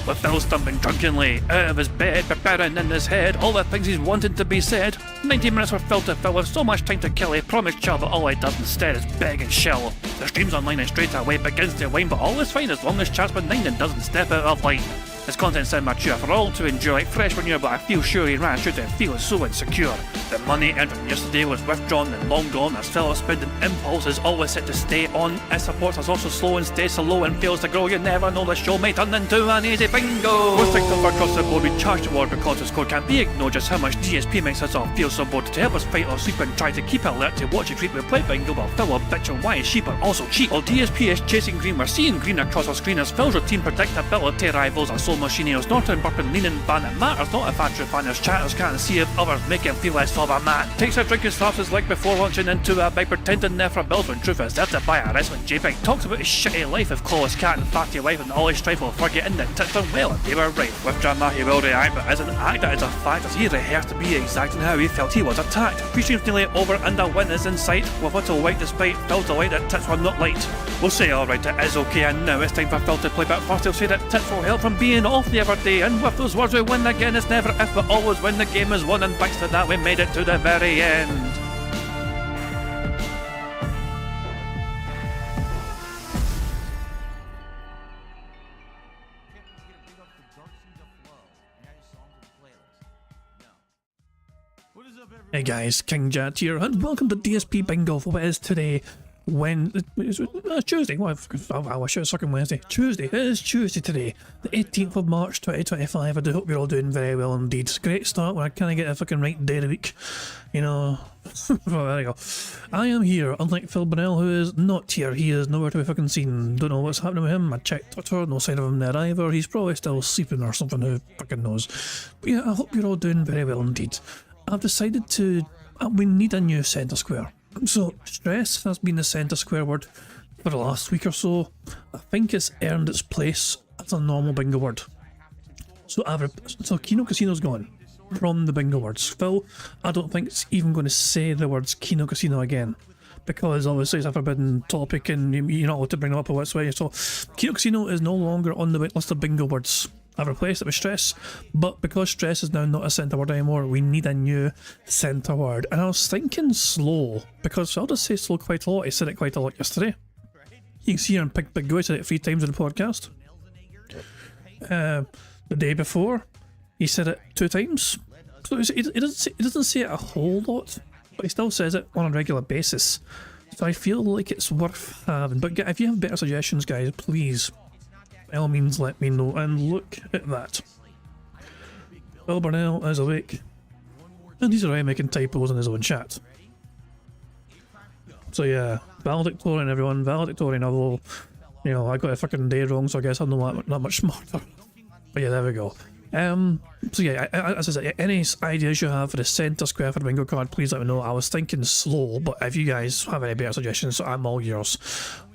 with Phil stumbling drunkenly out of his bed, preparing in his head all the things he's wanted to be said. 90 minutes for Phil to fill with so much time to kill, he promised Char that all he does instead is beg and shell. The stream's online and straight away begins to wane, but all is fine as long as Char's benign and doesn't step out of line. His content's immature for all to enjoy, like fresh manure, but I feel sure he ran should have feel so insecure. The money earned from yesterday was withdrawn and long gone, as Phil's spending impulse is always set to stay on. His support is also slow and stays so low and fails to grow. You never know, the show may turn into an easy bingo. We're sick of across the board, we charge the war because the score can't be ignored. Just how much DSP makes us all feel so bored. To help us fight or sleep and try to keep alert to watch it creep, we play bingo while Phil will bitch on why his sheep are also cheap. While DSP is chasing green, we're seeing green across our screen as Phil's routine predictability rivals our soul machine. He's not in burping, leaning, ban. It matters not if Andrew fanners chatters can't see if others make him feel less of a man. Takes a drink and slaps his leg before launching into a bike, pretending there for bills when truth is there to buy a wrestling JPEG. Talks about his shitty life of clawless cat and fatty life and all his strife while forgetting that tits done well and they were right. With drama he will react, but as an actor it's a fact as he rehearsed to be exact in how he felt he was attacked. Pre-stream's nearly over and a win is in sight, with little white despite Phil's delight that tits were not light. We'll say alright, it is okay, and now it's time for Phil to play, but first he'll say that tits will help from being off the other day, and with those words we win again. It's never if but always when the game is won, and thanks to that we made it to the very end. Hey guys, King Jat here, and welcome to DSP Bingo for what is today, Tuesday. I wish it was fucking Wednesday. Tuesday. It is Tuesday today, the 18th of March 2025. I do hope you're all doing very well indeed. Great start when I kind of get a fucking right day of the week, you know. Well, there you go. I am here, unlike Phil Burnell, who is not here. He is nowhere to be fucking seen. Don't know what's happening with him. I checked Twitter, no sign of him there either. He's probably still sleeping or something, who fucking knows. But yeah, I hope you're all doing very well indeed. I've decided to, we need a new centre square. So, stress has been the centre square word for the last week or so. I think it's earned its place as a normal bingo word. So Kino Casino's gone from the bingo words. Phil, I don't think it's even going to say the words Kino Casino again, because obviously it's a forbidden topic and you're not allowed to bring them up or whatsoever. So, Kino Casino is no longer on the list of bingo words. I've replaced it with stress, but because stress is now not a centre word anymore, we need a new centre word. And I was thinking slow, because I'll just say slow quite a lot. I said it quite a lot yesterday. You can see here in Pig Big Go, I said it 3 times in the podcast. The day before, he said it 2 times. So it doesn't say it a whole lot, but he still says it on a regular basis. So I feel like it's worth having. But if you have better suggestions, guys, please, by all means, let me know. And look at that. Phil Burnell is awake. And he's already making typos in his own chat. So yeah, valedictorian everyone, valedictorian, although, you know, I got a fucking day wrong, so I guess I'm not much smarter. But yeah, there we go. So yeah, as I said, any ideas you have for the centre square for the bingo card, please let me know. I was thinking slow, but if you guys have any better suggestions, I'm all yours.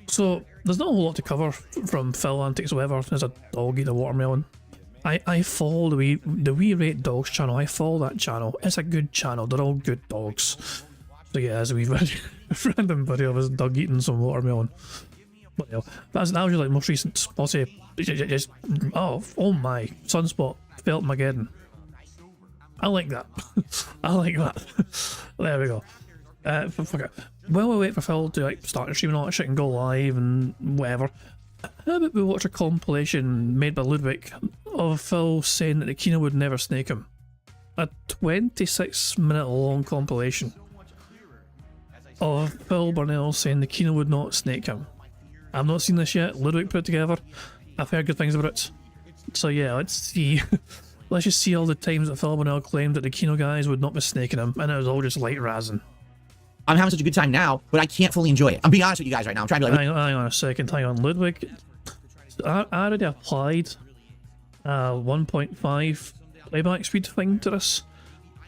So, there's not a whole lot to cover from Phil Antics or whatever. There's a dog eating a watermelon. I follow the We Rate Dogs channel. I follow that channel. It's a good channel. They're all good dogs. So yeah, there's a wee random video of his dog eating some watermelon. But yeah, that was like most recent. I'll say, oh my, Sunspot, Felt Mageddon. I like that. I like that. There we go. Fuck it. While we wait for Phil to like start the stream and all that shit and go live and whatever, how about we watch a compilation made by Ludwig of Phil saying that the Kino would never snake him? A 26-minute long compilation of Phil Burnell saying the Kino would not snake him. I've not seen this yet. Ludwig put it together. I've heard good things about it. So yeah, let's see. Let's just see all the times that Phil Burnell claimed that the Kino guys would not be snaking him, and it was all just light razzing. I'm having such a good time now, but I can't fully enjoy it. I'm being honest with you guys right now. I'm trying to be like... Hang on a second, hang on. Ludwig, I already applied 1.5 playback speed thing to this,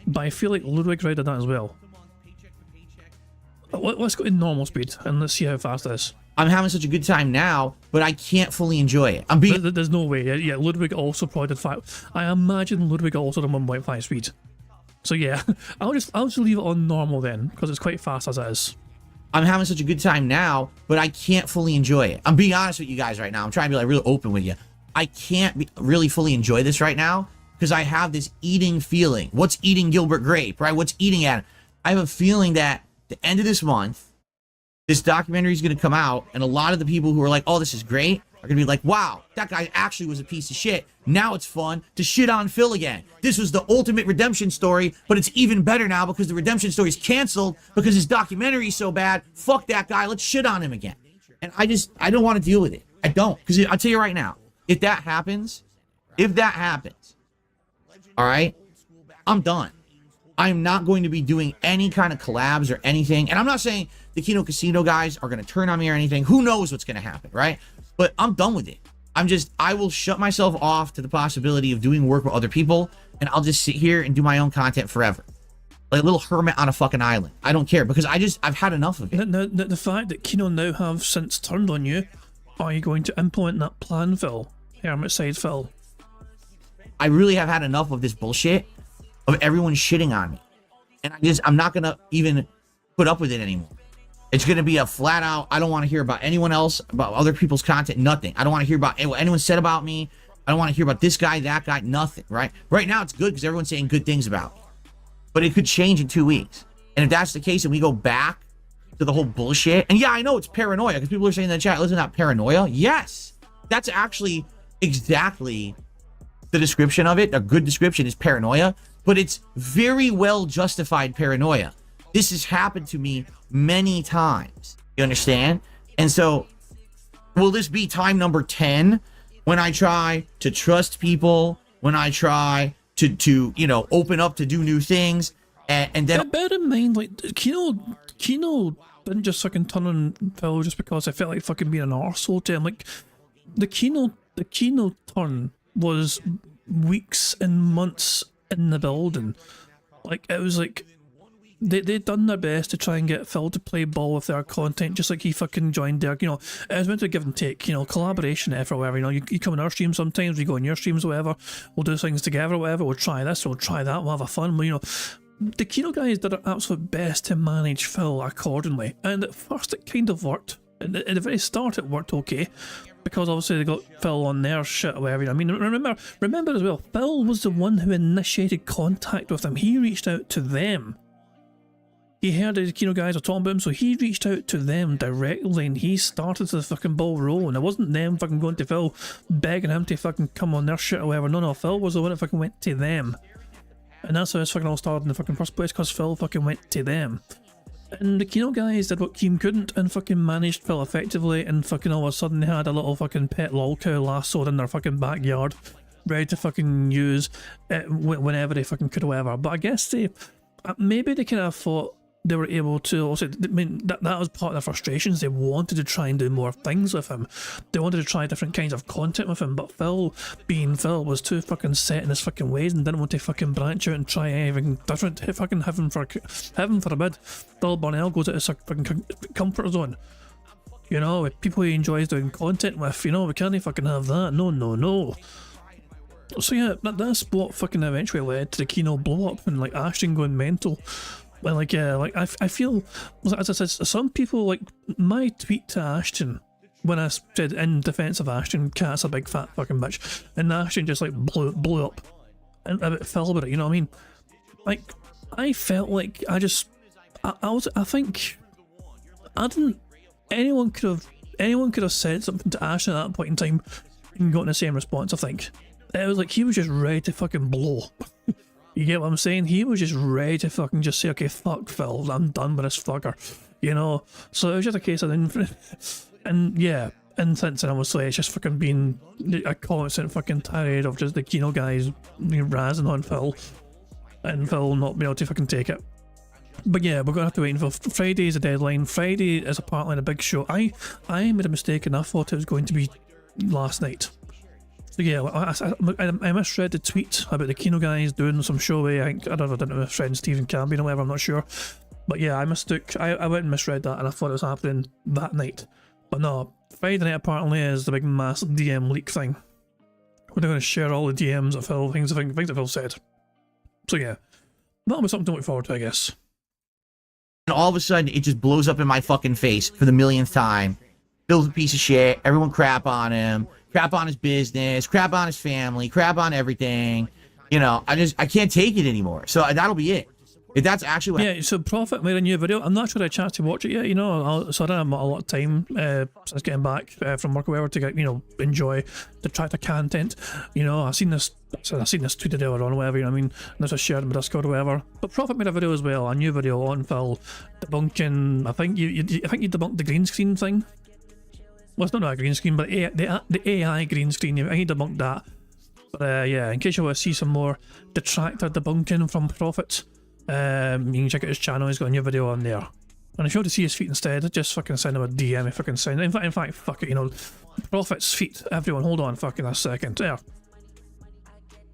but I feel like Ludwig already did that as well. Let's go to normal speed, and let's see how fast it is. I'm having such a good time now, but I can't fully enjoy it. I'm being... There's no way. Yeah, Ludwig also probably did 5. I imagine Ludwig also did 1.5 speed. So yeah, I'll just leave it on normal then, because it's quite fast as it is. I'm having such a good time now, but I can't fully enjoy it. I'm being honest with you guys right now. I'm trying to be like really open with you. I can't really fully enjoy this right now because I have this eating feeling. What's eating Gilbert Grape, right? What's eating Adam? I have a feeling that the end of this month, this documentary is going to come out, and a lot of the people who are like, oh, this is great, are going to be like, wow, that guy actually was a piece of shit. Now it's fun to shit on Phil again. This was the ultimate redemption story, but it's even better now because the redemption story is canceled because his documentary is so bad. Fuck that guy. Let's shit on him again. And I don't want to deal with it. I don't. Because I'll tell you right now, if that happens, all right, I'm done. I'm not going to be doing any kind of collabs or anything. And I'm not saying the Kino Casino guys are going to turn on me or anything. Who knows what's going to happen, right? But I'm done with it. I will shut myself off to the possibility of doing work with other people, and I'll just sit here and do my own content forever. Like a little hermit on a fucking island. I don't care, because I've had enough of it. Now, the fact that Kino now have since turned on you, are you going to implement that plan, Phil? Hermit side, Phil? I really have had enough of this bullshit, of everyone shitting on me. And I'm not gonna even put up with it anymore. It's gonna be a flat out, I don't want to hear about anyone else, about other people's content, nothing. I don't want to hear about what anyone said about me. I don't want to hear about this guy, that guy, nothing, right? Right now it's good because everyone's saying good things about me. But it could change in 2 weeks. And if that's the case and we go back to the whole bullshit, and yeah, I know it's paranoia, because people are saying in the chat, listen, not paranoia. Yes, that's actually exactly the description of it. A good description is paranoia, but it's very well justified paranoia. This has happened to me many times. You understand? And so, will this be time number 10 when I try to trust people, when I try to you know, open up to do new things, and then... But bear in mind, like, Kino didn't just fucking turn on Phil just because I felt like fucking being an arsehole to him. Like, the Kino turn was weeks and months in the building. Like, it was like they'd done their best to try and get Phil to play ball with their content, just like he fucking joined there. You know, it was meant to give and take, you know, collaboration effort, whatever. You know, you come on our stream sometimes, we go on your streams, whatever. We'll do things together, whatever. We'll try this, we'll try that, we'll have a fun. You know, the Kino guys did their absolute best to manage Phil accordingly, and at first it kind of worked. At the very start, it worked okay, because obviously they got Phil on their shit or whatever. I mean, remember as well, Phil was the one who initiated contact with them. He reached out to them. He heard the Kino guys were talking about him, so he reached out to them directly, and he started the fucking ball rolling. It wasn't them fucking going to Phil, begging him to fucking come on their shit or whatever. No, Phil was the one that fucking went to them. And that's how it's fucking all started in the fucking first place, because Phil fucking went to them. And the Kino guys did what Keem couldn't and fucking managed Phil effectively, and fucking all of a sudden they had a little fucking pet lol cow lassoed in their fucking backyard, ready to fucking use it whenever they fucking could or whatever. But I guess maybe they kind of thought they were able to also, I mean, that was part of their frustrations. They wanted to try and do more things with him. They wanted to try different kinds of content with him, but Phil, being Phil, was too fucking set in his fucking ways and didn't want to fucking branch out and try anything different. Fucking heaven forbid, Phil Burnell goes out his fucking comfort zone. You know, with people he enjoys doing content with, you know, we can't fucking have that. No. So yeah, that's what fucking eventually led to the Kino blow up and like Ashton going mental. Well, like, yeah, like I feel, as I said, some people, like, my tweet to Ashton, when I said in defense of Ashton, cat's a big fat fucking bitch, and Ashton just like blew up and a bit fell about it, you know what I mean? Like, I felt like I think anyone could have said something to Ashton at that point in time and gotten the same response. I think it was like he was just ready to fucking blow. You get what I'm saying? He was just ready to fucking just say, okay, fuck Phil, I'm done with this fucker, you know? So it was just a case of, and yeah, and since then I was like, it's just fucking been a constant fucking tirade of just the Kino guys razzing on Phil, and Phil not being able to fucking take it. But yeah, we're gonna have to wait until Friday is a deadline. Friday is apparently a big show. I made a mistake and I thought it was going to be last night. So yeah, I misread the tweet about the Kino guys doing some show. I don't know, with friend Stephen Cambion or whatever, I'm not sure. But yeah, I mistook. I went and misread that, and I thought it was happening that night. But no, Friday night apparently is the big mass DM leak thing. We're going to share all the DMs of Phil, things that Phil said. So yeah, that'll be something to look forward to, I guess. And all of a sudden, it just blows up in my fucking face for the millionth time. Phil's a piece of shit. Everyone crap on him. crap on his business, crap on his family, crap on everything. You know, I can't take it anymore. So that'll be it. If that's actually what Yeah, so Prophet made a new video. I'm not sure I had a chance to watch it yet, you know, so I don't have a lot of time since getting back from work or whatever to get, you know, enjoy the tractor content. You know, I've seen this tweeted earlier on, whatever, you know what I mean? And this was shared in my Discord or whatever. But Prophet made a video as well, a new video on Phil debunking, I think you debunked the green screen thing. Well, it's not a green screen, but the AI green screen, I think you debunked that. But yeah, in case you want to see some more detractor debunking from Prophet, you can check out his channel. He's got a new video on there. And if you want to see his feet instead, just fucking send him a DM. Fucking send. In fact, fuck it. You know, Prophet's feet. Everyone, hold on, fucking a second. There.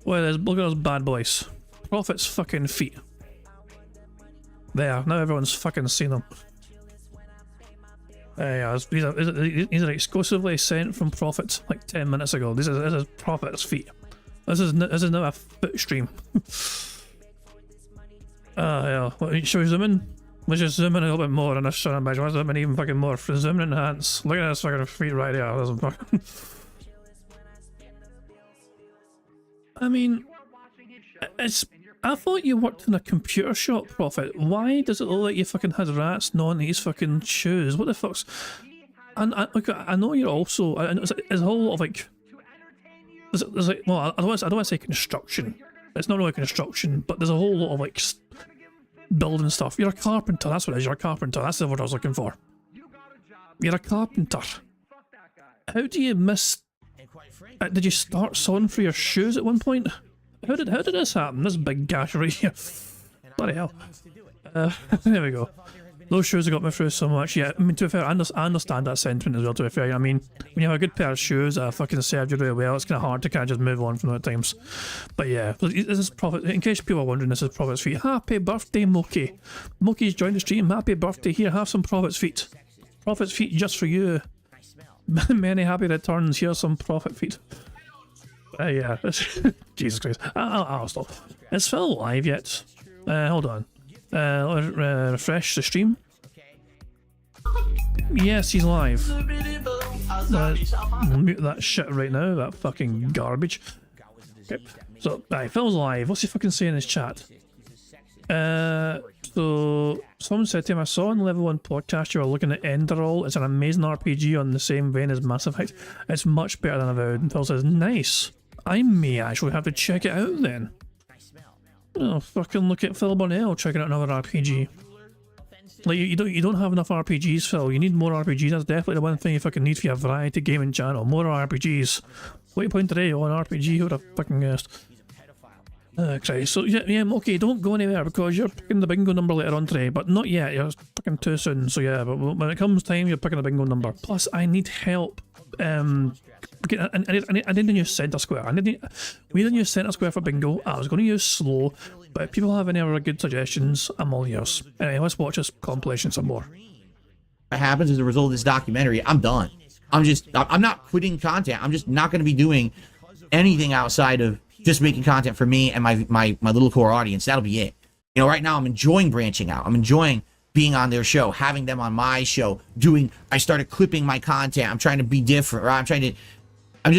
Well, look at those bad boys. Prophet's fucking feet. There. Now everyone's fucking seen them. Yeah, these are exclusively sent from Prophet like 10 minutes ago. This is Prophet's feet. This is now a foot stream. Yeah. Should we zoom in? Let's just zoom in a little bit more on this son of a bitch. Let's zoom in even fucking more. Zoom in enhance. Look at this fucking feet right there. This is fucking... I mean, I thought you worked in a computer shop, Prophet. Why does it look like you fucking had rats gnawing these fucking shoes? What the fuck's... And look, I know you're also... There's a whole lot of like... There's like... Well, I don't want to say construction. It's not really construction, but there's a whole lot of like building stuff. You're a carpenter, that's what it is. You're a carpenter. That's the word I was looking for. You're a carpenter. How do you miss... did you start sawing through your shoes at one point? How did this happen? This big gash right here. Bloody hell. There we go. Those shoes have got me through so much. Yeah, I mean, to be fair, I understand that sentiment as well, to be fair. I mean, when you have a good pair of shoes that fucking served you really well, it's kind of hard to kind of just move on from that times. But yeah, this is Prophet. In case people are wondering, this is Prophet's feet. Happy birthday, Moki. Moki's joined the stream. Happy birthday. Here, have some Prophet's feet. Prophet's feet just for you. Many happy returns. Here's some Prophet feet. Yeah. Jesus Christ. I'll stop. Is Phil live yet? Hold on. Refresh the stream. Yes, he's live. We'll mute that shit right now, that fucking garbage. Okay. So, Phil's live. What's he fucking saying in his chat? So, someone said to him, I saw on the Level 1 podcast you were looking at Enderall. It's an amazing RPG on the same vein as Mass Effect. It's much better than I've heard. And Phil says, nice. I may actually have to check it out then. Oh, fucking look at Phil Burnell checking out another RPG. Like, you don't have enough RPGs, Phil. You need more RPGs. That's definitely the one thing you fucking need for your variety gaming channel. More RPGs. What you point today on RPG? Who would have fucking guessed? Christ. So yeah, okay, don't go anywhere because you're picking the bingo number later on today, but not yet. You're fucking too soon. So yeah, but when it comes time, you're picking a bingo number. Plus, I need help. I need a new centre square. We need a new centre square for bingo. I was going to use slow, but if people have any other good suggestions, I'm all yours. Anyway, let's watch this compilation some more. What happens as a result of this documentary, I'm done. I'm not quitting content. I'm just not going to be doing anything outside of just making content for me and my little core audience. That'll be it. You know, right now I'm enjoying branching out. I'm enjoying being on their show, having them on my show, I started clipping my content. I'm trying to be different, right? I'm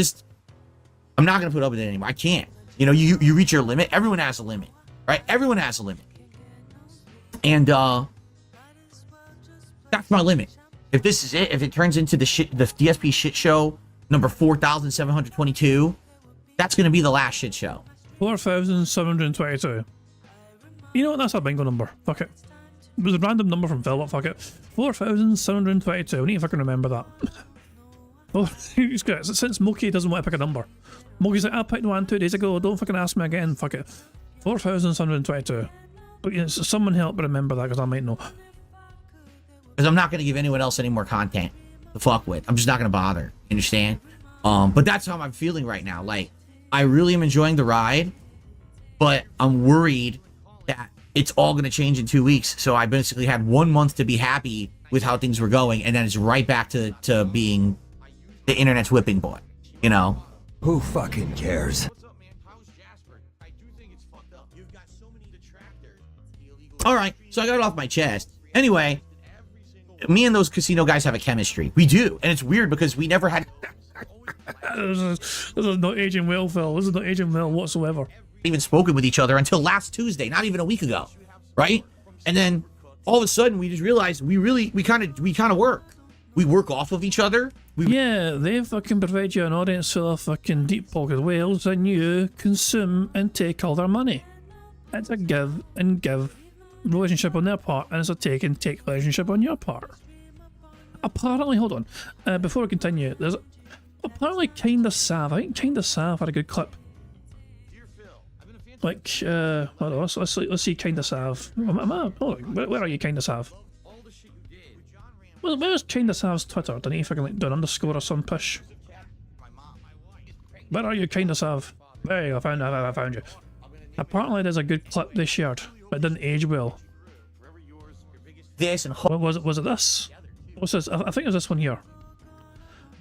not going to put up with it anymore. I can't. You know, you reach your limit. Everyone has a limit, right? Everyone has a limit. And that's my limit. If this is it, if it turns into the DSP shit show number 4,722, that's going to be the last shit show. 4,722. You know what? That's a bingo number. Fuck it. It was a random number from Phil, but fuck it. 4,722. I need to fucking remember that. Oh, he's good. Since Moki doesn't want to pick a number. Moki's like, I picked one 2 days ago. Don't fucking ask me again. Fuck it. 4,722. But yeah, so someone help me remember that because I might know. Because I'm not going to give anyone else any more content to fuck with. I'm just not going to bother. You understand? But that's how I'm feeling right now. Like, I really am enjoying the ride, but I'm worried that it's all going to change in 2 weeks. So I basically had 1 month to be happy with how things were going, and then it's right back to being the internet's whipping boy, you know? Who fucking cares? All right, so I got it off my chest. Anyway, me and those casino guys have a chemistry. We do, and it's weird because we never had This is not aging well, Phil. This is not aging well whatsoever. even spoken with each other until last Tuesday, not even a week ago, right? And then all of a sudden we just realized we kind of work. We work off of each other. Yeah, they fucking provide you an audience full of fucking deep pocket whales, and you consume and take all their money. It's a give and give relationship on their part, and it's a take and take relationship on your part. Apparently, hold on, before we continue, there's apparently Kinda Sav. I think Kinda Sav had a good clip. Like, hold on, let's see Kinda Sav. Hold on, where are you, Kinda Sav? Well, where's Kinda Sav's Twitter? Didn't he fucking like do an underscore or some push? Where are you, Kinda Sav? There you go, I found you. Apparently there's a good clip they shared, but it didn't age well. This and What was it? Was it this? What's this? I think it was this one here.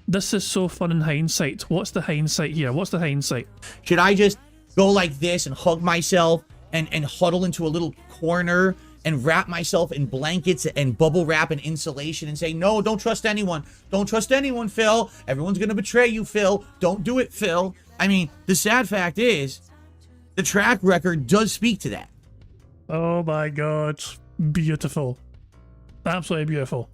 This is so fun in hindsight. What's the hindsight here? What's the hindsight? should I just go like this and hug myself and huddle into a little corner and wrap myself in blankets and bubble wrap and insulation and say, no, don't trust anyone. Don't trust anyone, Phil. Everyone's going to betray you, Phil. Don't do it, Phil. I mean, the sad fact is, the track record does speak to that. Oh my god. Beautiful. Absolutely beautiful.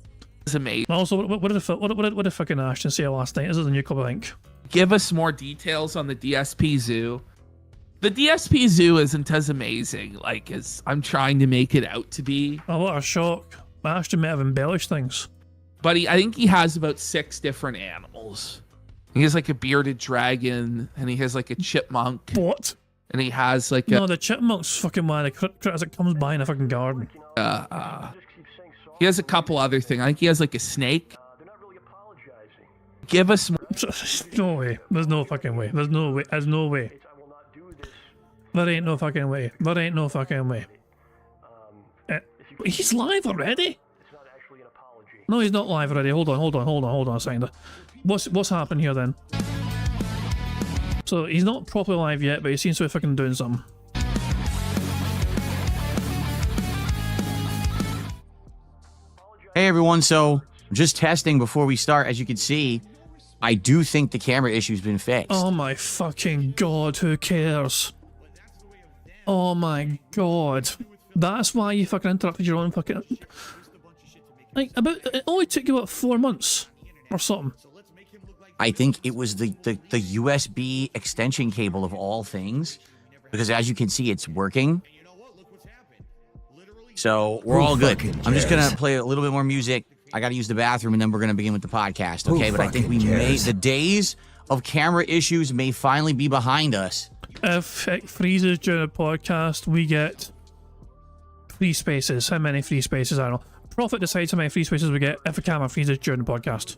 It's amazing. Also, what did fucking Ashton say last night? This is a new club, I think. Give us more details on the DSP Zoo. The DSP Zoo isn't as amazing, like, as I'm trying to make it out to be. Oh, what a shock. Ashton may have embellished things. But I think he has about 6 different animals. He has like a bearded dragon, and he has like a chipmunk, What? and he has like No, the chipmunk's fucking one of the critters that comes by in a fucking garden. he has a couple other things. I think he has like a snake. Give us more. No way. There's no fucking way. There's no way. There's no way. There ain't no fucking way. There ain't no fucking way. He's live already? No, he's not live already. Hold on a second. What's happened here then? So he's not properly live yet, but he seems to be fucking doing something. Hey, everyone. So just testing before we start. As you can see, I do think the camera issue's been fixed. Oh my fucking god, who cares? Oh my god. That's why you fucking interrupted your own fucking... Like, it only took you, what, 4 months? Or something. I think it was the USB extension cable of all things, because as you can see, it's working. So we're all good. I'm just gonna play a little bit more music. I gotta use the bathroom, and then we're gonna begin with the podcast. Okay, but I think the days of camera issues may finally be behind us. If it freezes during a podcast, we get free spaces. How many free spaces? I don't know. Profit decides how many free spaces we get if a camera freezes during the podcast.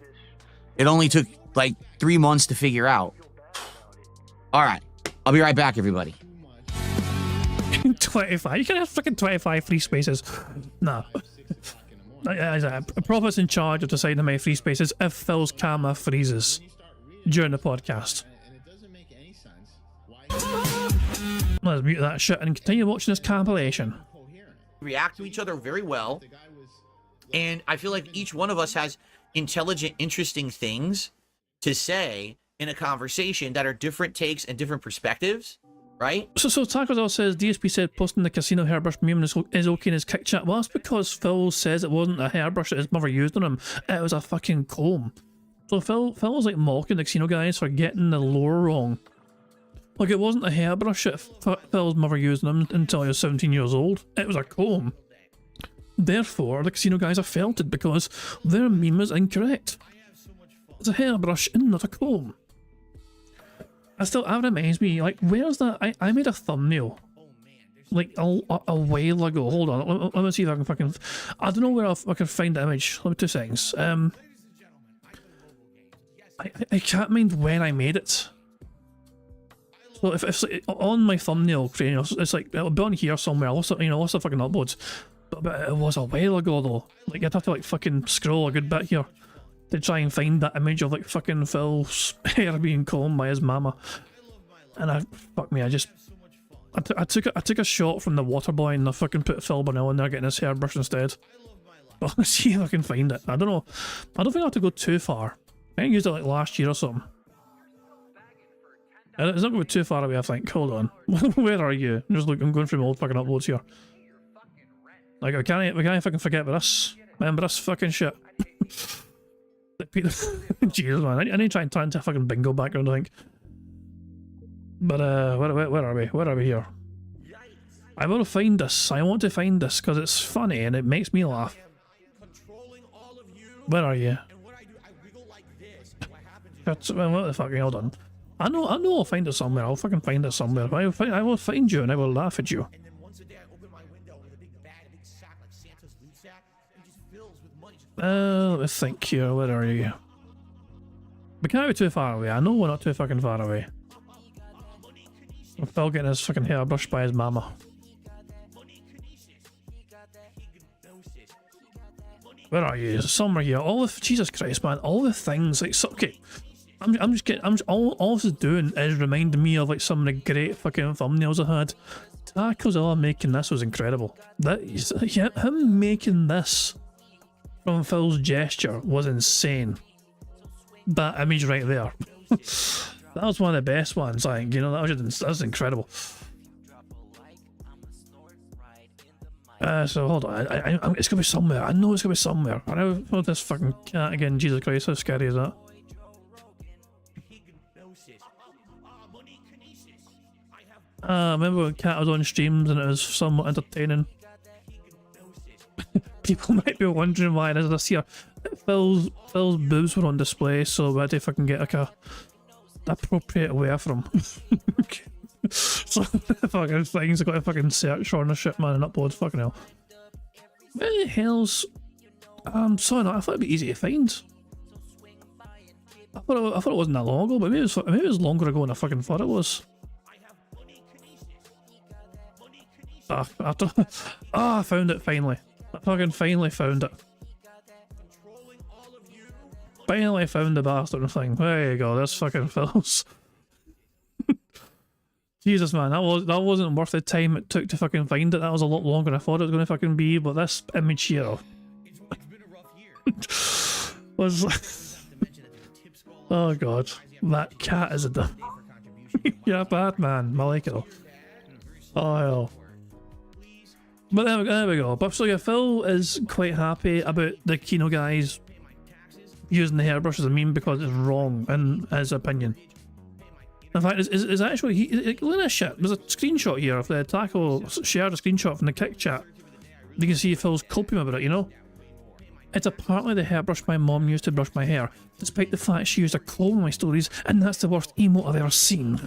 It only took like 3 months to figure out. All right, I'll be right back, everybody. 25. You can have fucking 25 free spaces. No. Profit's in charge of deciding how many free spaces if Phil's camera freezes during the podcast. Let's mute that shit and continue watching this compilation. React to each other very well, and I feel like each one of us has intelligent, interesting things to say in a conversation that are different takes and different perspectives, right? So Taco says DSP said posting the casino hairbrush meme is okay in his kick chat. Well, that's because Phil says it wasn't a hairbrush that his mother used on him. It was a fucking comb. So Phil was like mocking the casino guys for getting the lore wrong. Like, it wasn't a hairbrush that Phil's mother used on him until he was 17 years old. It was a comb. Therefore, the casino guys are felted because their meme is incorrect. It's a hairbrush and not a comb. That reminds me, like, where's that? I made a thumbnail, like, a while ago. Hold on, let me see if I can fucking... I don't know where I can find the image. Let me 2 seconds. I can't mind when I made it. So if it's like on my thumbnail, you know, it's like it'll be on here somewhere. What's the fucking uploads? But it was a while ago though. Like, I'd have to like fucking scroll a good bit here to try and find that image of like fucking Phil's hair being combed by his mama. And I took a shot from the water boy and I fucking put Phil Burnell in there getting his hair brushed instead. I'll see if I can find it. I don't know. I don't think I have to go too far. I think I used it like last year or something. It's not going to be too far away, I think. Hold on. Where are you? I'm just looking. I'm going through my old fucking uploads here. Like, we can't fucking forget about this. Remember this fucking shit. Jesus, man. I need to try and turn into a fucking bingo background, I think. But, where are we? Where are we here? I want to find this. I want to find this because it's funny and it makes me laugh. Where are you? What the fuck? Hold on. I know I'll find it somewhere. I'll fucking find it somewhere. I will find you and I will laugh at you. Let me think here. Where are you? We can't be too far away. I know we're not too fucking far away. Phil getting his fucking hair brushed by his mama. Where are you? Somewhere here. All the Jesus Christ, man! All the things like so, okay. I'm just getting. All this is doing is reminding me of like some of the great fucking thumbnails I had. Takozilla making this was incredible. That is, him making this from Phil's gesture was insane. That image right there. That was one of the best ones. Like, you know, that was incredible. So hold on, it's gonna be somewhere. I know it's gonna be somewhere. I know this fucking cat again. Jesus Christ, how scary is that? Remember when Cat was on streams and it was somewhat entertaining. People might be wondering why there's this here. Phil's boobs were on display, so we had to fucking get like a appropriate wear from. So fucking things I got to fucking search on the shit, man, and upload. Fucking hell. Where the hell's? Sorry, no, I thought it'd be easy to find. I thought it wasn't that long ago, but maybe it was longer ago than I fucking thought it was. I found it finally. I fucking finally found it. Finally found the bastard thing. There you go. That's fucking Phil's. Jesus, man, that wasn't worth the time it took to fucking find it. That was a lot longer than I thought it was going to fucking be. But this image here was. Oh god, that cat is a yeah, bad man. I like it though. Oh hell. But there we go. But so yeah, Phil is quite happy about the Kino guys using the hairbrush as a meme because it's wrong in his opinion. In fact, it's actually look at this shit. There's a screenshot here of the Taco shared a screenshot from the Kick chat. You can see Phil's coping about it, you know? It's apparently the hairbrush my mom used to brush my hair, despite the fact she used a comb in my stories, and that's the worst emote I've ever seen.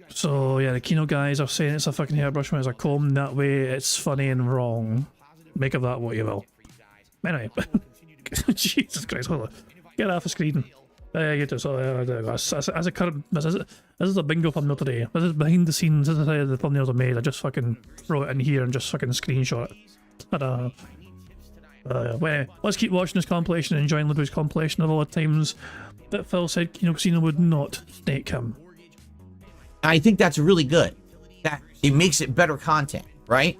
So yeah, the Kino guys are saying it's a fucking hairbrush when it's a comb. That way, it's funny and wrong. Make of that what you will. Anyway, Jesus Christ, hold on. Get off the screen. You do. So as a current, this is a bingo thumbnail today. This is behind the scenes. This is how the thumbnails are made. I just fucking throw it in here and just fucking screenshot it. Ta-da. Well, let's keep watching this compilation and enjoying Ludwig's compilation of all the times that Phil said Kino Casino would not snake him. I think that's really good. That it makes it better content, right?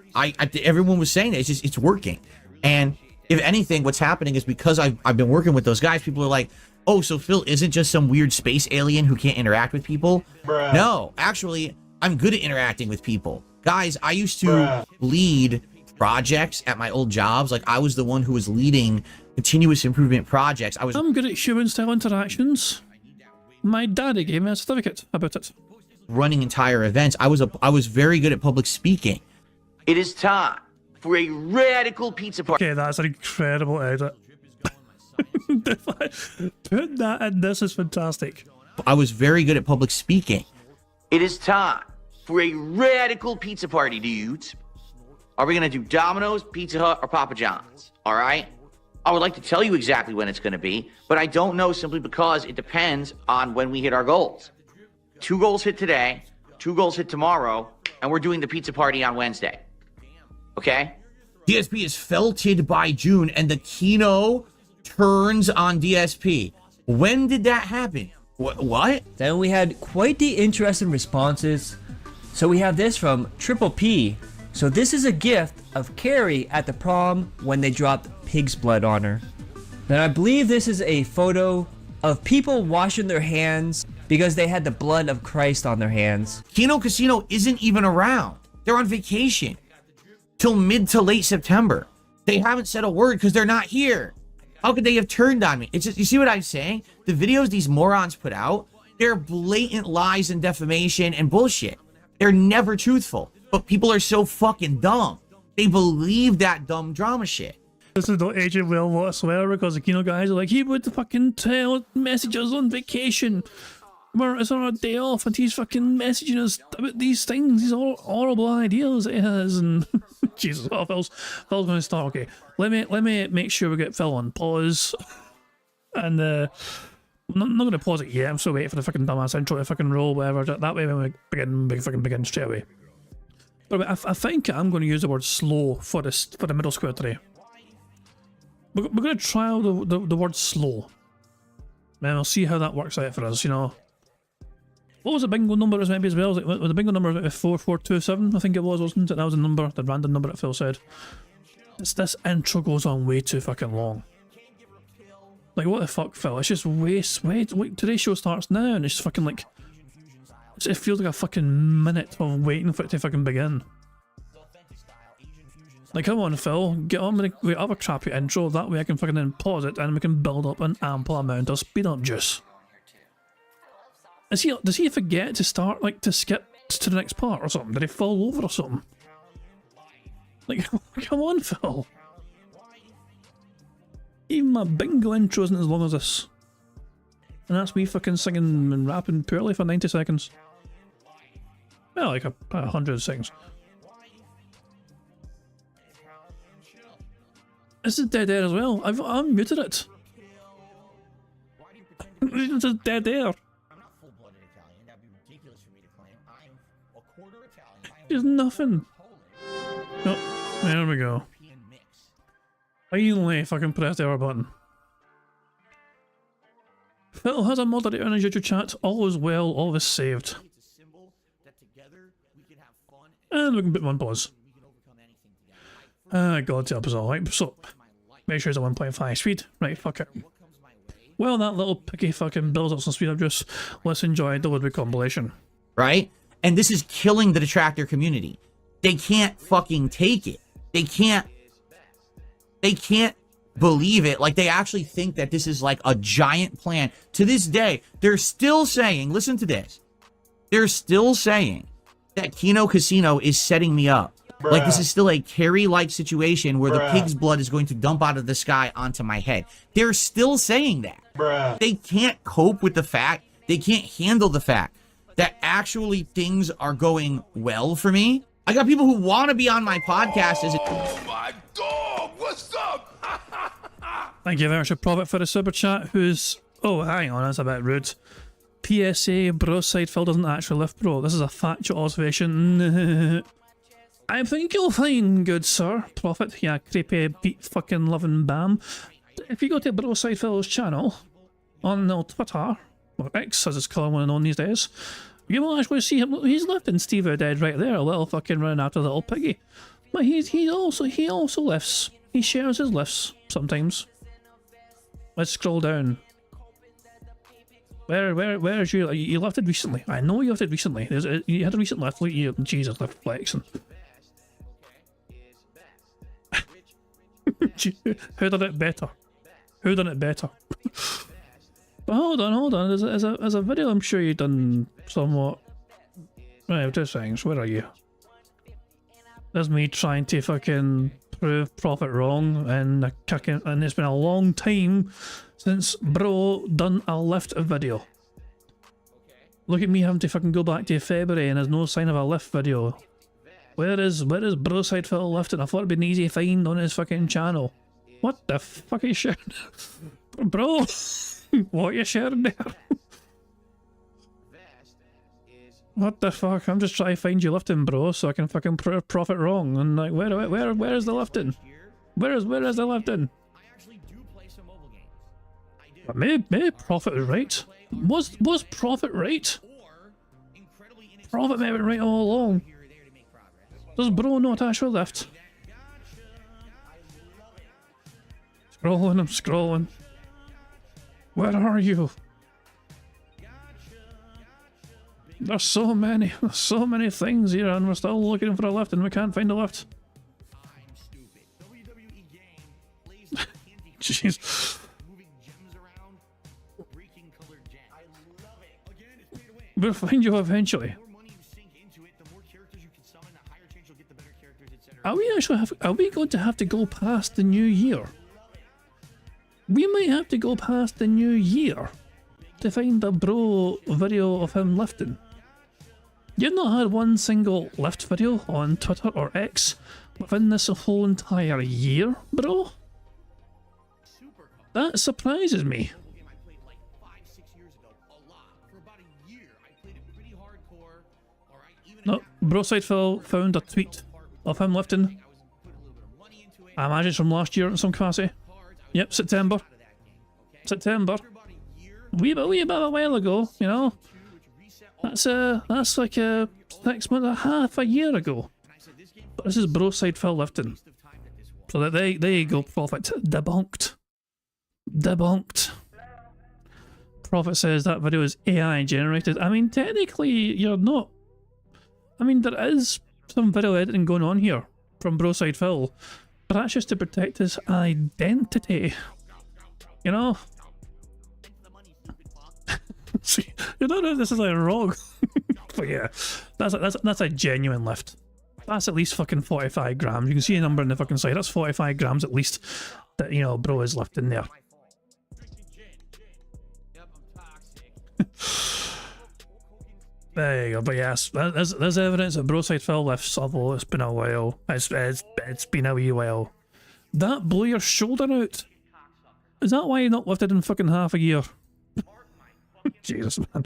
Everyone was saying it. It's working. And if anything, what's happening is because I've been working with those guys, people are like, oh, so Phil isn't just some weird space alien who can't interact with people? Bruh. No, actually, I'm good at interacting with people. Guys, I used to lead projects at my old jobs. Like, I was the one who was leading continuous improvement projects. I'm good at human-style interactions. My daddy gave me a certificate about it. Running entire events. I was very good at public speaking. It is time for a radical pizza party. Okay, that's an incredible edit. Put that in. This is fantastic. I was very good at public speaking. It is time for a radical pizza party, dudes. Are we going to do Domino's, Pizza Hut, or Papa John's? All right? I would like to tell you exactly when it's going to be, but I don't know simply because it depends on when we hit our goals. 2 goals hit today, 2 goals hit tomorrow, and we're doing the pizza party on Wednesday. Okay? DSP is felted by June, and the Kino turns on DSP. When did that happen? What? Then we had quite the interesting responses. So we have this from Triple P. So this is a gift of Carrie at the prom when they dropped pig's blood on her. Now I believe this is a photo of people washing their hands because they had the blood of Christ on their hands. Kino Casino isn't even around. They're on vacation till mid to late September. They haven't said a word because they're not here. How could they have turned on me? It's just, you see what I'm saying? The videos these morons put out, they're blatant lies and defamation and bullshit. They're never truthful, but people are so fucking dumb. They believe that dumb drama shit. This is not aging well whatsoever because the Kino guys are like, he would fucking tell messages on vacation. It's on a day off and he's fucking messaging us about these things, these horrible ideas it has, and Jesus, oh, Phil's gonna start. Okay, let me make sure we get Phil on pause. And I'm not gonna pause it yet, I'm still waiting for the fucking dumbass intro to fucking roll, whatever. That way when we begin straight away. But I think I'm gonna use the word slow for the middle square today. We're gonna try out the word slow. And we'll see how that works out for us, you know. What was the bingo number as maybe as well? Was the bingo number 4427? I think it was, wasn't it? That was the number, the random number that Phil said. This intro goes on way too fucking long. Like, what the fuck, Phil? It's just wait, today's show starts now and it's just fucking like... It feels like a fucking minute of waiting for it to fucking begin. Like, come on, Phil, get on with the other crappy intro, that way I can fucking then pause it and we can build up an ample amount of speed up juice. Does he forget to start, like, to skip to the next part or something? Did he fall over or something? Like, come on, Phil. Even my bingo intro isn't as long as this. And that's me fucking singing and rapping purely for 90 seconds. Well, like 100 seconds. This is dead air as well. I've muted it. This is dead air. There's nothing. Oh, there we go. Finally, fucking press the R button. Phil has a moderator in his YouTube chat. All is well, all is saved. And we can put one pause. God help us all, right? So, make sure it's a 1.5 speed. Right, fuck it. Well, that little picky fucking builds up some speed up juice. Let's enjoy the Ludwig compilation. Right? And this is killing the detractor community. They can't fucking take it. They can't believe it. Like, they actually think that this is like a giant plan. To this day, they're still saying, listen to this. They're still saying that Kino Casino is setting me up. Bruh. Like, this is still a Carrie-like situation where the pig's blood is going to dump out of the sky onto my head. They're still saying that. Bruh. They can't cope with the fact, they can't handle the fact that actually things are going well for me. I got people who want to be on my podcast as Oh my dog, what's up? Thank you very much, Prophet, for the super chat. Who's... Oh, hang on, that's a bit rude. PSA, bro side Phil doesn't actually lift, bro. This is a factual observation. I think you'll find, good sir, Prophet, yeah, creepy beat fucking loving bam. If you go to bro side Phil's channel on the Twitter, or X as it's called one known these days, you will actually see him. He's lifting Steve dead right there, a little fucking running after the little piggy. But he also lifts. He shares his lifts sometimes. Let's scroll down. Where is you? You lifted recently. I know you lifted recently. You had a recent lift. Look, you, Jesus, lift flexing. Who done it better? Who done it better? But hold on. There's a video I'm sure you've done somewhat. Right, two things. Where are you? There's me trying to fucking prove Prophet wrong, and it's been a long time since bro done a lift video. Look at me having to fucking go back to February and there's no sign of a lift video. Where is bro side Phil lifting? I thought it'd be an easy find on his fucking channel. What the fuck are you sharing? Bro, what are you sharing there? What the fuck? I'm just trying to find you lifting, bro, so I can fucking prove Prophet wrong. And like, where is the lifting? Where is the lifting? But maybe Prophet is right. Was Prophet right? Prophet may have been right all along. Does bro not actually lift? Scrolling, I'm scrolling. Where are you? There's so many things here, and we're still looking for a lift, and we can't find a lift. Jeez. We'll find you eventually. Are we going to have to go past the new year? We might have to go past the new year to find a bro video of him lifting. You've not had one single lift video on Twitter or X within this whole entire year, bro? That surprises me. No, Broside Phil found a tweet of him lifting. I imagine it's from last year in some capacity. Yep, September. Wee bit a while ago, you know. That's like 6 months, half a year ago. But this is Broside Phil lifting. So there you go, Prophet. Debunked. Prophet says that video is AI generated. I mean, technically, you're not. I mean, there is some video editing going on here from Broside Phil, but that's just to protect his identity. You know? See, you don't know if this is like wrong. But yeah, that's a genuine lift. That's at least fucking 45 grams. You can see a number on the fucking side. That's 45 grams at least that, you know, bro is lifting there. There you go. But yes, there's evidence of Broside Phil lifts, although it's been a while. It's been a wee while. That blew your shoulder out. Is that why you're not lifted in fucking half a year? Jesus, man.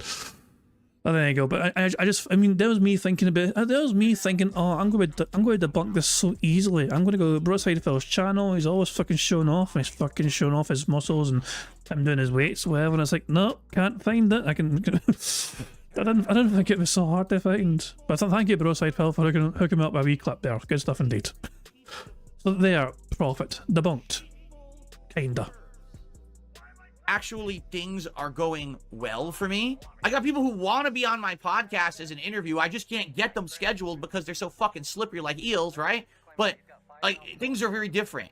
Oh, there you go. But I mean, there was me thinking oh, I'm going to debunk this so easily. I'm going to go to Broside Phil's channel. He's always fucking showing off, and he's fucking showing off his muscles and him doing his weights, whatever. And it's like, no, can't find it. I didn't think it was so hard to find. But thank you, Broside Phil, for hooking me up with a wee clip there. Good stuff indeed. So there, Prophet debunked, kinda. Actually, things are going well for me. I got people who want to be on my podcast as an interview. I just can't get them scheduled because they're so fucking slippery like eels, right? But like, things are very different,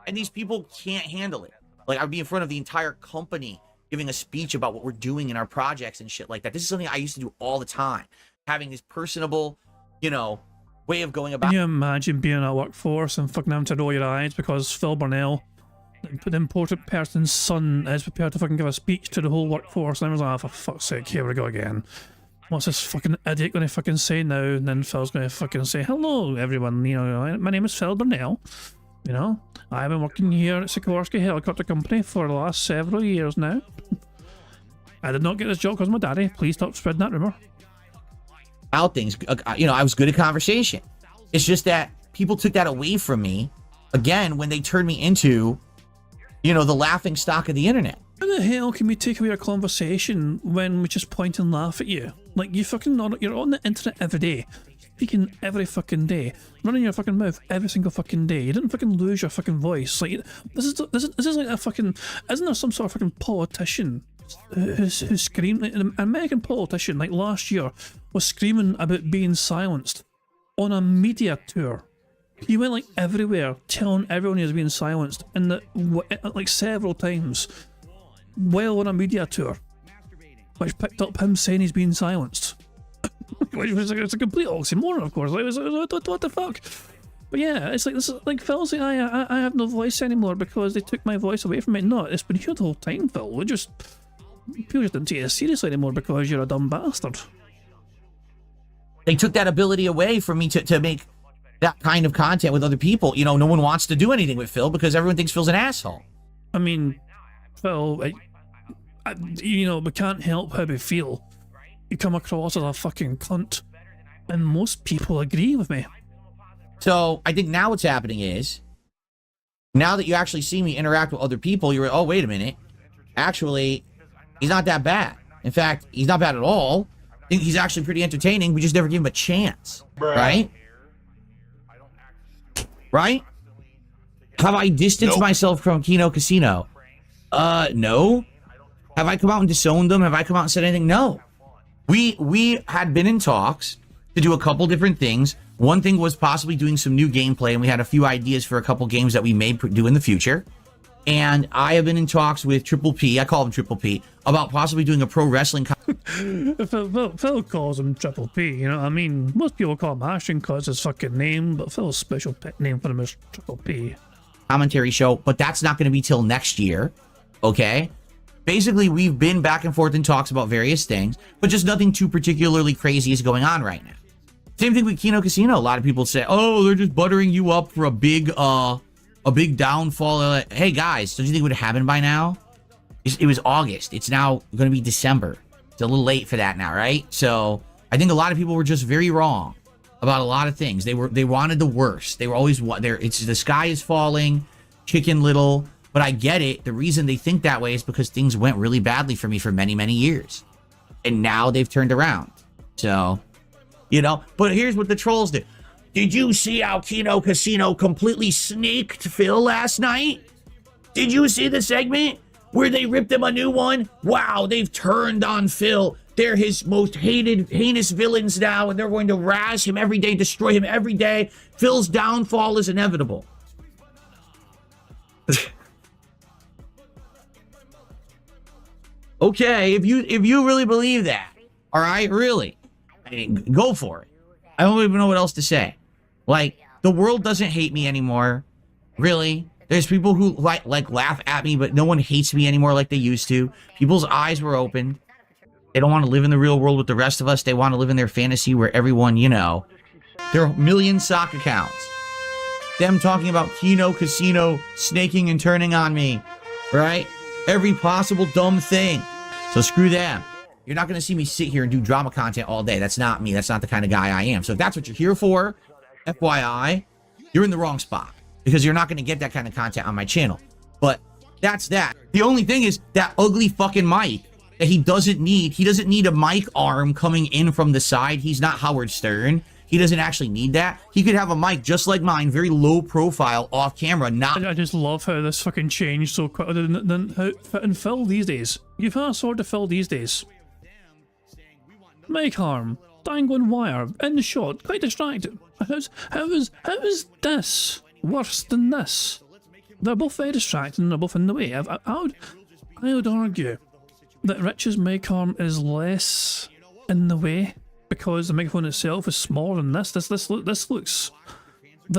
and these people can't handle it. Like, I'd be in front of the entire company giving a speech about what we're doing in our projects and shit like that. This is something I used to do all the time, having this personable, you know, way of going about. Can you imagine being at workforce and fucking having to roll your eyes because Phil Burnell, the important person's son, is prepared to fucking give a speech to the whole workforce, and I was like, oh, for fuck's sake, here we go again. What's this fucking idiot going to fucking say now? And then Phil's going to fucking say, hello everyone, you know, my name is Phil Burnell, you know, I've been working here at Sikorsky Helicopter Company for the last several years now. I did not get this job because of my daddy. Please stop spreading that rumor. About things, you know, I was good at conversation. It's just that people took that away from me again when they turned me into, you know, the laughing stock of the internet. How the hell can we take away our conversation when we just point and laugh at you? Like, you're on the internet every day, speaking every fucking day, running your fucking mouth every single fucking day. You didn't fucking lose your fucking voice. Like, this is like a fucking, isn't there some sort of fucking politician who screamed, like an American politician, like last year, was screaming about being silenced on a media tour. He went like everywhere telling everyone he was being silenced, and like several times while on a media tour, which picked up him saying he's being silenced. Which was it's a complete oxymoron, of course. Like, what the fuck? But yeah, it's like this. Like Phil saying, I have no voice anymore because they took my voice away from me. No, it's been here the whole time, Phil. People just didn't take it seriously anymore because you're a dumb bastard. They took that ability away from me to make that kind of content with other people. You know, no one wants to do anything with Phil because everyone thinks Phil's an asshole. I mean, Phil, you know, we can't help how we feel. You come across as a fucking cunt, and most people agree with me. So I think now what's happening is, now that you actually see me interact with other people, you're, oh, wait a minute. Actually, he's not that bad. In fact, he's not bad at all. I think he's actually pretty entertaining. We just never give him a chance, right? right? Have I distanced myself from Kino Casino? No. Have I come out and disowned them? Have I come out and said anything? No. We had been in talks to do a couple different things. One thing was possibly doing some new gameplay, and we had a few ideas for a couple games that we may do in the future. And I have been in talks with Triple P, I call him Triple P, about possibly doing a pro wrestling. Phil calls him Triple P, you know what I mean? Most people call him Ashton because his fucking name, but Phil's special pet name for him is Triple P. Commentary show, but that's not going to be till next year, okay? Basically, we've been back and forth in talks about various things, but just nothing too particularly crazy is going on right now. Same thing with Kino Casino. A lot of people say, oh, they're just buttering you up for a big downfall. Hey guys, don't you think it would have happened by now? It was August. It's now going to be December. It's a little late for that now, right? So I think a lot of people were just very wrong about a lot of things. They wanted the worst. They were always there. It's the sky is falling, Chicken Little. But I get it. The reason they think that way is because things went really badly for me for many, many years, and now they've turned around. So, you know. But here's what the trolls did. Did you see how Kino Casino completely snaked Phil last night? Did you see the segment where they ripped him a new one? Wow, they've turned on Phil. They're his most heinous villains now, and they're going to razz him every day, destroy him every day. Phil's downfall is inevitable. Okay, if you really believe that, all right, really, I mean, go for it. I don't even know what else to say. Like, the world doesn't hate me anymore. Really. There's people who like laugh at me, but no one hates me anymore like they used to. People's eyes were opened. They don't want to live in the real world with the rest of us. They want to live in their fantasy where everyone, you know, there are million sock accounts. Them talking about Kino Casino snaking and turning on me, right? Every possible dumb thing. So screw them. You're not going to see me sit here and do drama content all day. That's not me. That's not the kind of guy I am. So if that's what you're here for, FYI, you're in the wrong spot, because you're not going to get that kind of content on my channel. But that's that. The only thing is that ugly fucking mic that he doesn't need. He doesn't need a mic arm coming in from the side. He's not Howard Stern. He doesn't actually need that. He could have a mic just like mine, very low profile, off camera, not... I just love how this fucking changed so quickly than how fitting Phil these days. You've had a sort of Phil these days. Mic arm, dangling wire, in the shot, quite distracting. How is this worse than this? They're both very distracting, they're both in the way. I would argue that Rich's mic arm is less in the way because the microphone itself is smaller than this. This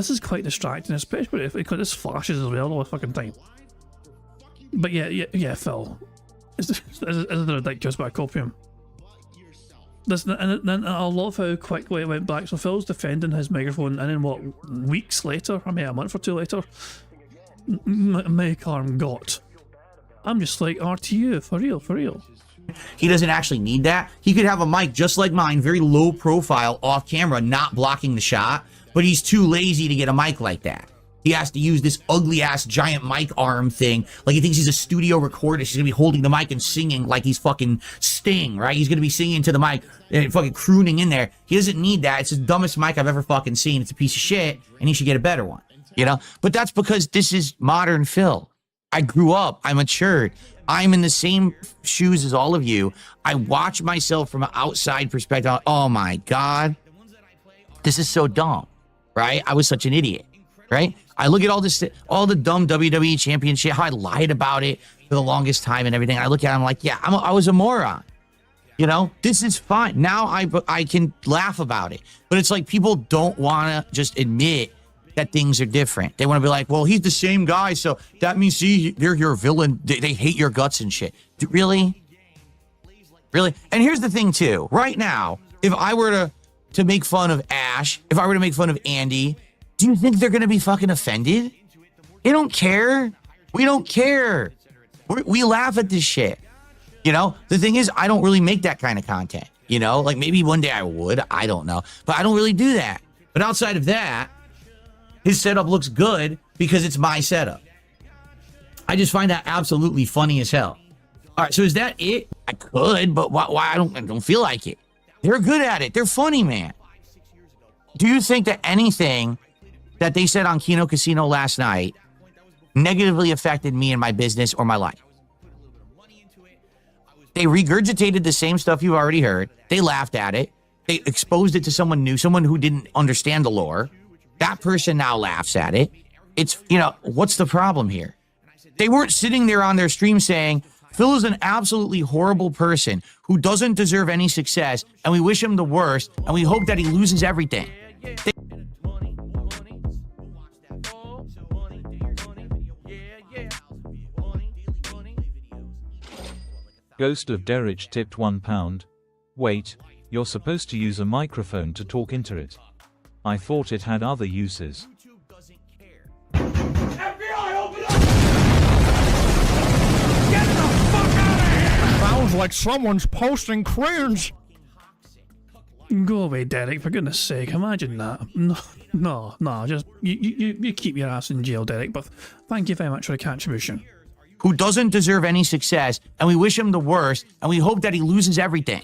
is quite distracting, especially because this flashes as well all the fucking time. But yeah, Phil. Is it ridiculous by copium? And I love how quickly it went back. So Phil's defending his microphone, and then what, weeks later, I mean a month or two later, mic arm got. I'm just like, RTU, for real. He doesn't actually need that. He could have a mic just like mine, very low profile, off camera, not blocking the shot, but he's too lazy to get a mic like that. He has to use this ugly ass giant mic arm thing. Like he thinks he's a studio recordist. He's gonna be holding the mic and singing like he's fucking Sting, right? He's gonna be singing to the mic and fucking crooning in there. He doesn't need that. It's the dumbest mic I've ever fucking seen. It's a piece of shit, and he should get a better one, you know? But that's because this is modern Phil. I grew up. I matured. I'm in the same shoes as all of you. I watch myself from an outside perspective. Oh my God. This is so dumb, right? I was such an idiot, right? I look at all this, all the dumb WWE champion shit, how I lied about it for the longest time and everything. I look at it, I'm like, yeah, I was a moron. You know, this is fine. Now I can laugh about it. But it's like people don't want to just admit that things are different. They want to be like, well, he's the same guy, so that means, see, they're your villain. They hate your guts and shit. Really? Really? And here's the thing, too. Right now, if I were to make fun of Ash, if I were to make fun of Andy, do you think they're going to be fucking offended? They don't care. We don't care. We laugh at this shit. You know, the thing is, I don't really make that kind of content. You know, like maybe one day I would. I don't know. But I don't really do that. But outside of that, his setup looks good because it's my setup. I just find that absolutely funny as hell. All right, so is that it? I could, but why? I don't feel like it. They're good at it. They're funny, man. Do you think that anything that they said on Kino Casino last night negatively affected me and my business or my life. They regurgitated the same stuff you've already heard. They laughed at it. They exposed it to someone new, someone who didn't understand the lore. That person now laughs at it. It's, you know, what's the problem here? They weren't sitting there on their stream saying, Phil is an absolutely horrible person who doesn't deserve any success, and we wish him the worst, and we hope that he loses everything. Ghost of Derridge tipped £1. Wait, you're supposed to use a microphone to talk into it. I thought it had other uses. Sounds like someone's posting cringe. Go away, Derek, for goodness sake, imagine that. No, just, you keep your ass in jail, Derek, but thank you very much for the contribution. Who doesn't deserve any success, and we wish him the worst, and we hope that he loses everything.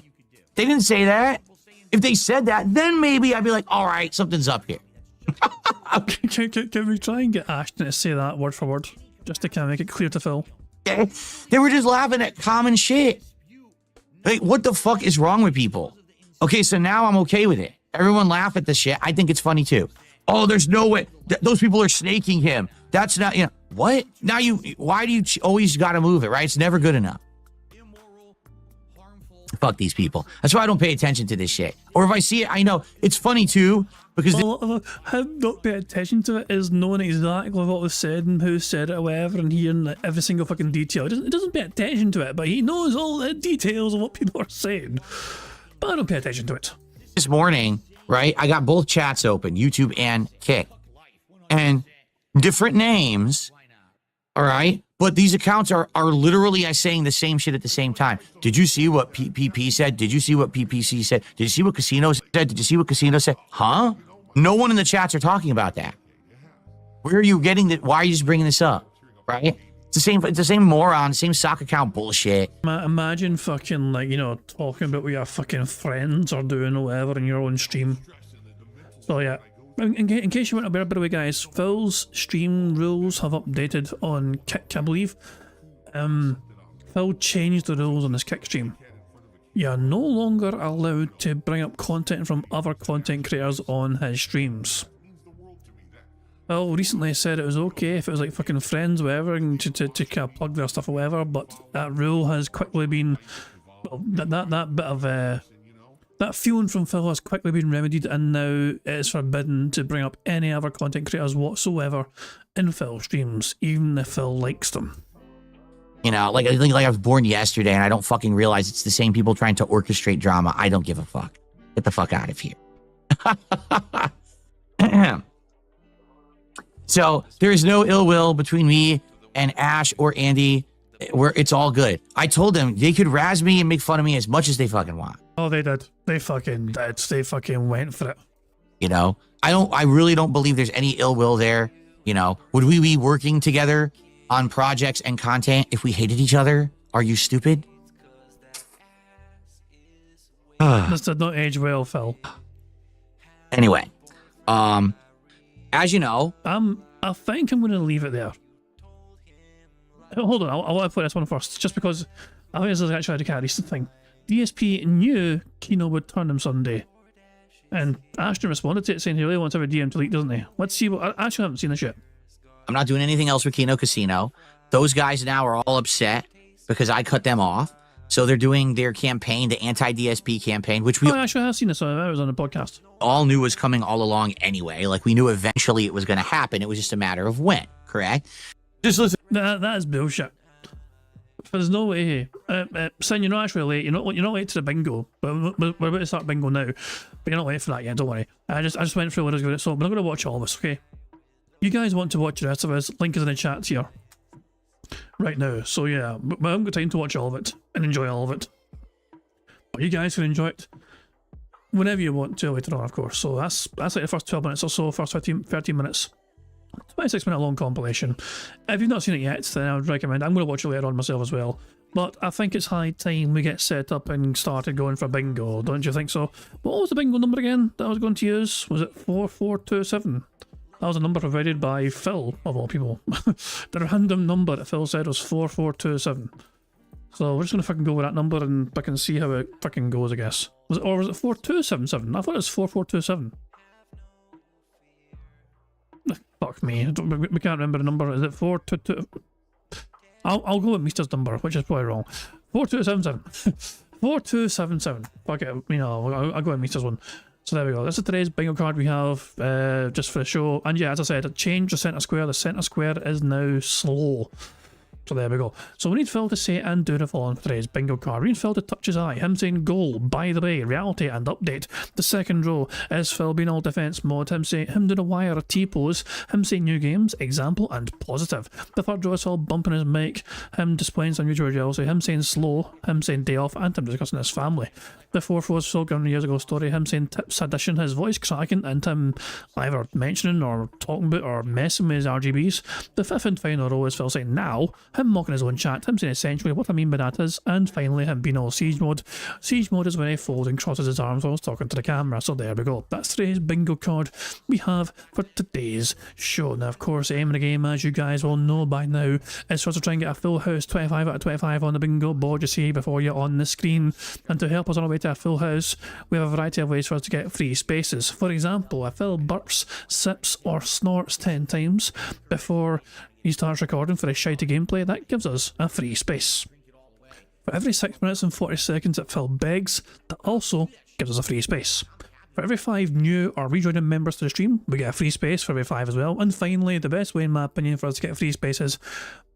They didn't say that. If they said that, then maybe I'd be like, all right, something's up here. Can we try and get Ashton to say that word for word? Just to kind of make it clear to Phil. Okay? They were just laughing at common shit. Like, what the fuck is wrong with people? Okay, so now I'm okay with it. Everyone laugh at the shit. I think it's funny too. Oh, there's no way. Those people are snaking him. That's not, you know, what? Now why do you always got to move it, right? It's never good enough. Fuck these people. That's why I don't pay attention to this shit. Or if I see it, I know. It's funny too, because... How not pay attention to it is knowing exactly what was said and who said it or whatever and hearing every single fucking detail. It doesn't pay attention to it, but he knows all the details of what people are saying. But I don't pay attention to it. This morning, right, I got both chats open, YouTube and Kick. And different names, all right? But these accounts are literally saying the same shit at the same time. Did you see what PP said? Did you see what PPC said? Did you see what Casino said? Did you see what Casino said? Huh? No one in the chats are talking about that. Where are you getting that? Why are you just bringing this up? Right? It's the same moron, same sock account bullshit. Imagine fucking, like, you know, talking about what your fucking friends are doing or whatever in your own stream. So yeah. In case you weren't aware, by the way, guys, Phil's stream rules have updated on Kick, I believe. Phil changed the rules on his Kick stream. You're no longer allowed to bring up content from other content creators on his streams. Phil recently said it was okay if it was like fucking friends or whatever, and to kind of plug their stuff or whatever, but that rule has quickly been, well, that bit of that feeling from Phil has quickly been remedied, and now it is forbidden to bring up any other content creators whatsoever in Phil streams, even if Phil likes them. You know, like I think I was born yesterday and I don't fucking realize it's the same people trying to orchestrate drama. I don't give a fuck. Get the fuck out of here. So there is no ill will between me and Ash or Andy. Where it's all good. I told them they could razz me and make fun of me as much as they fucking want. Oh, they did. They fucking did. They fucking went for it. You know, I really don't believe there's any ill will there. You know, would we be working together on projects and content if we hated each other? Are you stupid? This did not age well, Phil. Anyway, as you know, I think I'm going to leave it there. Hold on, I'll play this one first, just because I think this is actually a recent thing. DSP knew Kino would turn him Sunday, and Ashton responded to it saying he really wants every DM to leak, doesn't he? Let's see what. I actually haven't seen this yet. I'm not doing anything else with Kino Casino. Those guys now are all upset because I cut them off. So they're doing their campaign, the anti-DSP campaign, which we I actually have seen this. I was on a podcast. All knew was coming all along anyway. Like, we knew eventually it was going to happen. It was just a matter of when, correct? Just listen. That is bullshit. There's no way. Sin, you're not actually late. You're not late to the bingo. But we're about to start bingo now. But you're not late for that yet. Don't worry. I just went through what I was going to. So we're not going to watch all of this. Okay. You guys want to watch the rest of us? Link is in the chat here. Right now. So yeah, we haven't got time to watch all of it and enjoy all of it. But you guys can enjoy it whenever you want to later on, of course. So that's like the first 12 minutes or so, first 13 minutes. 26-minute long compilation. If you've not seen it yet, then I would recommend. I'm going to watch it later on myself as well. But I think it's high time we get set up and started going for bingo, don't you think so? What was the bingo number again that I was going to use? Was it 4427? That was a number provided by Phil, of all people. The random number that Phil said was 4427. So we're just gonna fucking go with that number and fucking see how it fucking goes, I guess. Was it 4277? I thought it was 4427. Fuck me. We can't remember the number. Is it 422? I'll go with Mista's number, which is probably wrong. 4277. 4277. Fuck it. You know, I'll go with Mista's one. So there we go. This is today's bingo card we have just for the show. And yeah, as I said, I changed the centre square. The centre square is now slow. So there we go. So we need Phil to say and do the following for today's bingo card. We need Phil to touch his eye. Him saying goal, by the way, reality and update. The second row is Phil being all defence mode. Him doing a wire or T-pose. Him saying new games, example and positive. The third row is Phil bumping his mic. Him displaying some usual jealousy. Him saying slow. Him saying day off. And him discussing his family. The fourth row is Phil giving a years ago story. Him saying tips addition, his voice cracking, and him either mentioning or talking about or messing with his RGBs. The fifth and final row is Phil saying now. Him mocking his own chat, him saying essentially what I mean by that is, and finally him being all siege mode. Siege mode is when he folds and crosses his arms while he's talking to the camera, so there we go. That's today's bingo card we have for today's show. Now, of course, the aim of the game, as you guys will know by now, is for us to try and get a full house 25 out of 25 on the bingo board you see before you on the screen. And to help us on our way to a full house, we have a variety of ways for us to get free spaces. For example, if Phil burps, sips or snorts 10 times before he starts recording for a shitey gameplay, that gives us a free space. For every 6 minutes and 40 seconds that Phil begs, that also gives us a free space. For every 5 new or rejoining members to the stream, we get a free space for every 5 as well. And finally, the best way in my opinion for us to get a free space is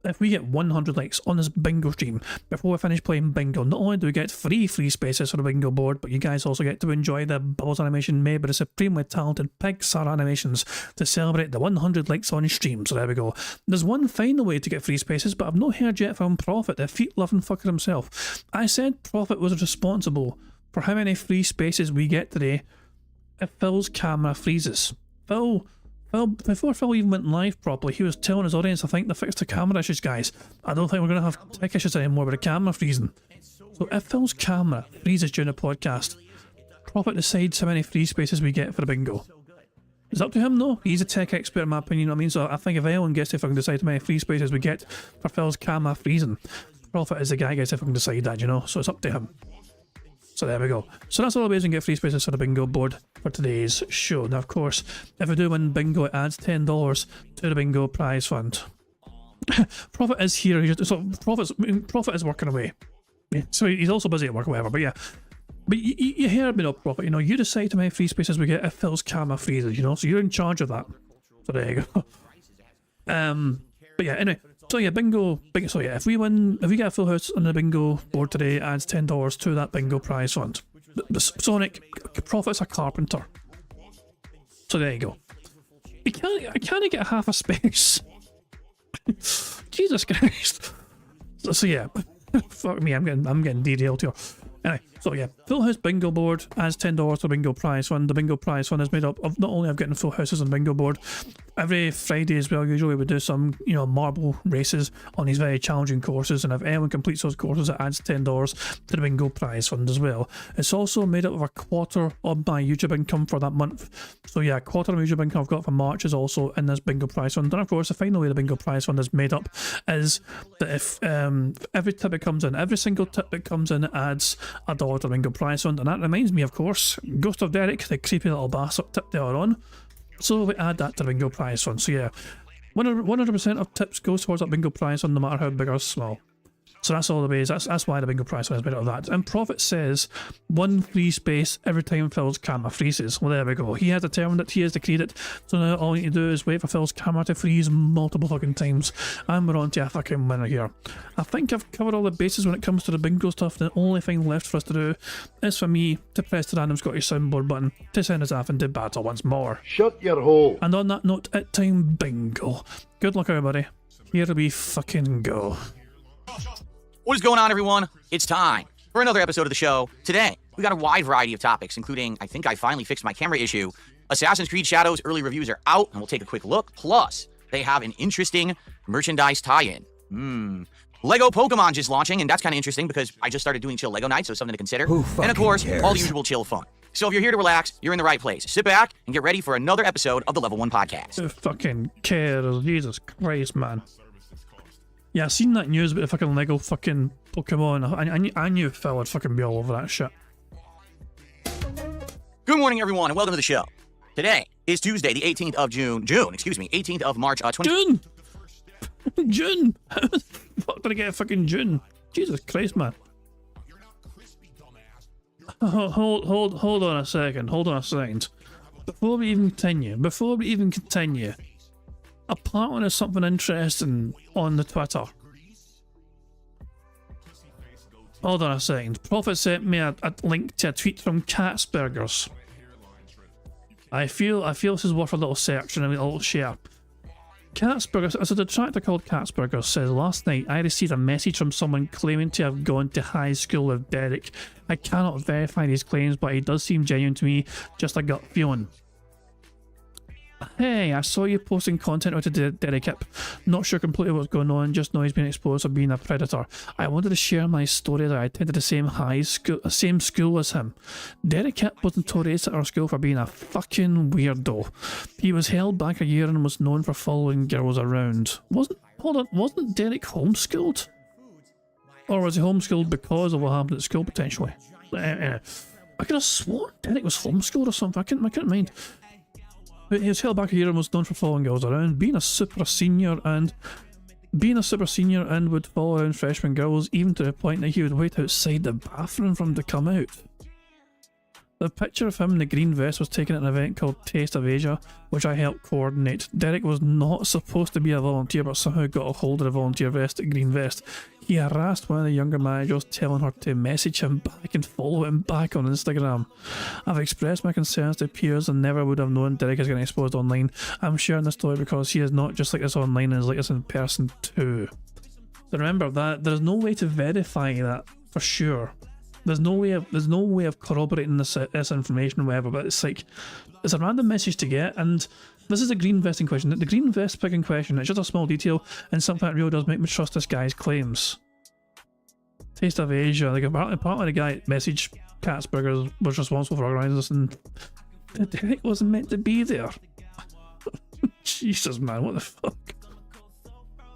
if we get 100 likes on this bingo stream before we finish playing bingo. Not only do we get free spaces for the bingo board, but you guys also get to enjoy the Bubbles animation made by the supremely talented Pixar Animations to celebrate the 100 likes on stream. So there we go. There's one final way to get free spaces, but I've not heard yet from Prophet, the feet-loving fucker himself. I said Prophet was responsible for how many free spaces we get today if Phil's camera freezes. Before Phil even went live properly, he was telling his audience, I think they fixed the camera issues, guys. I don't think we're going to have tech issues anymore with the camera freezing. So if Phil's camera freezes during the podcast, Prophet decides how many free spaces we get for the bingo. It's up to him, though. He's a tech expert, in my opinion, you know what I mean? So I think if anyone gets to fucking decide how many free spaces we get for Phil's camera freezing, Prophet is the guy who gets to fucking decide that, you know? So it's up to him. So there we go. So that's all the ways we can get free spaces for the bingo board for today's show. Now, of course, if we do win bingo, it adds $10 to the bingo prize fund. Prophet is here. So Prophet is working away. So he's also busy at work or whatever, but yeah. But you heard me up, Prophet. You know, you decide how many free spaces we get if Phil's camera freezes, you know? So you're in charge of that. So there you go. But yeah, anyway. So yeah, bingo. So yeah, if we get a full house on the bingo board today, it adds $10 to that bingo prize fund. Sonic, Prophet's a carpenter. So there you go. I can't get half a space. Jesus Christ. So yeah, fuck me, I'm getting detailed here. Anyway, so yeah, full house bingo board adds $10 to the bingo prize fund. The bingo prize fund is made up of not only of getting full houses on the bingo board, every Friday as well, usually we do some, you know, marble races on these very challenging courses, and if anyone completes those courses, it adds $10 to the bingo prize fund as well. It's also made up of a quarter of my YouTube income for that month. So yeah, a quarter of my YouTube income I've got for March is also in this bingo prize fund. And of course, the final way the bingo prize fund is made up is that if every tip that comes in, every single tip that comes in, it adds $1 to the bingo prize fund. And that reminds me, of course, Ghost of Derek, the creepy little bastard tip they are on. So we add that to the bingo prize fund. So yeah, 100% of tips goes towards that bingo prize fund, no matter how big or small. So that's all the ways. That's why the bingo prize fund is made out of that. And Prophet says 1 free space every time Phil's camera freezes. Well, there we go. He has determined it. He has decreed it. So now all we need to do is wait for Phil's camera to freeze multiple fucking times. And we're on to a fucking winner here. I think I've covered all the bases when it comes to the bingo stuff. The only thing left for us to do is for me to press the random Scottish soundboard button to send us off into battle once more. Shut your hole. And on that note, it's time bingo. Good luck, everybody. Here we fucking go. What is going on, everyone? It's time for another episode of the show. Today, we got a wide variety of topics, including, I think I finally fixed my camera issue. Assassin's Creed Shadows early reviews are out, and we'll take a quick look. Plus, they have an interesting merchandise tie-in. Lego Pokemon just launching, and that's kind of interesting because I just started doing chill Lego nights, so something to consider. And of course, all the usual chill fun. So if you're here to relax, you're in the right place. Sit back and get ready for another episode of the Level 1 Podcast. Who fucking cares? Jesus Christ, man. Yeah, I seen that news about the fucking Lego fucking Pokemon. I knew Phil would fucking be all over that shit. Good morning, everyone, and welcome to the show. Today is Tuesday, the 18th of June, 18th of March, 20... June! June! How the fuck did I get a fucking June? Jesus Christ, man. Hold on a second. Before we even continue, apparently there's something interesting on the Twitter. Hold on a second. Prophet sent me a link to a tweet from Catsburgers. I feel this is worth a little search and a little share. Catsburgers, as a detractor called Catsburgers says, last night I received a message from someone claiming to have gone to high school with Derek. I cannot verify these claims, but he does seem genuine to me, just a gut feeling. Hey, I saw you posting content out of Derek Hip. Not sure completely what's going on, just know he's been exposed for being a predator. I wanted to share my story that I attended the same school as him. Derek Hip was notorious at our school for being a fucking weirdo. He was held back a year and was known for following girls around. Wasn't Derek homeschooled? Or was he homeschooled because of what happened at school potentially? I could have sworn Derek was homeschooled or something, I couldn't mind. He was held back a year and was known for following girls around, being a super senior and would follow around freshman girls, even to the point that he would wait outside the bathroom for them to come out. The picture of him in the green vest was taken at an event called Taste of Asia, which I helped coordinate. Derek was not supposed to be a volunteer, but somehow got a hold of the volunteer green vest. He harassed one of the younger managers, telling her to message him back and follow him back on Instagram. I've expressed my concerns to peers and never would have known Derek is getting exposed online. I'm sharing this story because he is not just like this online and is like this in person too. So remember that there's no way to verify that for sure. There's no way of corroborating this information or whatever, but it's like, it's a random message to get, and this is a green vest in question. The green vest pick in question, it's just a small detail, and something that really does make me trust this guy's claims. Taste of Asia, like apparently the guy messaged Catsburgers was responsible for organising this, and Derek wasn't meant to be there. Jesus, man, what the fuck?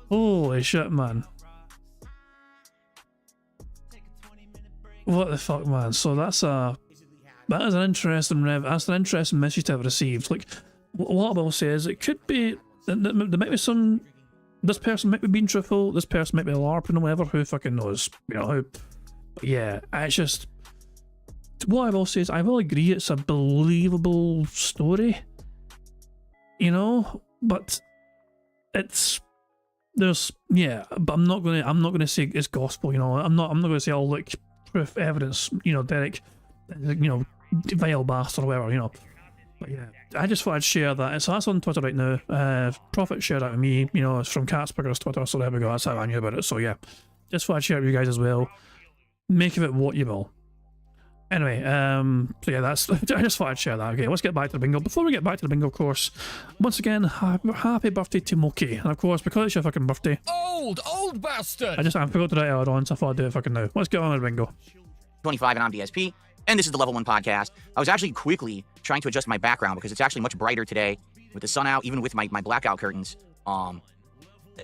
Holy shit, man. What the fuck, man? So that is an interesting message to have received. Like, what I will say is, it could be there might be some. This person might be being truthful. This person might be LARPing or whatever. Who fucking knows? You know who? But yeah, it's just what I will say is, I will agree it's a believable story. You know, but but I'm not gonna say it's gospel. You know, I'm not gonna say, oh look, proof, evidence, you know, Derek, you know, vile bastard or whatever, you know. But yeah, I just thought I'd share that. So that's on Twitter right now. Prophet shared that with me, you know, it's from Catsburger's Twitter, so there we go, that's how I knew about it. So yeah, just thought I'd share it with you guys as well. Make of it what you will. Anyway, so yeah, I just thought I'd share that. Okay, let's get back to the bingo. Before we get back to the bingo, of course, once again, happy birthday to Moki. And of course, because it's your fucking birthday, Old bastard! I forgot to write it earlier on, so I thought I'd do it fucking now. Let's get on with the bingo. 25, and I'm DSP, and this is the Level 1 Podcast. I was actually quickly trying to adjust my background because it's actually much brighter today with the sun out, even with my blackout curtains.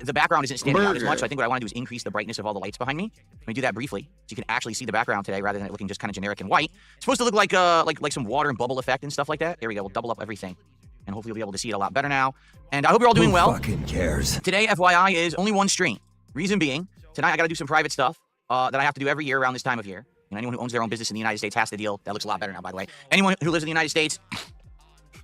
The background isn't standing out as much, so I think what I want to do is increase the brightness of all the lights behind me. Let me do that briefly, so you can actually see the background today rather than it looking just kind of generic and white. It's supposed to look like some water and bubble effect and stuff like that. There we go, we'll double up everything. And hopefully you'll be able to see it a lot better now. And I hope you're all doing well. Who fucking cares? Today, FYI, is only one stream. Reason being, tonight I gotta do some private stuff that I have to do every year around this time of year. And anyone who owns their own business in the United States has to deal. That looks a lot better now, by the way. Anyone who lives in the United States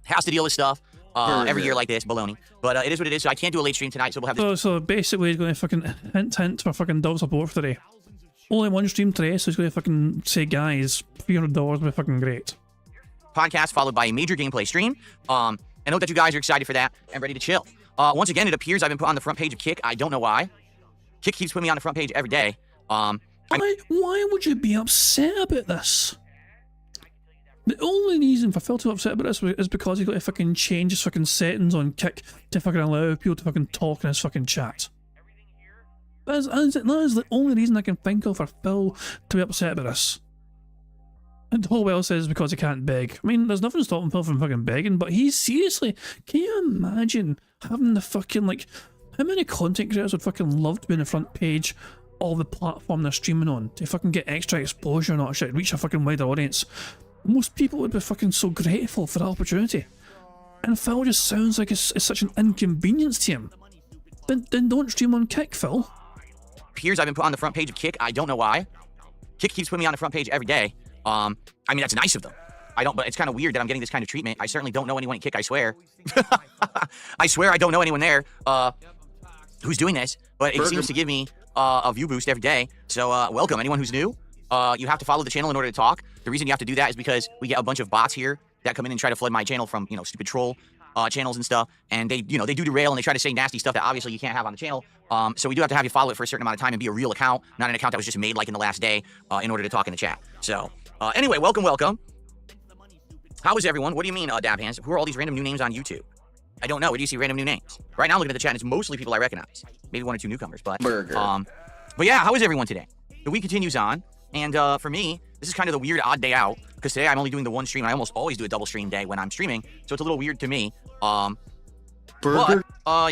has to deal with stuff every year like this, baloney. But it is what it is, so I can't do a late stream tonight, so we'll have this. So basically he's going to fucking hint for fucking dub support for today. Only one stream today, so he's going to fucking say, guys, $300 would be fucking great. Podcast followed by a major gameplay stream. I know that you guys are excited for that and ready to chill. Once again, it appears I've been put on the front page of Kick. I don't know why. Kick keeps putting me on the front page every day. Why would you be upset about this? The only reason for Phil to be upset about this is because he's got to fucking change his fucking settings on Kick to fucking allow people to fucking talk in his fucking chat. That is the only reason I can think of for Phil to be upset about this. And Holwell says because he can't beg. I mean, there's nothing stopping Phil from fucking begging, but he's seriously, can you imagine having the fucking, like, how many content creators would fucking love to be on the front page of the platform they're streaming on to fucking get extra exposure and all that shit, reach a fucking wider audience? Most people would be fucking so grateful for that opportunity. And Phil just sounds like it's such an inconvenience to him. Then don't stream on Kick, Phil. Peers I've been put on the front page of Kick. I don't know why. Kick keeps putting me on the front page every day. I mean, that's nice of them. But it's kind of weird that I'm getting this kind of treatment. I certainly don't know anyone at Kick, I swear. I swear I don't know anyone there who's doing this, but it seems to give me a view boost every day. So welcome, anyone who's new. You have to follow the channel in order to talk. The reason you have to do that is because we get a bunch of bots here that come in and try to flood my channel from, stupid troll channels and stuff. And they do derail and they try to say nasty stuff that obviously you can't have on the channel. So we do have to have you follow it for a certain amount of time and be a real account, not an account that was just made like in the last day in order to talk in the chat. So anyway, welcome. How is everyone? What do you mean, Dab Hands? Who are all these random new names on YouTube? I don't know. Where do you see random new names? Right now, I'm looking at the chat, and it's mostly people I recognize. Maybe one or two newcomers, but but yeah, how is everyone today? The week continues on, and for me, this is kind of the weird odd day out because today I'm only doing the one stream. I almost always do a double stream day when I'm streaming, so it's a little weird to me. But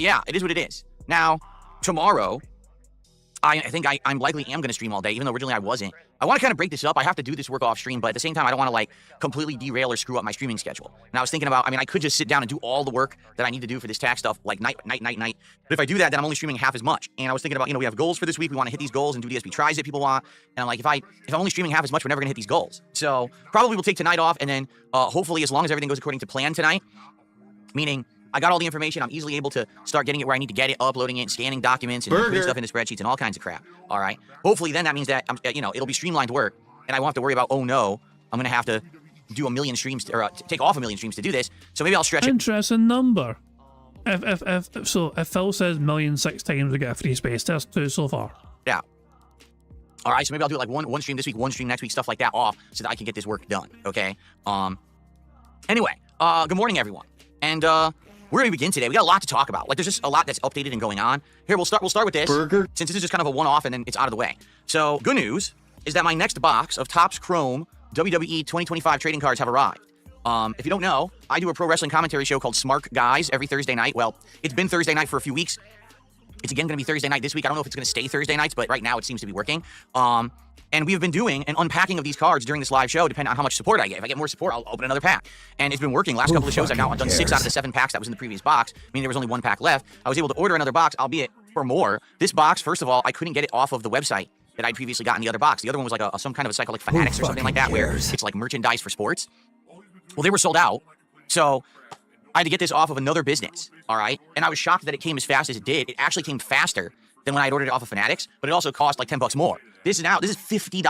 yeah, it is what it is. Now, tomorrow, I think I'm likely am going to stream all day, even though originally I wasn't. I want to kind of break this up. I have to do this work off stream, but at the same time, I don't want to like completely derail or screw up my streaming schedule. And I was thinking about, I could just sit down and do all the work that I need to do for this tax stuff, like night. But if I do that, then I'm only streaming half as much. And I was thinking about, we have goals for this week. We want to hit these goals and do DSP tries that people want. And I'm like, if I'm only streaming half as much, we're never going to hit these goals. So probably we'll take tonight off, and then hopefully, as long as everything goes according to plan tonight, meaning I got all the information. I'm easily able to start getting it where I need to get it, uploading it, and scanning documents, and putting stuff into spreadsheets and all kinds of crap. All right. Hopefully, then that means that it'll be streamlined work, and I won't have to worry about, oh no, I'm gonna have to do a million streams or take off a million streams to do this. So maybe I'll stretch it. Interesting number. If Phil says 1,000,006 times, we get a free space. There's 2 so far. Yeah. All right. So maybe I'll do like one stream this week, one stream next week, stuff like that off, so that I can get this work done. Okay. Anyway, good morning, everyone, and we're going to begin today. We got a lot to talk about. Like, there's just a lot that's updated and going on. Here, we'll start with this. Since this is just kind of a one-off and then it's out of the way. So, good news is that my next box of Topps Chrome WWE 2025 trading cards have arrived. If you don't know, I do a pro wrestling commentary show called Smart Guys every Thursday night. Well, it's been Thursday night for a few weeks. It's again going to be Thursday night this week. I don't know if it's going to stay Thursday nights, but right now it seems to be working. And we've been doing an unpacking of these cards during this live show, depending on how much support I get. If I get more support, I'll open another pack. And it's been working. Last couple of shows, I've now done 6 out of the 7 packs that was in the previous box, meaning there was only 1 pack left. I was able to order another box, albeit for more. This box, first of all, I couldn't get it off of the website that I'd previously gotten the other box. The other one was like some kind of a cycle like Fanatics or something like that, where it's like merchandise for sports. Well, they were sold out. So I had to get this off of another business, all right? And I was shocked that it came as fast as it did. It actually came faster than when I ordered it off of Fanatics, but it also cost like $10 more. This is $50.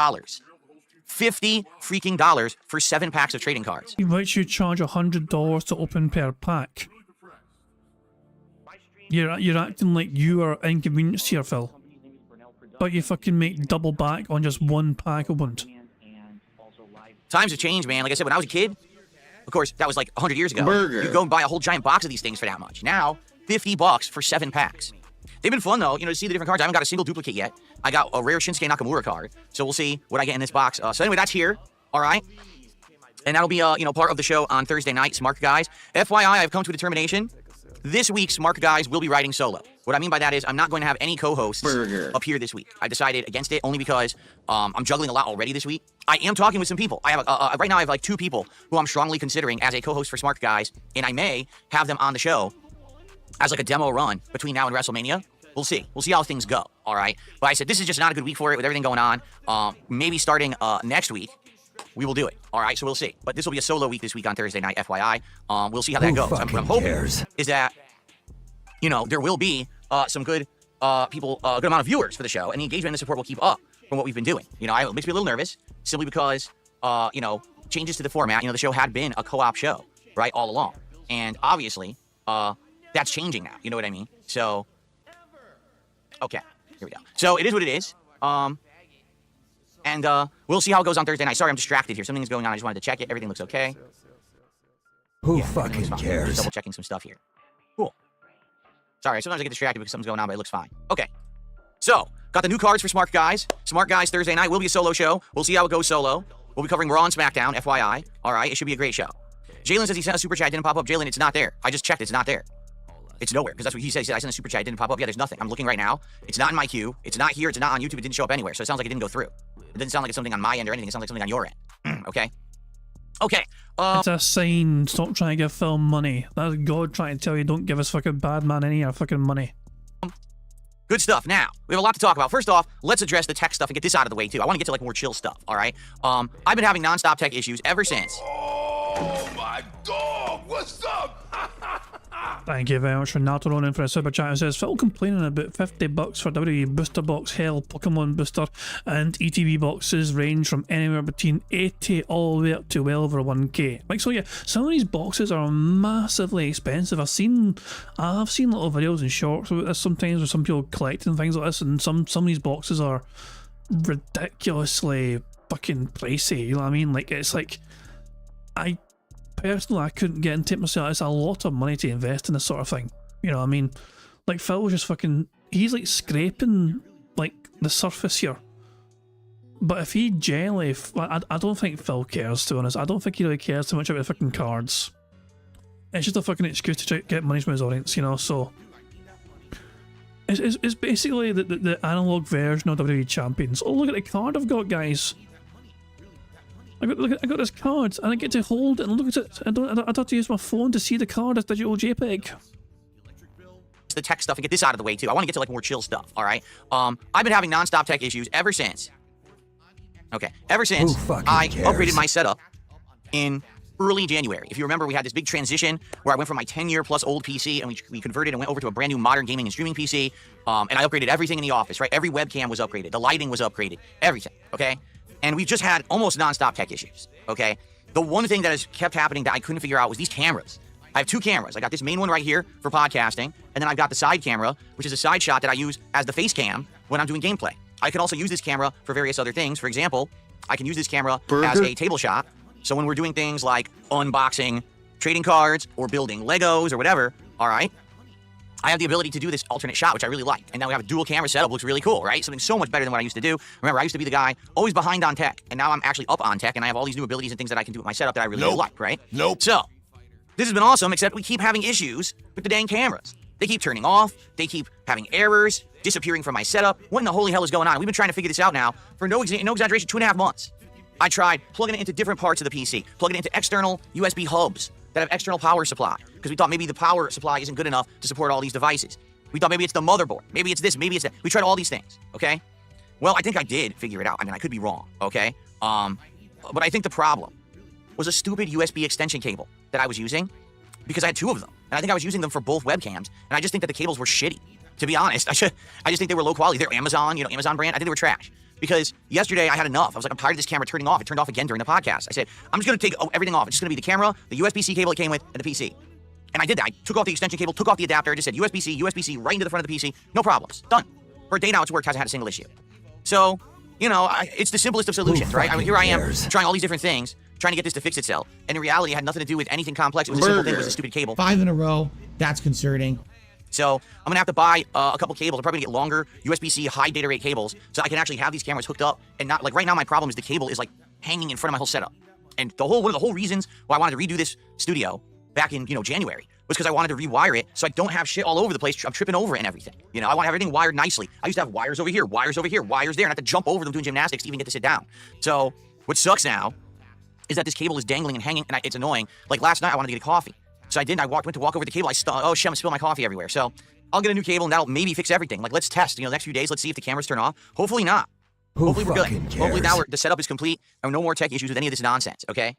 $50 freaking dollars for 7 packs of trading cards. He lets you charge $100 to open per pack. You're acting like you are inconvenienced here, Phil. But you fucking make double back on just 1 pack opened. Times have changed, man. Like I said, when I was a kid, of course, that was like 100 years ago. You'd go and buy a whole giant box of these things for that much. Now, $50 for 7 packs. They've been fun, though, to see the different cards. I haven't got a single duplicate yet. I got a rare Shinsuke Nakamura card, so we'll see what I get in this box. So anyway, that's here, all right? And that'll be, part of the show on Thursday night, Smart Guys. FYI, I've come to a determination. This week, Smart Guys will be riding solo. What I mean by that is I'm not going to have any co-hosts up here this week. I decided against it only because I'm juggling a lot already this week. I am talking with some people. I have right now I have like 2 people who I'm strongly considering as a co-host for Smart Guys, and I may have them on the show as like a demo run between now and WrestleMania. We'll see. We'll see how things go, all right? But I said this is just not a good week for it with everything going on. Maybe starting next week, we will do it, all right? So we'll see. But this will be a solo week this week on Thursday night, FYI. We'll see how that goes. What I'm hoping is that, there will be some good people, a good amount of viewers for the show, and the engagement and the support will keep up from what we've been doing. It makes me a little nervous simply because, changes to the format. The show had been a co-op show, right, all along. And obviously, that's changing now. You know what I mean? So, okay, here we go. So it is what it is. And we'll see how it goes on Thursday night. Sorry, I'm distracted here. Something's going on. I just wanted to check it. Everything looks okay. Who fucking cares? Just double checking some stuff here. Cool. Sorry, sometimes I get distracted because something's going on, but it looks fine. Okay. So, got the new cards for Smart Guys. Smart Guys Thursday night will be a solo show. We'll see how it goes solo. We'll be covering Raw and SmackDown, FYI. All right, it should be a great show. Jalen says he sent a super chat, didn't pop up. Jalen, it's not there. I just checked, it's not there. It's nowhere, because that's what he said. He said, I sent a super chat, it didn't pop up. Yeah, there's nothing. I'm looking right now. It's not in my queue. It's not here. It's not on YouTube. It didn't show up anywhere. So it sounds like it didn't go through. It doesn't sound like it's something on my end or anything. It sounds like something on your end. Okay? Okay. It's a sign. Stop trying to give Phil money. That's God trying to tell you don't give us fucking bad man any of your fucking money. Good stuff. Now, we have a lot to talk about. First off, let's address the tech stuff and get this out of the way, too. I want to get to, like, more chill stuff, all right? I've been having nonstop tech issues ever since. Oh my dog! What's up? Thank you very much for Nato Ronin for a super chat. It says Phil complaining about $50 for WWE booster box hell, Pokemon booster, and ETB boxes range from anywhere between 80 all the way up to well over 1k. Like, so yeah, some of these boxes are massively expensive. I've seen little videos and shorts about this sometimes where some people collecting things like this, and some of these boxes are ridiculously fucking pricey. You know what I mean? Like, it's like, personally, I couldn't get into it myself. It's a lot of money to invest in this sort of thing. You know what I mean? Like, Phil was just fucking... He's, like, scraping, like, the surface here. But if he generally... I don't think Phil cares, to be honest. I don't think he really cares too much about the fucking cards. It's just a fucking excuse to try to get money from his audience, you know? So... It's basically the analog version of WWE Champions. Oh, look at the card I've got, guys. I got this card, and I get to hold it and look at it. I don't have to use my phone to see the card as digital JPEG. The tech stuff and get this out of the way, too. I want to get to, like, more chill stuff, all right? I've been having nonstop tech issues ever since. Okay, ever since I upgraded my setup in early January. If you remember, we had this big transition where I went from my 10-year-plus old PC, and we converted and went over to a brand new modern gaming and streaming PC, and I upgraded everything in the office, right? Every webcam was upgraded. The lighting was upgraded. Everything, okay? And we've just had almost nonstop tech issues, okay? The one thing that has kept happening that I couldn't figure out was these cameras. I have two cameras. I got this main one right here for podcasting, and then I've got the side camera, which is a side shot that I use as the face cam when I'm doing gameplay. I can also use this camera for various other things. For example, I can use this camera as a table shot. So when we're doing things like unboxing trading cards or building Legos or whatever, all right, I have the ability to do this alternate shot, which I really like. And now we have a dual camera setup, looks really cool, right? Something so much better than what I used to do. Remember, I used to be the guy always behind on tech, and now I'm actually up on tech, and I have all these new abilities and things that I can do with my setup that I really like, right? So, this has been awesome, except we keep having issues with the dang cameras. They keep turning off, they keep having errors, disappearing from my setup. What in the holy hell is going on? We've been trying to figure this out now for no exaggeration, 2.5 months. I tried plugging it into different parts of the PC, plugging it into external USB hubs that have external power supply, because we thought maybe the power supply isn't good enough to support all these devices. We thought maybe it's the motherboard, maybe it's this, maybe it's that. We tried all these things, okay? Well, I think I did figure it out. I mean, I could be wrong, okay? But I think the problem was a stupid USB extension cable that I was using, because I had two of them. And I think I was using them for both webcams, and I just think that the cables were shitty. To be honest, I just think they were low quality. They're Amazon, Amazon brand. I think they were trash. Because yesterday I had enough. I was like, I'm tired of this camera turning off. It turned off again during the podcast. I said, I'm just going to take everything off. It's just going to be the camera, the USB-C cable it came with, and the PC. And I did that. I took off the extension cable, took off the adapter. I just said USB-C right into the front of the PC. No problems. Done. For a day now, it's worked. Hasn't had a single issue. So, it's the simplest of solutions, right? I mean, here I am trying all these different things, trying to get this to fix itself. And in reality, it had nothing to do with anything complex. It was a simple thing. It was a stupid cable. 5 in a row. That's concerning. So I'm gonna have to buy a couple cables. I'm probably gonna get longer USB-C high data rate cables so I can actually have these cameras hooked up and not like right now. My problem is the cable is like hanging in front of my whole setup. And one of the whole reasons why I wanted to redo this studio back in January was because I wanted to rewire it so I don't have shit all over the place. I'm tripping over it and everything. I want to have everything wired nicely. I used to have wires over here, wires there, and I have to jump over them doing gymnastics to even get to sit down. So what sucks now is that this cable is dangling and hanging, and it's annoying. Like last night, I wanted to get a coffee. So I didn't. I went to walk over the cable. Oh shit, I'm gonna spill my coffee everywhere. So I'll get a new cable and that'll maybe fix everything. Like let's test. The next few days, let's see if the cameras turn off. Hopefully not. Hopefully we're good. Hopefully now the setup is complete and no more tech issues with any of this nonsense. Okay.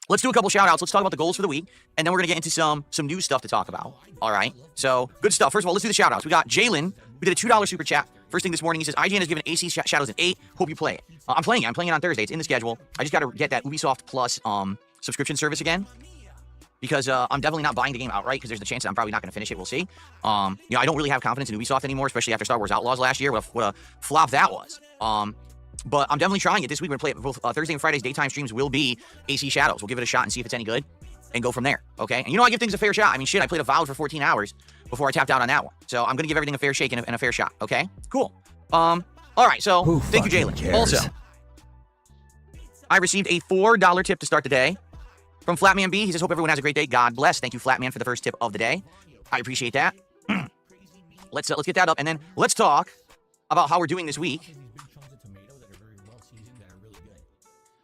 Let's do a couple shout outs. Let's talk about the goals for the week, and then we're gonna get into some new stuff to talk about. All right. So good stuff. First of all, let's do the shout outs. We got Jalen, who did a $2 super chat. First thing this morning, he says, IGN has given AC Shadows an 8. Hope you play it. I'm playing it. I'm playing it on Thursday. It's in the schedule. I just got to get that Ubisoft Plus subscription service again. Because I'm definitely not buying the game outright because there's the chance that I'm probably not going to finish it. We'll see. I don't really have confidence in Ubisoft anymore, especially after Star Wars Outlaws last year. What a flop that was. But I'm definitely trying it this week. We're going to play it both Thursday and Friday's daytime streams will be AC Shadows. We'll give it a shot and see if it's any good and go from there. Okay? And I give things a fair shot. I mean, shit, I played Avowed for 14 hours before I tapped out on that one. So I'm going to give everything a fair shake and a fair shot. Okay? Cool. All right. So thank you, Jalen. Also, I received a $4 tip to start the day from Flatman B. He says, hope everyone has a great day. God bless. Thank you, Flatman, for the first tip of the day. I appreciate that. Let's get that up, and then let's talk about how we're doing this week.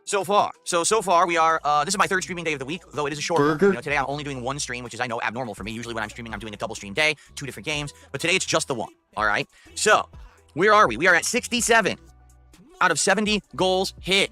So far we are, this is my third streaming day of the week, though it is a short one. You know, today I'm only doing one stream, which is, I know, abnormal for me. Usually when I'm streaming, I'm doing a double stream day, 2 different games, but today it's just the one, all right? So, where are we? We are at 67 out of 70 goals hit.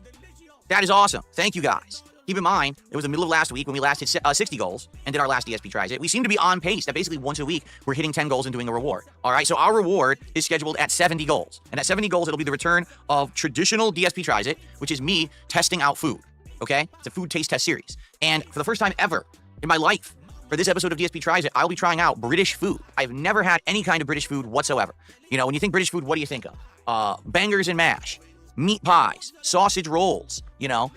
That is awesome. Thank you, guys. Keep in mind, it was the middle of last week when we last hit 60 goals and did our last DSP Tries It. We seem to be on pace that basically once a week we're hitting 10 goals and doing a reward. All right, so our reward is scheduled at 70 goals. And at 70 goals, it'll be the return of traditional DSP Tries It, which is me testing out food, okay? It's a food taste test series. And for the first time ever in my life, for this episode of DSP Tries It, I'll be trying out British food. I've never had any kind of British food whatsoever. You know, when you think British food, what do you think of? Bangers and mash, meat pies, sausage rolls, you know,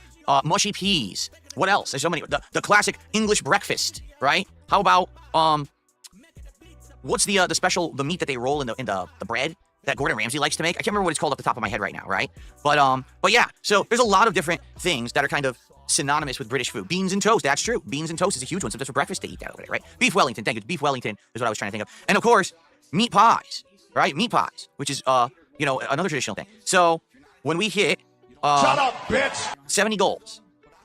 mushy peas. What else? There's so many. The classic English breakfast, right? How about what's the special, the meat that they roll in the bread that Gordon Ramsay likes to make? I can't remember what it's called off the top of my head right now, right? But yeah. So there's a lot of different things that are kind of synonymous with British food. Beans and toast. That's true. Beans and toast is a huge one. Sometimes for breakfast they eat that over there, right? Beef Wellington. Thank you. Beef Wellington is what I was trying to think of. And of course, meat pies, right? Meat pies, which is you know, another traditional thing. So when we hit Shut up, bitch! 70 goals,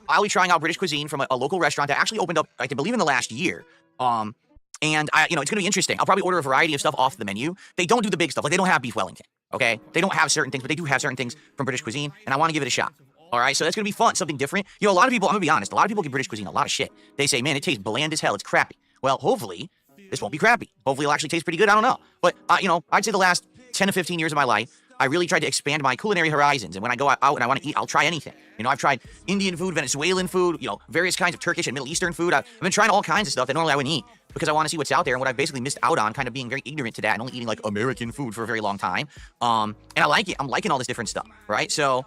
I'll be trying out British cuisine from a local restaurant that actually opened up, I believe, in the last year. And you know, it's gonna be interesting. I'll probably order a variety of stuff off the menu. They don't do the big stuff. Like, they don't have beef Wellington, okay? They don't have certain things, but they do have certain things from British cuisine, and I want to give it a shot. All right, so that's gonna be fun, something different. You know, a lot of people, I'm gonna be honest, a lot of people give British cuisine a lot of shit. They say, man, it tastes bland as hell. It's crappy. Well, hopefully, this won't be crappy. Hopefully, it'll actually taste pretty good. I don't know. But, you know, I'd say the last 10 to 15 years of my life, I really tried to expand my culinary horizons. And when I go out and I want to eat, I'll try anything. You know, I've tried Indian food, Venezuelan food, you know, various kinds of Turkish and Middle Eastern food. I've been trying all kinds of stuff that normally I wouldn't eat because I want to see what's out there. And what I've basically missed out on, kind of being very ignorant to that and only eating like American food for a very long time. And I like it. I'm liking all this different stuff, right? So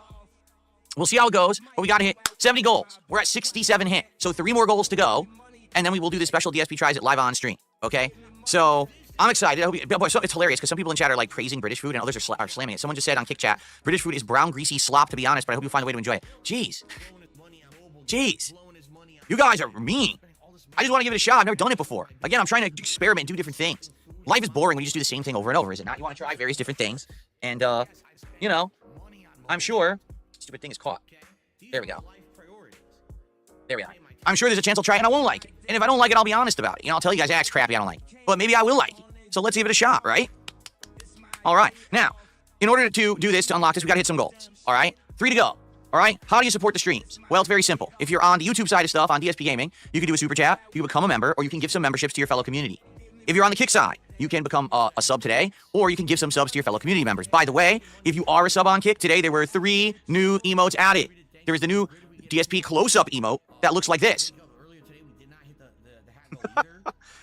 we'll see how it goes. But we got to hit 70 goals. We're at 67 hit. So 3 more goals to go. And then we will do the special DSP Tries It live on stream, okay? So I'm excited. I hope it's hilarious because some people in chat are like praising British food and others are slamming it. Someone just said on Kick Chat, British food is brown, greasy slop, to be honest, but I hope you find a way to enjoy it. Jeez. You guys are mean. I just want to give it a shot. I've never done it before. Again, I'm trying to experiment and do different things. Life is boring when you just do the same thing over and over, is it not? You want to try various different things. And, you know, I'm sure... Stupid thing is caught. There we go. There we are. I'm sure there's a chance I'll try it and I won't like it. And if I don't like it, I'll be honest about it. You know, I'll tell you guys, it's crappy, I don't like it. But maybe I will like it. So let's give it a shot, right? All right. Now, in order to do this, to unlock this, we got to hit some goals. All right? 3 to go. All right? How do you support the streams? Well, it's very simple. If you're on the YouTube side of stuff, on DSP Gaming, you can do a super chat, you can become a member, or you can give some memberships to your fellow community. If you're on the Kick side, you can become a sub today, or you can give some subs to your fellow community members. By the way, if you are a sub on Kick, today there were 3 new emotes added. There is the new DSP close-up emote that looks like this.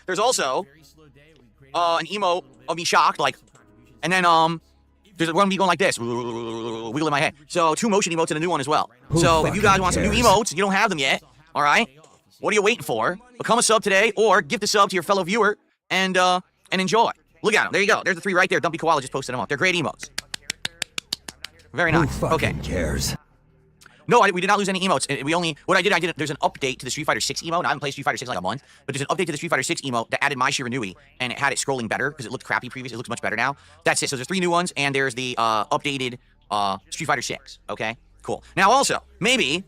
There's also an emote of me shocked, like, and then there's one of me going like this, wiggling my head. So 2 motion emotes and a new one as well. So if you guys want some new emotes, you don't have them yet, all right? What are you waiting for? Become a sub today, or gift a sub to your fellow viewer and enjoy. Look at them. There you go. There's the 3 right there. Dumpy Koala just posted them up. They're great emotes. Very nice. Okay. Cares? No, we did not lose any emotes. There's an update to the Street Fighter 6 emote. I haven't played Street Fighter 6 in like a month, but there's an update to the Street Fighter 6 emote that added my Shiranui, and it had it scrolling better because it looked crappy previously. It looks much better now. That's it. So there's 3 new ones, and there's the updated Street Fighter 6. Okay, cool. Now also, maybe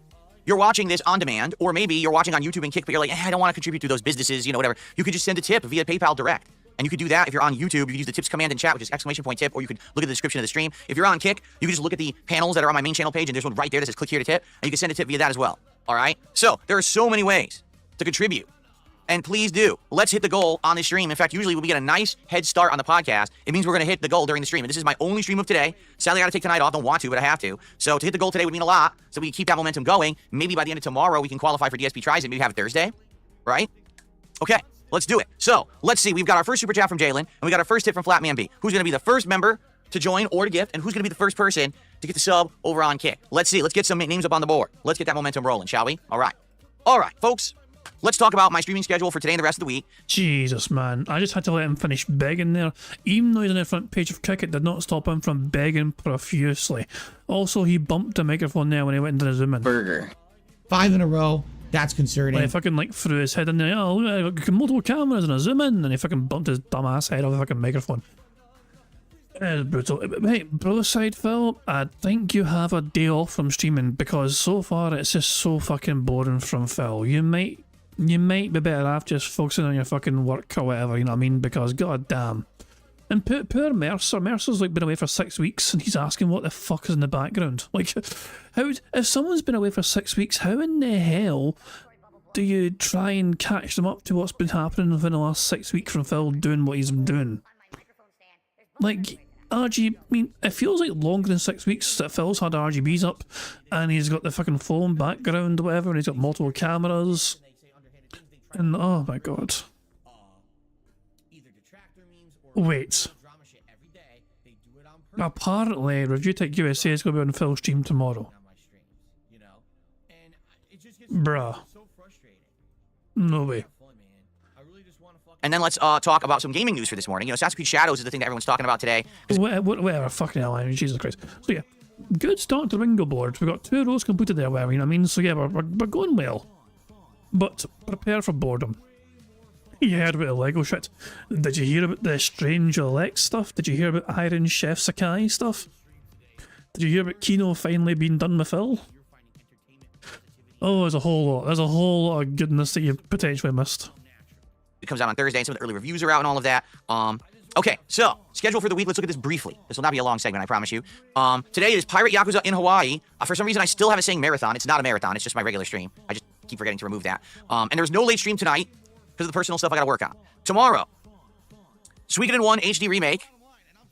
you're watching this on demand, or maybe you're watching on YouTube and Kick, but you're like, I don't want to contribute to those businesses, you know, whatever. You could just send a tip via PayPal Direct. And you could do that if you're on YouTube. You could use the tips command in chat, which is !tip, or you could look at the description of the stream. If you're on Kick, you can just look at the panels that are on my main channel page, and there's one right there that says click here to tip, and you can send a tip via that as well. All right? So there are so many ways to contribute. And please do. Let's hit the goal on this stream. In fact, usually when we get a nice head start on the podcast, it means we're going to hit the goal during the stream. And this is my only stream of today. Sadly, I got to take tonight off. Don't want to, but I have to. So to hit the goal today would mean a lot. So we can keep that momentum going. Maybe by the end of tomorrow, we can qualify for DSP Tries and maybe have it Thursday. Right? Okay. Let's do it. So, let's see. We've got our first super chat from Jalen, and we got our first tip from Flatman B. Who's going to be the first member to join or to gift, and who's going to be the first person to get the sub over on Kick? Let's see. Let's get some names up on the board. Let's get that momentum rolling, shall we? All right. All right, folks. let's talk about my streaming schedule for today and the rest of the week. Jesus, man. I just had to let him finish begging there. Even though he's on the front page of Cricket, did not stop him from begging profusely. Also, he bumped the microphone there when he went into the zoom in. Burger. 5 in a row. That's concerning. Like, he fucking like threw his head in there. Oh, look, I got multiple cameras and a zoom in, and he fucking bumped his dumb ass head off the fucking microphone. It's brutal. Hey, brother side Phil, I think you have a day off from streaming because so far it's just so fucking boring from Phil. You might be better off just focusing on your fucking work or whatever, you know what I mean? Because god damn. And poor Mercer's like been away for 6 weeks and he's asking what the fuck is in the background. Like, how, if someone's been away for 6 weeks, how in the hell do you try and catch them up to what's been happening within the last 6 weeks from Phil doing what he's been doing? Like, RG, I mean, it feels like longer than 6 weeks that Phil's had RGBs up and he's got the fucking foam background or whatever and he's got multiple cameras. And oh my god. Wait. Apparently, ReviewTech USA is going to be on Phil's stream tomorrow. Bruh. No way. And then let's talk about some gaming news for this morning. You know, Assassin's Creed Shadows is the thing that everyone's talking about today. Whatever, fucking hell, I mean, Jesus Christ. So yeah, good start to the bingo board. We've got 2 rows completed there, whatever, you know what I mean? So yeah, we're going well. But prepare for boredom. You heard about the Lego shit. Did you hear about the strange Alex stuff? Did you hear about Iron Chef Sakai stuff? Did you hear about Kino finally being done with Phil? Oh, there's a whole lot. There's a whole lot of goodness that you potentially missed. It comes out on Thursday, and some of the early reviews are out and all of that. Okay, so, schedule for the week. Let's look at this briefly. This will not be a long segment, I promise you. Today is Pirate Yakuza in Hawaii. For some reason, I still have it saying marathon. It's not a marathon. It's just my regular stream. I just keep forgetting to remove that. And there's no late stream tonight because of the personal stuff I got to work on. Tomorrow, Suikoden 1 HD Remake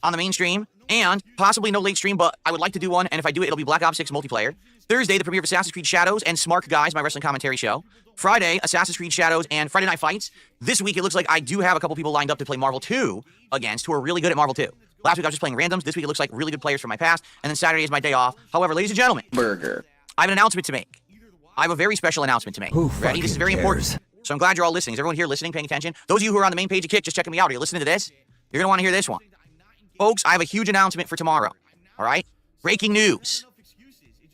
on the main stream, and possibly no late stream, but I would like to do one, and if I do it, it'll be Black Ops 6 multiplayer. Thursday, the premiere of Assassin's Creed Shadows and Smart Guys, my wrestling commentary show. Friday, Assassin's Creed Shadows and Friday Night Fights. This week, it looks like I do have a couple people lined up to play Marvel 2 against who are really good at Marvel 2. Last week, I was just playing randoms. This week, it looks like really good players from my past. And then Saturday is my day off. However, ladies and gentlemen, Burger, I have an announcement to make. I have a very special announcement to make. Ready? This is very important. So I'm glad you're all listening. Is everyone here listening, paying attention? Those of you who are on the main page of Kick, just checking me out. Are you listening to this? You're going to want to hear this one. Folks, I have a huge announcement for tomorrow. All right? Breaking news.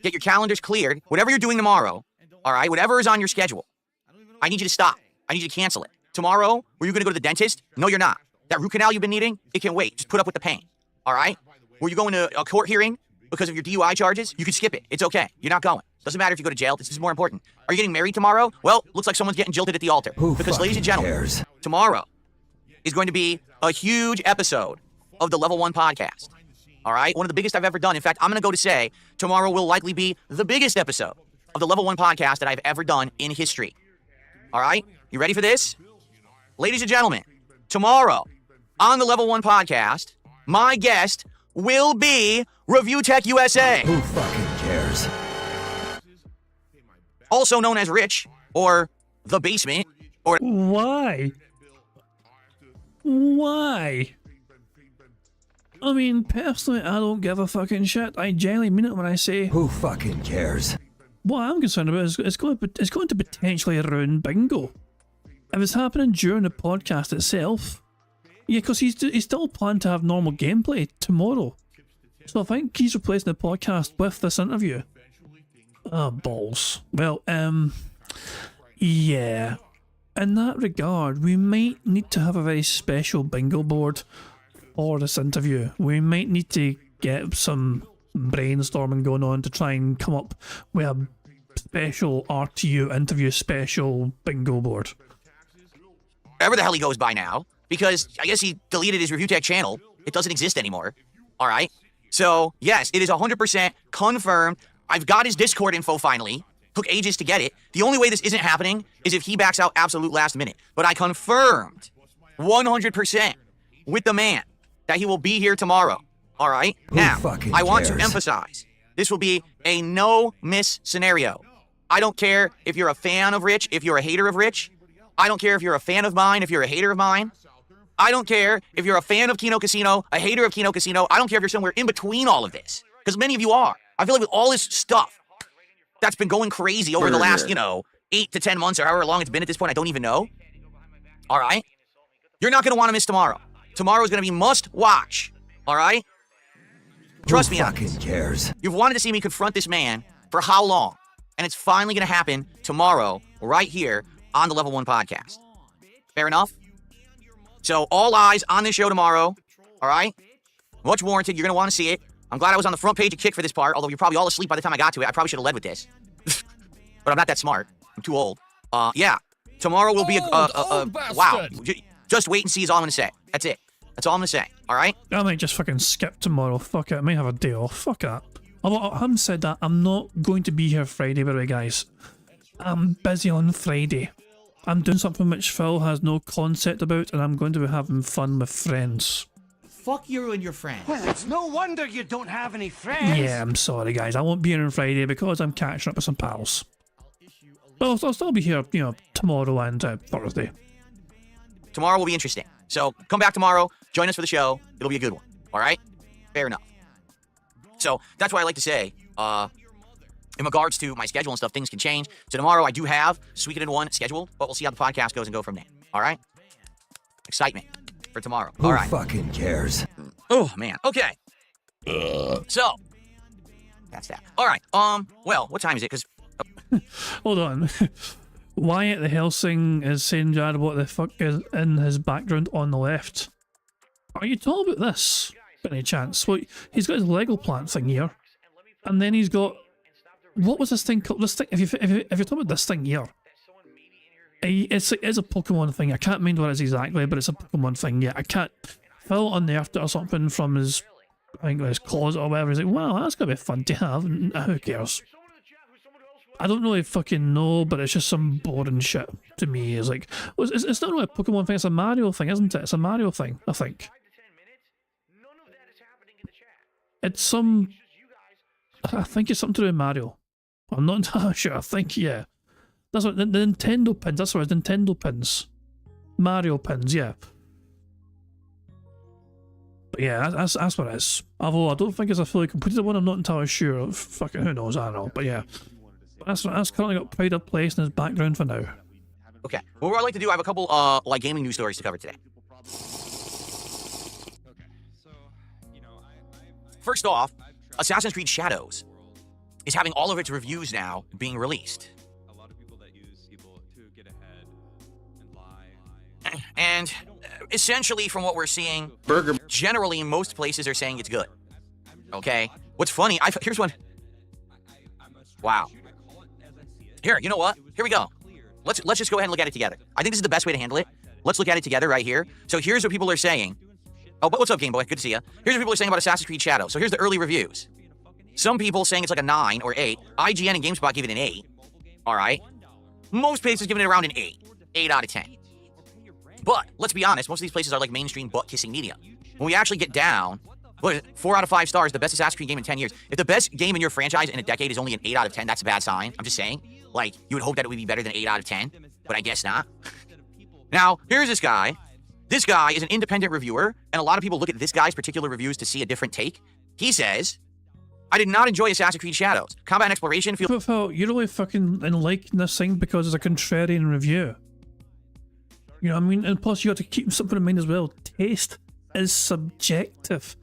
Get your calendars cleared. Whatever you're doing tomorrow, all right, whatever is on your schedule, I need you to stop. I need you to cancel it. Tomorrow, were you going to go to the dentist? No, you're not. That root canal you've been needing, it can wait. Just put up with the pain, all right? Were you going to a court hearing because of your DUI charges? You can skip it. It's okay. You're not going. Doesn't matter if you go to jail. This is more important. Are you getting married tomorrow? Well, looks like someone's getting jilted at the altar. Because, ladies and gentlemen, tomorrow is going to be a huge episode of the Level 1 podcast. All right? One of the biggest I've ever done. In fact, I'm going to go to say tomorrow will likely be the biggest episode of the Level 1 podcast that I've ever done in history. All right? You ready for this? Ladies and gentlemen, tomorrow on the Level 1 podcast, my guest will be ReviewTech USA. Who fucking cares? Also known as Rich, or The Basement, or... Why? Why? I mean, personally, I don't give a fucking shit. I genuinely mean it when I say... Who fucking cares? What I'm concerned about is it's going to potentially ruin Bingo. If it's happening during the podcast itself... Yeah, because he's still planning to have normal gameplay tomorrow. So I think he's replacing the podcast with this interview. Oh, balls. Well, yeah. In that regard, we might need to have a very special bingo board for this interview. We might need to get some brainstorming going on to try and come up with a special RTU interview special bingo board. Wherever the hell he goes by now, because I guess he deleted his ReviewTech channel. It doesn't exist anymore. All right? So, yes, it is 100% confirmed. I've got his Discord info finally. Took ages to get it. The only way this isn't happening is if he backs out absolute last minute. But I confirmed 100% with the man that he will be here tomorrow. All right? Now, I want to emphasize, this will be a no-miss scenario. I don't care if you're a fan of Rich, if you're a hater of Rich. I don't care if you're a fan of mine, if you're a hater of mine. I don't care if you're a fan of Kino Casino, a hater of Kino Casino. I don't care if you're somewhere in between all of this, because many of you are. I feel like with all this stuff that's been going crazy over the last, 8 to 10 months or however long it's been at this point, I don't even know. All right? You're not going to want to miss tomorrow. Tomorrow is going to be must watch. All right? Trust me on Who this. fucking cares? You've wanted to see me confront this man for how long? And it's finally going to happen tomorrow, right here on the Level 1 podcast. Fair enough? So all eyes on this show tomorrow. All right? Much warranted. You're going to want to see it. I'm glad I was on the front page of Kick for this part, although you're probably all asleep by the time I got to it. I probably should have led with this. But I'm not that smart. I'm too old. Yeah. Tomorrow will be wow. Just wait and see is all I'm going to say. That's it. That's all I'm going to say. All right? I might just fucking skip tomorrow. Fuck it. I might have a day off. Fuck that. Although I haven't said that, I'm not going to be here Friday, by the way, guys. I'm busy on Friday. I'm doing something which Phil has no concept about, and I'm going to be having fun with friends. Fuck you and your friends. Well, it's no wonder you don't have any friends. Yeah, I'm sorry, guys. I won't be here on Friday because I'm catching up with some pals. But I'll still be here, you know, tomorrow and Thursday. Tomorrow will be interesting. So come back tomorrow. Join us for the show. It'll be a good one. All right? Fair enough. So that's why I like to say, in regards to my schedule and stuff, things can change. So tomorrow I do have Sweet in One scheduled, but we'll see how the podcast goes and go from there. All right? Excitement for tomorrow. Who All right. fucking cares? Oh, man. Okay. So that's that. All right. Well, what time is it? Because Hold on. Wyatt the Helsing is saying, Jared, what the fuck is in his background on the left? Are you talking about this? By any chance? Well, he's got his Lego plant thing here. And then he's got... What was this thing called? This thing, if you're talking about this thing here, it's a Pokemon thing. I can't remember what it is exactly, but it's a Pokemon thing. Yeah, I can't... Phil unearthed it or something from his... I think his closet or whatever. He's like, wow, that's gonna be fun to have. Who cares? I don't really fucking know, but it's just some boring shit to me. It's like, well, it's not really a Pokemon thing, it's a Mario thing, isn't it? It's a Mario thing, I think. It's some... I think it's something to do with Mario. I'm not entirely sure, I think, yeah. That's what, the Nintendo pins, that's what it's, Nintendo pins. Mario pins, yeah. But yeah, that's what it is. Although I don't think it's a fully completed one, I'm not entirely sure. Fucking who knows, I don't know, but yeah. That's currently got pride of place in his background for now. okay. Well, what I'd like to do, I have a couple like gaming news stories to cover today. First off, Assassin's Creed Shadows is having all of its reviews now being released. And essentially, from what we're seeing, generally most places are saying it's good. Okay. What's funny? Here's one. Wow. Here, you know what? Here we go. Let's just go ahead and look at it together. I think this is the best way to handle it. Let's look at it together right here. So here's what people are saying. Oh, but what's up, Game Boy? Good to see you. Here's what people are saying about Assassin's Creed Shadow. So here's the early reviews. Some people saying it's like a 9 or 8. IGN and GameSpot give it an 8. All right. Most places giving it around an 8. 8 out of 10. But let's be honest, most of these places are like mainstream butt-kissing media. When we actually get down, what is it? 4 out of 5 stars, the best Assassin's Creed game in 10 years. If the best game in your franchise in a decade is only an 8 out of 10, that's a bad sign. I'm just saying. Like, you would hope that it would be better than 8 out of 10, but I guess not. Now, here's this guy. This guy is an independent reviewer, and a lot of people look at this guy's particular reviews to see a different take. He says, I did not enjoy Assassin's Creed Shadows. Combat and exploration feel... But Phil, you're really fucking liking this thing because it's a contrarian review. You know what I mean? And plus you got to keep something in mind as well. Taste is subjective.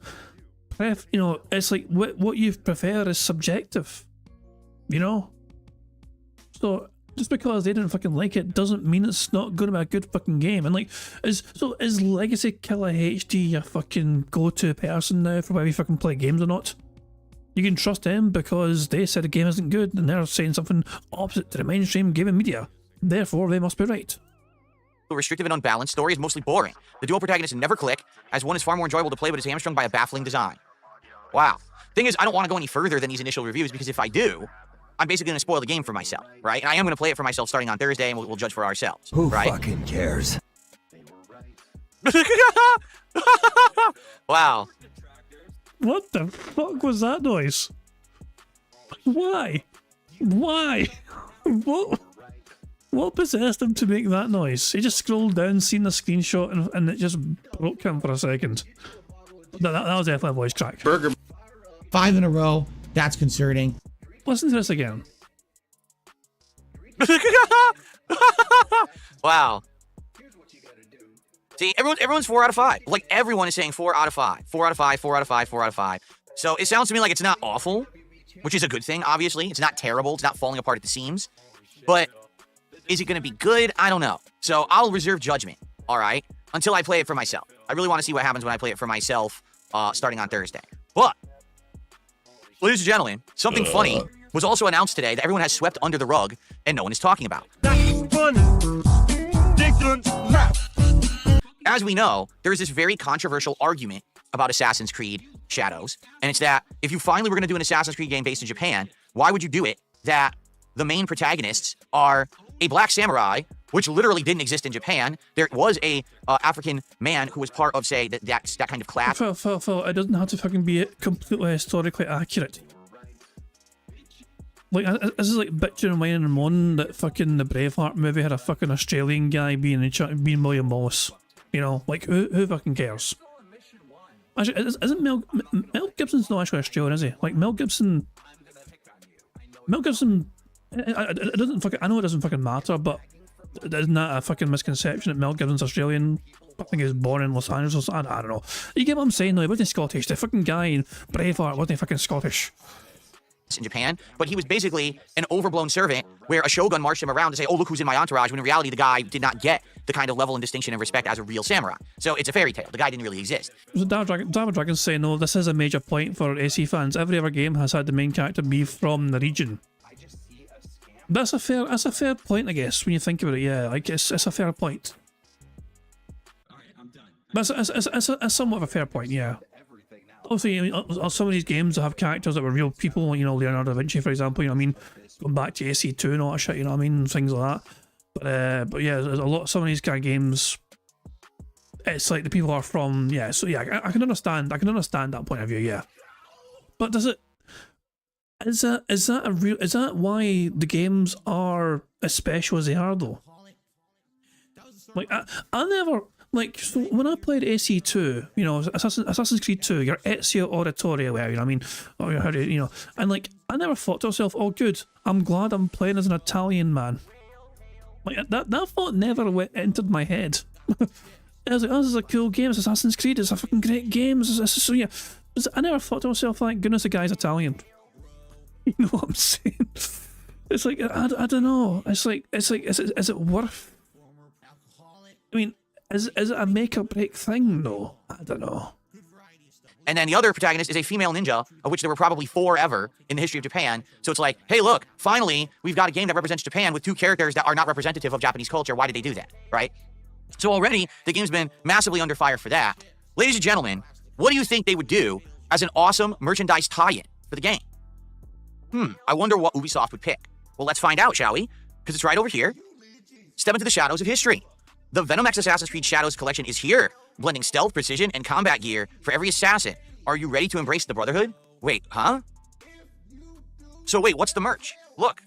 You know, it's like what you prefer is subjective. You know? So just because they didn't fucking like it doesn't mean it's not going to be a good fucking game. And like, is Legacy Killer HD your fucking go-to person now for whether you fucking play games or not? You can trust them because they said the game isn't good and they're saying something opposite to the mainstream gaming media. Therefore, they must be right. Restrictive and unbalanced. Story is mostly boring. The dual protagonists never click, as one is far more enjoyable to play but is hamstrung by a baffling design. Wow. Thing is, I don't want to go any further than these initial reviews because if I do, I'm basically going to spoil the game for myself, right? And I am going to play it for myself starting on Thursday, and we'll judge for ourselves. Who right? fucking cares? Wow. What the fuck was that noise? Why? Why? What possessed him to make that noise? He just scrolled down, seen the screenshot, and it just broke him for a second. That was definitely a voice crack. 5 in a row. That's concerning. Listen to this again. Wow. See, everyone's 4 out of 5. Like, everyone is saying 4 out of 5. 4 out of 5, 4 out of 5, 4 out of 5. So it sounds to me like it's not awful, which is a good thing, obviously. It's not terrible. It's not falling apart at the seams. But is it going to be good? I don't know. So I'll reserve judgment, all right, until I play it for myself. I really want to see what happens when I play it for myself starting on Thursday. But, ladies and gentlemen, something funny was also announced today that everyone has swept under the rug and no one is talking about. As we know, there is this very controversial argument about Assassin's Creed Shadows, and it's that if you finally were going to do an Assassin's Creed game based in Japan, why would you do it that the main protagonists are a black samurai, which literally didn't exist in Japan. There was a African man who was part of, say, that kind of class. Phil, it doesn't have to fucking be completely historically accurate. Like, this is like bitching and whining and moaning that fucking the Braveheart movie had a fucking Australian guy being William Wallace. You know, like, who fucking cares? Actually, isn't Mel Gibson's not actually Australian, is he? Like, Mel Gibson, it doesn't fucking, I know it doesn't fucking matter, but isn't that a fucking misconception that Mel Gibson's Australian? I think he was born in Los Angeles, I don't know. You get what I'm saying though, he wasn't Scottish. The fucking guy in Braveheart wasn't fucking Scottish. In Japan, but he was basically an overblown servant where a shogun marched him around to say, oh, look who's in my entourage, when in reality the guy did not get the kind of level and distinction and respect as a real samurai. So it's a fairy tale. The guy didn't really exist. So Diamond Dragon's saying, no, this is a major point for AC fans. Every other game has had the main character be from the region. That's a fair point, I guess, when you think about it. Yeah, like it's a fair point. But it's somewhat of a fair point, yeah. Obviously, I mean, some of these games have characters that were real people, you know, Leonardo da Vinci, for example, you know what I mean? Going back to AC2 and all that shit, you know what I mean? Things like that. But yeah, there's a lot, some of these kind of games, it's like the people are from, yeah, so yeah, I can understand that point of view, yeah. But does it, is that why the games are as special as they are, though? Like, I never... Like, so when I played AC2, you know, Assassin's Creed 2, your Ezio Auditore, you know what I mean? Or you know, and like, I never thought to myself, oh good, I'm glad I'm playing as an Italian man. Like, that thought never entered my head. I was like, oh, this is a cool game, it's Assassin's Creed, it's a fucking great game, so yeah. I never thought to myself, thank goodness the guy's Italian. You know what I'm saying? It's like, I don't know, is it worth... I mean, is it a make or break thing though? I don't know. And then the other protagonist is a female ninja, of which there were probably 4 ever in the history of Japan. So it's like, hey, look, finally, we've got a game that represents Japan with 2 characters that are not representative of Japanese culture. Why did they do that, right? So already, the game's been massively under fire for that. Ladies and gentlemen, what do you think they would do as an awesome merchandise tie-in for the game? I wonder what Ubisoft would pick. Well, let's find out, shall we? Because it's right over here. Step into the shadows of history. The Venom X Assassin's Creed Shadows collection is here, blending stealth, precision, and combat gear for every assassin. Are you ready to embrace the Brotherhood? Wait, huh? So wait, what's the merch? Look.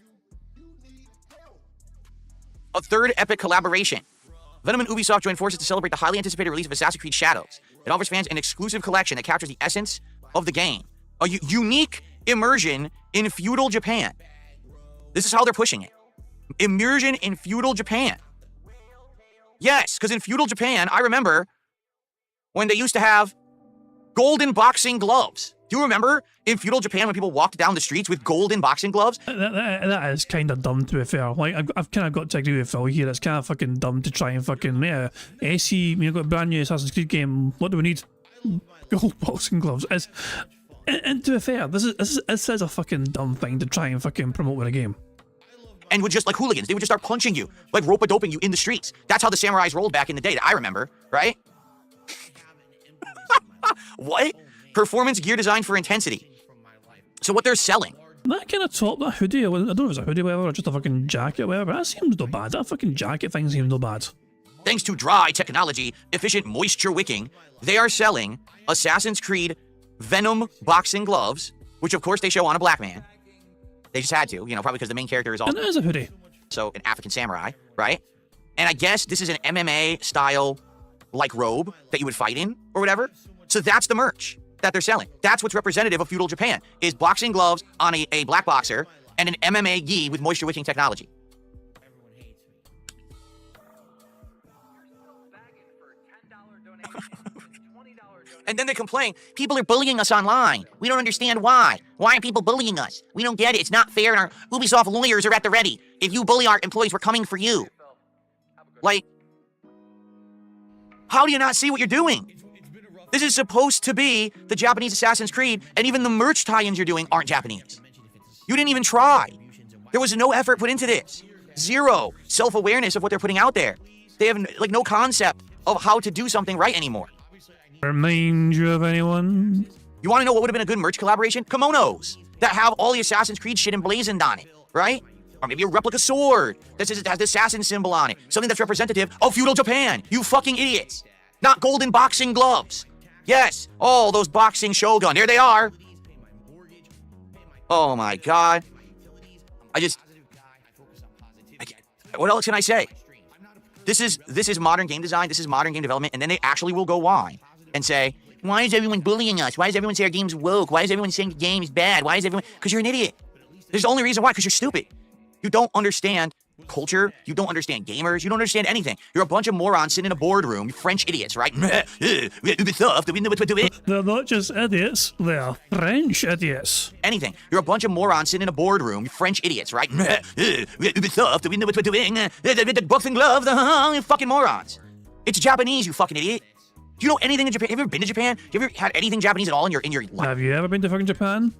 A third epic collaboration. Venom and Ubisoft join forces to celebrate the highly anticipated release of Assassin's Creed Shadows. It offers fans an exclusive collection that captures the essence of the game. A unique immersion in feudal Japan. This is how they're pushing it. Immersion in feudal Japan. Yes, because in feudal Japan, I remember when they used to have golden boxing gloves. Do you remember in feudal Japan when people walked down the streets with golden boxing gloves? That is kind of dumb, to be fair. Like, I've kind of got to agree with Phil here. It's kind of fucking dumb to try and fucking, yeah, AC, you've got a brand new Assassin's Creed game. What do we need? Gold boxing gloves. And to be fair, this is a fucking dumb thing to try and fucking promote with a game. And would just, like hooligans, they would just start punching you, like rope-a-doping you in the streets. That's how the samurais rolled back in the day that I remember, right? What? Performance gear designed for intensity. So what they're selling. That kind of top, that hoodie, I don't know if it's a hoodie or whatever, or just a fucking jacket or whatever, that seems no bad. That fucking jacket thing seems no bad. Thanks to dry technology, efficient moisture wicking, they are selling Assassin's Creed Venom boxing gloves, which of course they show on a black man. They just had to, you know, probably because the main character is also... And it is a hoodie. So, an African samurai, right? And I guess this is an MMA-style, like, robe that you would fight in, or whatever. So that's the merch that they're selling. That's what's representative of feudal Japan, is boxing gloves on a black boxer and an MMA gi with moisture-wicking technology. And then they complain, people are bullying us online. We don't understand why. Why are people bullying us? We don't get it. It's not fair, and our Ubisoft lawyers are at the ready. If you bully our employees, we're coming for you. Like, how do you not see what you're doing? This is supposed to be the Japanese Assassin's Creed, and even the merch tie-ins you're doing aren't Japanese. You didn't even try. There was no effort put into this. Zero self-awareness of what they're putting out there. They have like no concept of how to do something right anymore. Remind you of anyone? You want to know what would have been a good merch collaboration? Kimonos that have all the Assassin's Creed shit emblazoned on it, right? Or maybe a replica sword that has the assassin symbol on it. Something that's representative of feudal Japan. You fucking idiots. Not golden boxing gloves. Yes. Oh, those boxing shogun. There they are. Oh my God. What else can I say? This is modern game design. This is modern game development. And then they actually will go whine and say, why is everyone bullying us? Why does everyone say our game's woke? Why is everyone saying the game is bad? Why is everyone... Because you're an idiot. There's the only reason why, because you're stupid. You don't understand culture. You don't understand gamers. You don't understand anything. You're a bunch of morons sitting in a boardroom. French idiots, right? Ubisoft. They're not just idiots, they're French idiots. Anything. You're a bunch of morons sitting in a boardroom. French idiots, right? Ubisoft, we know what we're doing. The boxing gloves, you fucking morons. It's Japanese, you fucking idiot. Do you know anything in Japan? Have you ever been to Japan? Have you ever had anything Japanese at all in your life? Have you ever been to fucking Japan?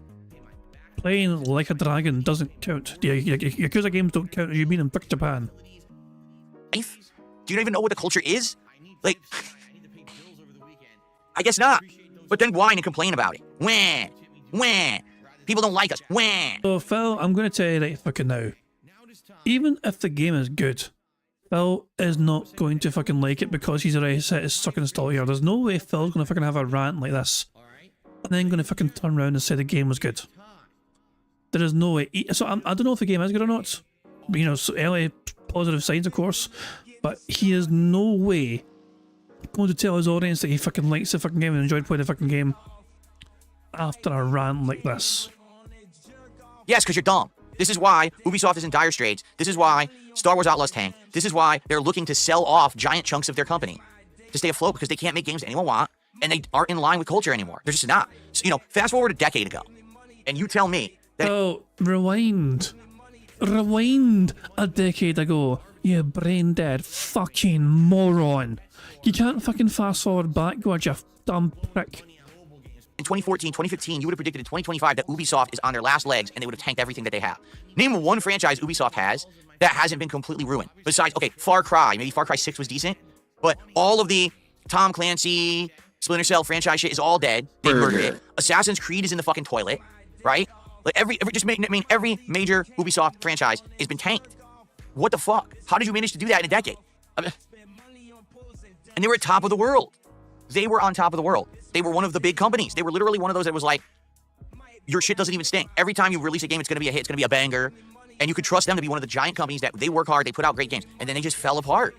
Playing Like a Dragon doesn't count. Yakuza games don't count if you've been in fucking Japan. Do you even know what the culture is? Like, I guess not. But then whine and complain about it. Wah. People don't like us. Wah. So Phil, I'm going to tell you right fucking now. Even if the game is good, Phil is not going to fucking like it because he's already set his fucking stall here. There's no way Phil's going to fucking have a rant like this and then going to fucking turn around and say the game was good. There is no way. So I don't know if the game is good or not. You know, so early positive signs, of course. But he is no way going to tell his audience that he fucking likes the fucking game and enjoyed playing the fucking game after a rant like this. Yes, because you're dumb. This is why Ubisoft is in dire straits. This is why Star Wars Outlaws tanked. This is why they're looking to sell off giant chunks of their company to stay afloat because they can't make games that anyone want and they aren't in line with culture anymore. They're just not. So, you know, fast forward a decade ago and you tell me that... Oh, rewind a decade ago, you brain dead fucking moron. You can't fucking fast forward backwards, you dumb prick. In 2014, 2015, you would have predicted in 2025 that Ubisoft is on their last legs and they would have tanked everything that they have. Name one franchise Ubisoft has that hasn't been completely ruined. Besides, okay, Far Cry. Maybe Far Cry 6 was decent, but all of the Tom Clancy, Splinter Cell franchise shit is all dead. They murdered it. Assassin's Creed is in the fucking toilet, right? Like every major Ubisoft franchise has been tanked. What the fuck? How did you manage to do that in a decade? And they were at top of the world. They were on top of the world. They were one of the big companies. They were literally one of those that was like, your shit doesn't even stink. Every time you release a game, it's going to be a hit. It's going to be a banger. And you could trust them to be one of the giant companies that they work hard, they put out great games. And then they just fell apart.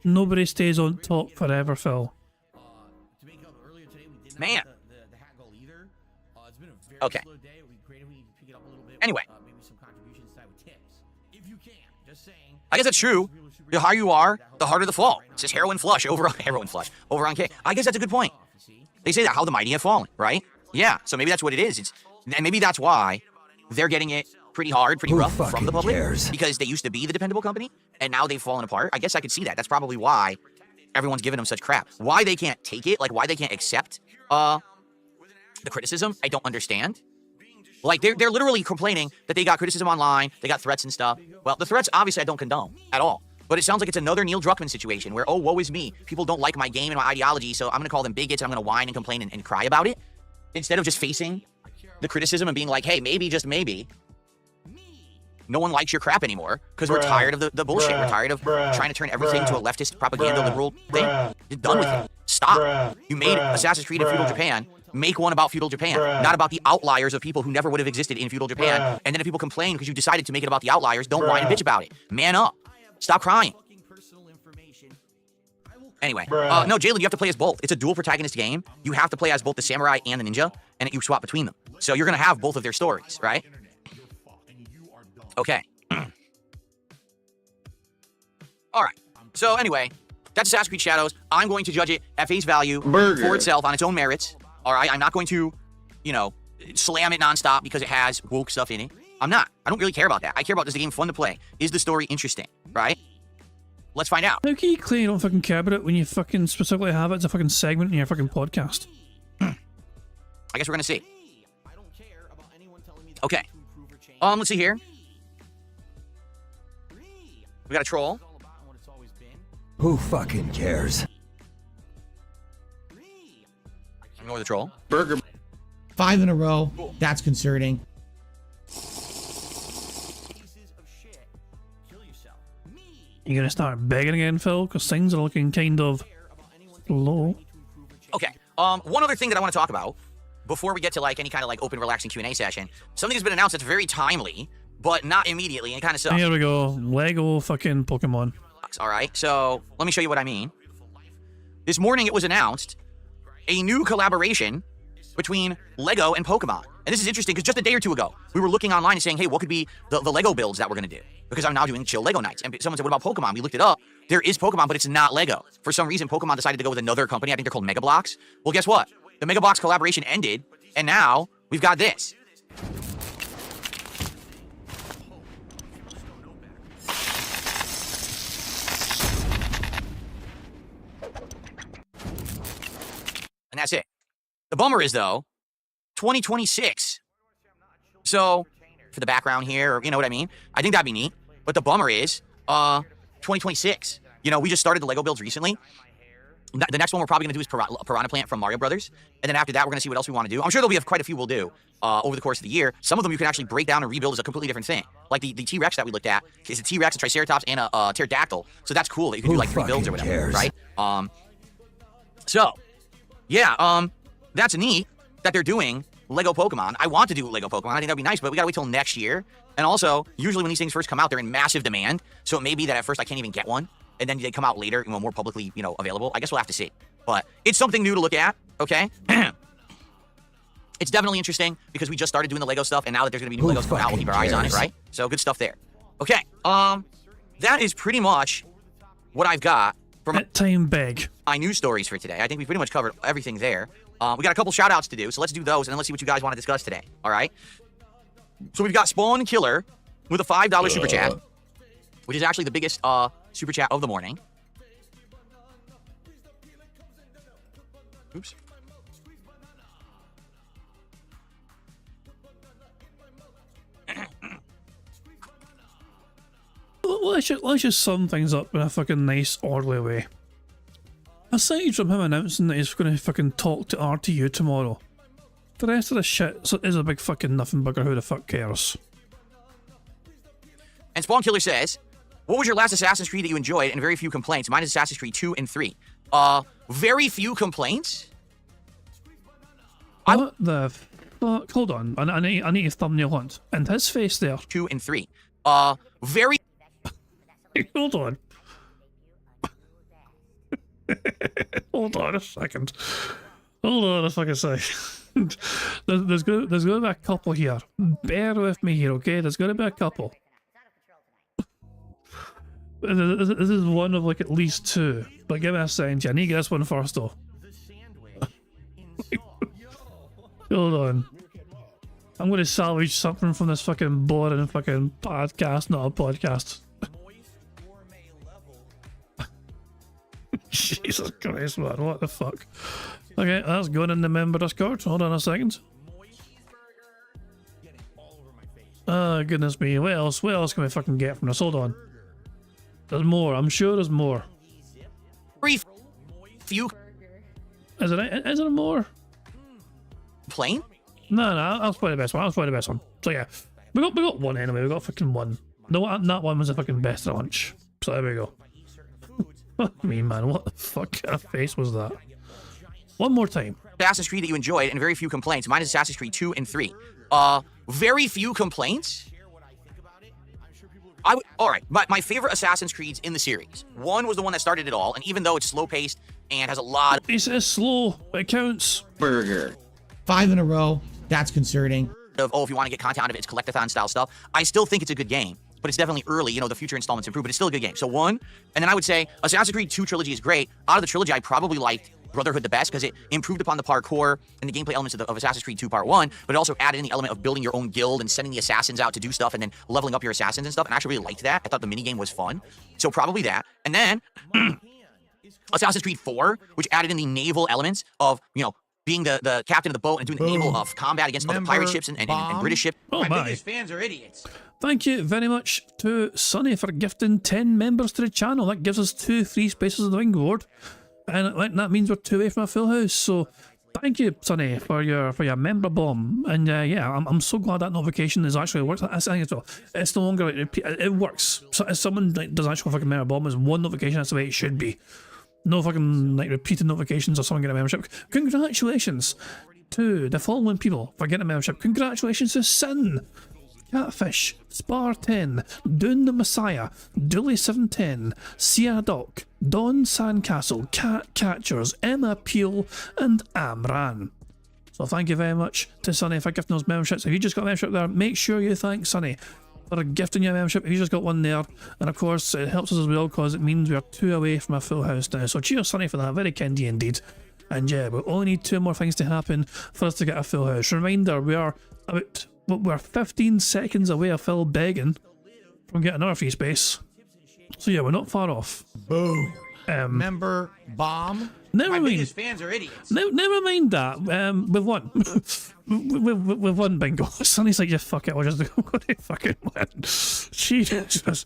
Nobody stays on top forever, Phil. Man. Okay. Anyway. I guess that's true. The higher you are, the harder the fall. It says heroin flush over on K. I guess that's a good point. They say that how the mighty have fallen, right? Yeah, so maybe that's what it is. And maybe that's why they're getting it pretty hard, pretty rough from the public. Because they used to be the dependable company, and now they've fallen apart. I guess I could see that. That's probably why everyone's giving them such crap. Why they can't take it, like why they can't accept the criticism, I don't understand. Like, they're literally complaining that they got criticism online, they got threats and stuff. Well, the threats, obviously, I don't condone at all. But it sounds like it's another Neil Druckmann situation where, oh, woe is me. People don't like my game and my ideology, so I'm going to call them bigots, and I'm going to whine and complain and cry about it. Instead of just facing the criticism and being like, hey, maybe, just maybe, no one likes your crap anymore because we're tired of the bullshit. We're tired of trying to turn everything into a leftist propaganda liberal thing. You're done with it. Stop. You made Assassin's Creed in feudal Japan. Make one about feudal Japan, not about the outliers of people who never would have existed in feudal Japan. And then if people complain because you decided to make it about the outliers, don't whine and bitch about it. Man up. Stop crying. Anyway, no, Jalen, you have to play as both. It's a dual protagonist game. You have to play as both the samurai and the ninja, and you swap between them. So you're going to have both of their stories, right? Okay. All right. So anyway, That's Assassin's Creed Shadows. I'm going to judge it at face value for itself on its own merits. All right, I'm not going to, you know, slam it nonstop because it has woke stuff in it. I'm not. I don't really care about that. I care about, is the game fun to play? Is the story interesting? Right? Let's find out. How can you claim you don't fucking care about it when you fucking specifically have it as a fucking segment in your fucking podcast? I guess we're gonna see. Okay. Let's see here. We got a troll. Who fucking cares? Ignore the troll. 5 in a row. That's concerning. You gonna start begging again, Phil? Because things are looking kind of low. Okay. One other thing that I want to talk about before we get to like any kind of like open, relaxing Q&A session. Something has been announced that's very timely, but not immediately, and it kind of sucks. Here we go. Lego fucking Pokemon. All right. So let me show you what I mean. This morning it was announced a new collaboration between Lego and Pokemon. And this is interesting because just a day or two ago, we were looking online and saying, hey, what could be the Lego builds that we're going to do? Because I'm now doing chill Lego nights. And someone said, what about Pokemon? We looked it up. There is Pokemon, but it's not Lego. For some reason, Pokemon decided to go with another company. I think they're called Mega Bloks. Well, guess what? The Mega Bloks collaboration ended, and now we've got this. And that's it. The bummer is, though, 2026. So, for the background here, you know what I mean? I think that'd be neat. But the bummer is, 2026. You know, we just started the Lego builds recently. The next one we're probably going to do is Piranha Plant from Mario Brothers. And then after that, we're going to see what else we want to do. I'm sure there'll be quite a few we'll do over the course of the year. Some of them you can actually break down and rebuild as a completely different thing. Like the T-Rex that we looked at is a T-Rex, a Triceratops, and a Pterodactyl. So that's cool that you can do like 3 builds or whatever, right? So, yeah, that's neat that they're doing Lego Pokemon. I want to do Lego Pokemon. I think that'd be nice, but we gotta wait till next year. And also, usually when these things first come out, they're in massive demand. So it may be that at first I can't even get one, and then they come out later, you know, more publicly, you know, available. I guess we'll have to see. But it's something new to look at, okay? It's definitely interesting because we just started doing the Lego stuff, and now that there's gonna be new Legos coming out, we'll keep our eyes on it, right? So good stuff there. Okay, that is pretty much what I've got for my news stories for today. I think we pretty much covered everything there. We got a couple shout outs to do, so let's do those, and then let's see what you guys want to discuss today, all right? So we've got Spawn Killer with a $5 super chat, which is actually the biggest super chat of the morning. Oops. Let's just sum things up in a fucking nice, orderly way. Aside from him announcing that he's going to fucking talk to RTU tomorrow, the rest of the shit is a big fucking nothing bugger. Who the fuck cares? And Spawn Killer says, what was your last Assassin's Creed that you enjoyed and very few complaints? Mine is Assassin's Creed 2 and 3. Very few complaints? What the fuck? Hold on. I need a thumbnail hunt. And his face there. 2 and 3. Very... Hold on. Hold on a second. Hold on a fucking second. There's gonna be a couple here. Bear with me here, okay? There's gonna be a couple. This is one of like at least 2. But give me a second. I need to get this one first though. Hold on. I'm gonna salvage something from this fucking boring fucking podcast, not a podcast. Jesus Christ, man, what the fuck? Okay, that's going in the member Discord. Hold on a second. Oh, goodness me. What else can we fucking get from this? Hold on. There's more. I'm sure there's more. Few. Is it more? Plain? No, I'll play the best one. So yeah, we got one anyway. We got fucking one. No, that one was the fucking best of lunch. So there we go. Fuck me, man. What the fuck kind of face was that? One more time. Assassin's Creed that you enjoyed and very few complaints. Mine is Assassin's Creed 2 and 3. Very few complaints? Alright, my favorite Assassin's Creeds in the series. 1 was the one that started it all, and even though it's slow-paced and has a lot of... He says slow, but it counts. 5 in a row. That's concerning. If you want to get content out of it, it's collectathon style stuff. I still think it's a good game. but it's definitely early. You know, the future installments improve, but it's still a good game. So 1, and then I would say Assassin's Creed 2 trilogy is great. Out of the trilogy, I probably liked Brotherhood the best because it improved upon the parkour and the gameplay elements of Assassin's Creed 2 Part 1, but it also added in the element of building your own guild and sending the assassins out to do stuff and then leveling up your assassins and stuff, and I actually really liked that. I thought the minigame was fun. So probably that. And then Assassin's Creed 4, which added in the naval elements of, you know, being the captain of the boat and doing the naval of combat against other pirate ships and British ships. Oh My my. biggest fans are idiots. Thank you very much to Sonny for gifting 10 members to the channel. That gives us 2 free spaces on the bingo board. And that means we're 2 away from a full house. So thank you, Sonny, for your member bomb. And yeah, I'm so glad that notification is actually works. I think it's no longer like it works. So if someone like does actually fucking member bomb, is 1 notification. That's the way it should be. No fucking like repeated notifications or someone getting a membership. Congratulations to the following people for getting a membership. Congratulations to Sin, Catfish, Spar10, Dune the Messiah, Dooley710, Sia Doc, Don Sandcastle, Cat Catchers, Emma Peel, and Amran. So thank you very much to Sonny for gifting those memberships. If you just got a membership there, make sure you thank Sonny for gifting you a membership. If you just got one there, and of course it helps us as well because it means we're 2 away from a full house now. So cheers, Sonny, for that. Very kindy indeed. And yeah, we only need 2 more things to happen for us to get a full house. Reminder, we're 15 seconds away of Phil begging from getting another free space. So yeah, we're not far off. Boom. Member bomb. My biggest fans are idiots. Never mind that. We've won. We've won bingo. Sonny's like, just fuck it. We're just going to fucking win. Jesus.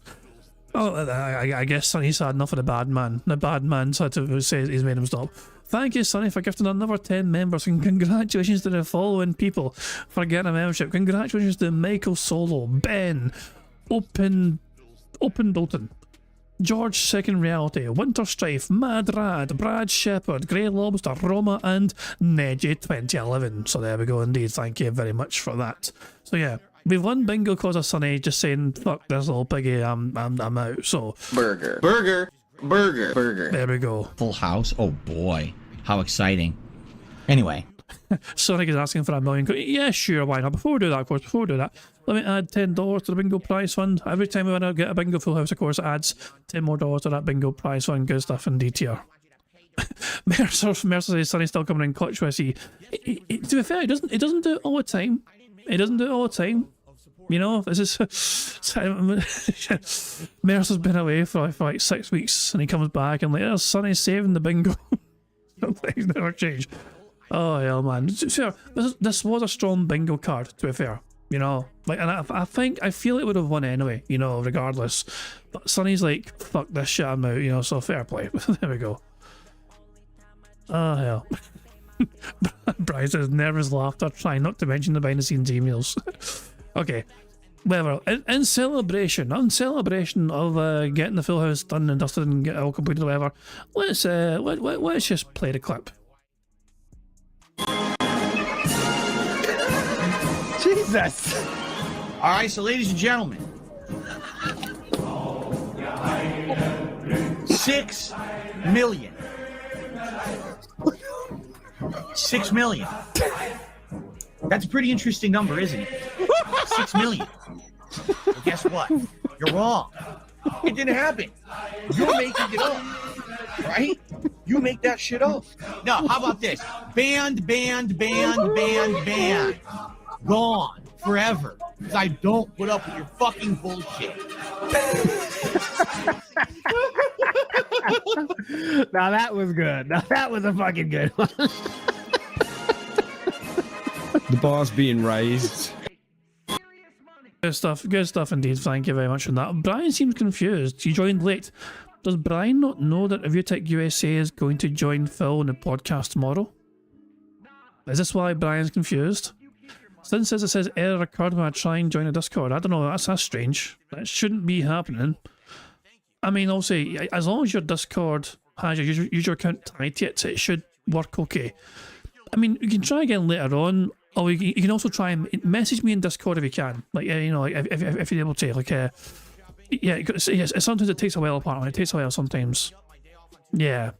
Oh, I guess Sonny's had enough of the bad man. The bad man's had to say he's made him stop. Thank you, Sonny, for gifting another 10 members, and congratulations to the following people for getting a membership. Congratulations to Michael Solo, Ben, Open Dalton, George Second Reality, Winter Strife, Mad Rad, Brad Shepherd, Grey Lobster, Roma, and Neji2011. So there we go, indeed. Thank you very much for that. So yeah, we've won bingo because of Sonny just saying, fuck this little piggy, I'm out. So Burger. There we go. Full house. Oh boy, how exciting. Anyway. Sonic is asking for $1 million. Yeah, sure, why not? Before we do that, of course, let me add $10 to the bingo prize fund. Every time we want to get a bingo full house, of course, it adds $10 more to that bingo prize fund. Good stuff indeed here. Mercer says Sonny's still coming in clutch with to be fair, it doesn't do it all the time. It doesn't do it all the time. You know, this is Mercer's been away for like 6 weeks and he comes back and like, there's Sonny saving the bingo. Things never change. Oh hell, man! Sure, this was a strong bingo card. To be fair, you know, like, and I feel it would have won anyway. You know, regardless. But Sonny's like, fuck this shit, I'm out. You know, so fair play. There we go. Oh hell. Brian says nervous laughter. Trying not to mention the behind-the-scenes emails. Okay, whatever. In celebration of getting the full house done and dusted and get it all completed, whatever. Let's just play the clip. Jesus. All right, so ladies and gentlemen, 6 million. 6 million. That's a pretty interesting number, isn't it? 6 million. Well, guess what? You're wrong. It didn't happen. You're making it up, right? You make that shit up. No, how about this? Banned. Gone forever. Because I don't put up with your fucking bullshit. Now that was good. Now that was a fucking good one. The bar's being raised. Good stuff indeed. Thank you very much for that. Brian seems confused. He joined late. Does Brian not know that ReviewTech USA is going to join Phil on the podcast tomorrow? Is this why Brian's confused? Since it says error occurred when I try and join a Discord. I don't know, that's strange. That shouldn't be happening. I mean, I'll say, as long as your Discord has your user account tied to it, it should work okay. I mean, you can try again later on, or you can also try and message me in Discord if you can. Like, you know, if you're able to, like, yeah, sometimes it takes a while apparently. It takes a while sometimes. Yeah.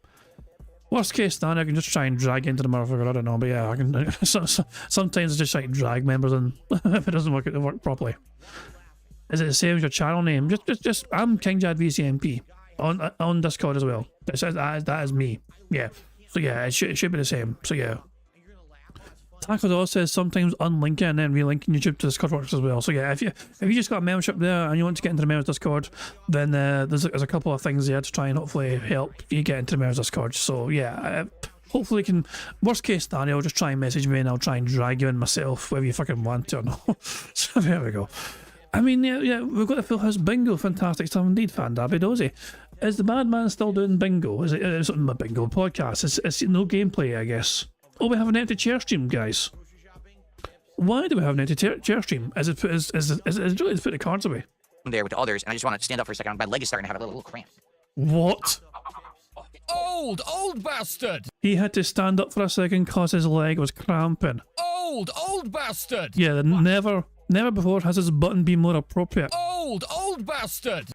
Worst case scenario, I can just try and drag into the motherfucker, I don't know, but yeah, I can. Sometimes I just like drag members in if it doesn't work properly. Is it the same as your channel name? Just I'm King Jad VCMP on Discord as well. That is me. Yeah. So yeah, it should be the same. So yeah. Taco Dog says sometimes unlinking and then relinking YouTube to Discord works as well. So yeah, if you just got a membership there and you want to get into the members Discord, then there's a couple of things there to try and hopefully help you get into the members Discord. So yeah, hopefully can, worst case scenario, just try and message me and I'll try and drag you in myself whether you fucking want to or not. So there we go. I mean, yeah, we've got the Full House Bingo. Fantastic stuff indeed, Fan Dabby Dozy. Is the bad man still doing bingo? Is it something a bingo podcast? It's no gameplay, I guess. Oh, we have an empty chair stream, guys. Why do we have an empty chair stream? Is it really to put the cards away? I'm there with the others, and I just want to stand up for a second. My leg is starting to have a little cramp. What? Old bastard! He had to stand up for a second because his leg was cramping. Old bastard! Yeah, never before has his button been more appropriate. Old bastard!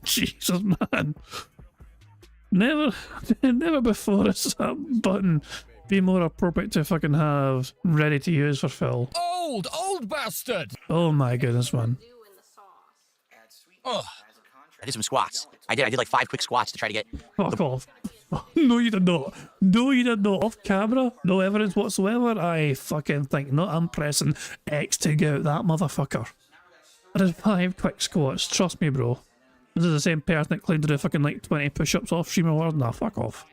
Jesus, man. Never before has that button been more appropriate to fucking have ready to use for Phil. Old bastard! Oh my goodness, man. I did some squats. I did like 5 quick squats to try to get... Fuck off. No, you did not. No, you did not. Off camera, no evidence whatsoever. I fucking think not. I'm pressing X to get out that motherfucker. I did 5 quick squats. Trust me, bro. This is the same person that claimed to do fucking like 20 push-ups off stream or nah, fuck off.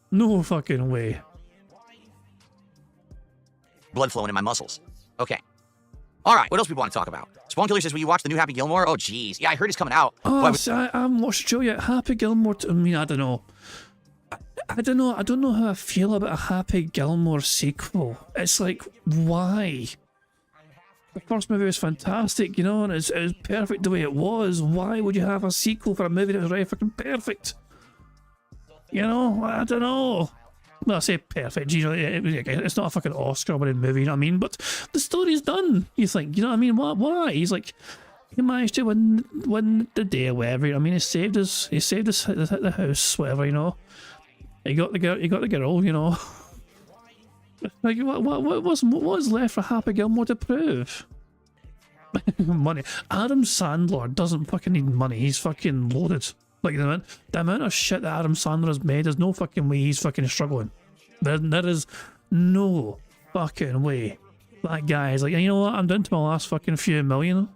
No fucking way. Blood flowing in my muscles. Okay. Alright, what else we want to talk about? Spawn Killer says, will you watch the new Happy Gilmore? Oh, jeez. Yeah, I heard it's coming out. Oh, I haven't watched the show yet. Happy Gilmore, I mean, I don't know. I don't know how I feel about a Happy Gilmore sequel. It's like, why? The first movie was fantastic, you know, and it was perfect the way it was. Why would you have a sequel for a movie that was really fucking perfect? You know, I don't know. Well, I say perfect, you know, it's not a fucking Oscar-winning movie, you know what I mean? But the story's done, you think, you know what I mean? Why? He's like, he managed to win the day or whatever, you know what I mean? He saved the house, whatever, you know? He got the girl, you know? Like, what was left for Happy Gilmore to prove? Money. Adam Sandler doesn't fucking need money. He's fucking loaded. Like, the amount of shit that Adam Sandler has made, there's no fucking way he's fucking struggling. There is no fucking way. That guy is like, you know what? I'm down to my last fucking few million.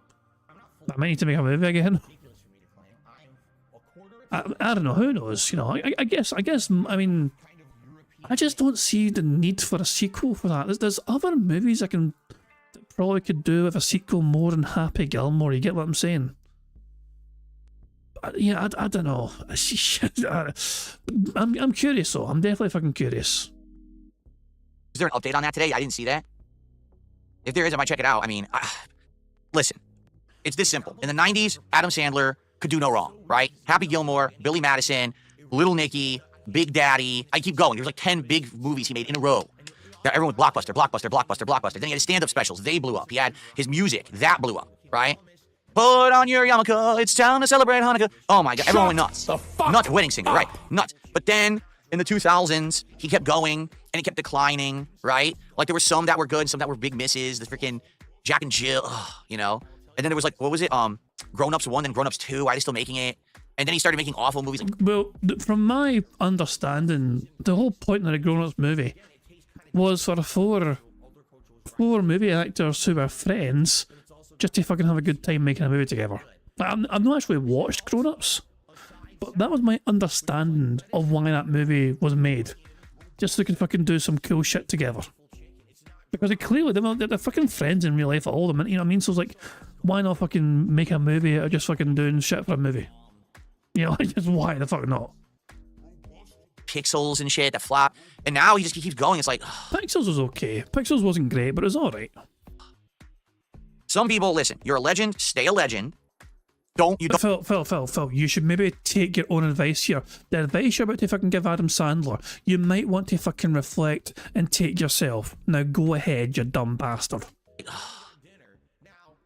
I might need to make a movie again. I don't know. Who knows? You know, I guess, I mean... I just don't see the need for a sequel for that. There's other movies that probably could do with a sequel more than Happy Gilmore. You get what I'm saying? Yeah, I don't know. I'm curious though. I'm definitely fucking curious. Is there an update on that today? I didn't see that. If there is, I might check it out. I mean, listen, it's this simple. In the 90s, Adam Sandler could do no wrong, right? Happy Gilmore, Billy Madison, Little Nicky, Big Daddy. I keep going. There's like 10 big movies he made in a row. Everyone was blockbuster. Then he had his stand-up specials. They blew up. He had his music. That blew up, right? Put on your yarmulke. It's time to celebrate Hanukkah. Oh my God. Everyone went nuts. Nuts. Wedding singer, right? Nuts. But then in the 2000s, he kept going and he kept declining, right? Like there were some that were good and some that were big misses. The freaking Jack and Jill, you know? And then there was like, what was it? Grown Ups 1 and Grown Ups 2. Why are they still making it? And then he started making awful movies. Well, from my understanding, the whole point of the Grown Ups movie was for four movie actors who were friends just to fucking have a good time making a movie together. I've not actually watched Grown Ups, but that was my understanding of why that movie was made. Just so they could fucking do some cool shit together. Because clearly they're fucking friends in real life, all of them, you know what I mean? So it's like, why not fucking make a movie out of just fucking doing shit for a movie? You know, just why the fuck not? Pixels and shit that flop, and now he keeps going. It's like Pixels was okay. Pixels wasn't great, but it was all right. Some people listen. You're a legend. Stay a legend. Phil, you should maybe take your own advice here. The advice you're about to fucking give Adam Sandler, you might want to fucking reflect and take yourself. Now go ahead, you dumb bastard.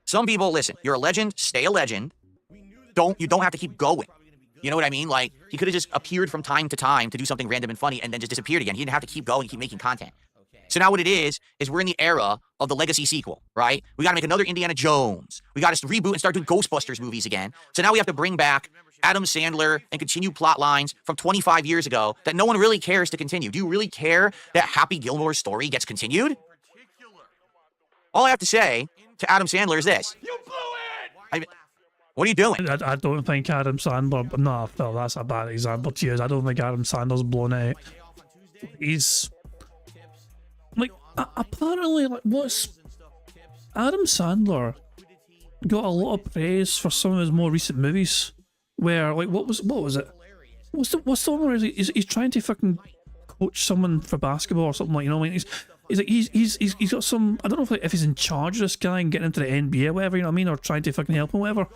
Some people listen. You're a legend. Stay a legend. You don't have to keep going. You know what I mean? Like, he could have just appeared from time to time to do something random and funny and then just disappeared again. He didn't have to keep going, keep making content. So now what it is we're in the era of the legacy sequel, right? We got to make another Indiana Jones. We got to reboot and start doing Ghostbusters movies again. So now we have to bring back Adam Sandler and continue plot lines from 25 years ago that no one really cares to continue. Do you really care that Happy Gilmore's story gets continued? All I have to say to Adam Sandler is this. You blew it! What are you doing? I don't think Adam Sandler... No, Phil, that's a bad example to use. I don't think Adam Sandler's blown out. He's... Like, apparently, like, what's... Adam Sandler got a lot of praise for some of his more recent movies. Where, like, what was it? What's the one where he's trying to fucking coach someone for basketball or something, like, you know what I mean? He's got some... I don't know if he's in charge of this guy and getting into the NBA or whatever, you know what I mean? Or trying to fucking help him or whatever.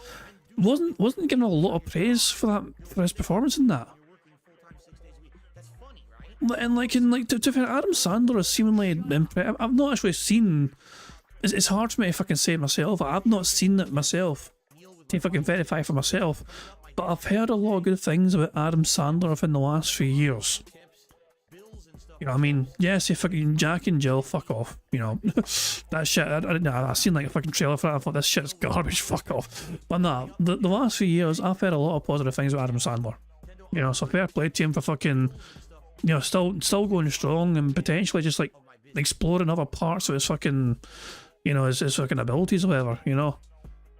Wasn't given a lot of praise for his performance in that. And to fair, Adam Sandler is seemingly impressive. I've not actually seen. It's hard for me to fucking say it myself. I've not seen it myself to fucking verify for myself. But I've heard a lot of good things about Adam Sandler within the last few years. You know what I mean? Yes, he fucking Jack and Jill, fuck off. You know, that shit, I seen like a fucking trailer for that, I thought this shit's garbage, fuck off. But nah, the last few years, I've heard a lot of positive things about Adam Sandler. You know, so fair play to him for fucking, you know, still going strong and potentially just like exploring other parts of his fucking, you know, his fucking abilities or whatever, you know.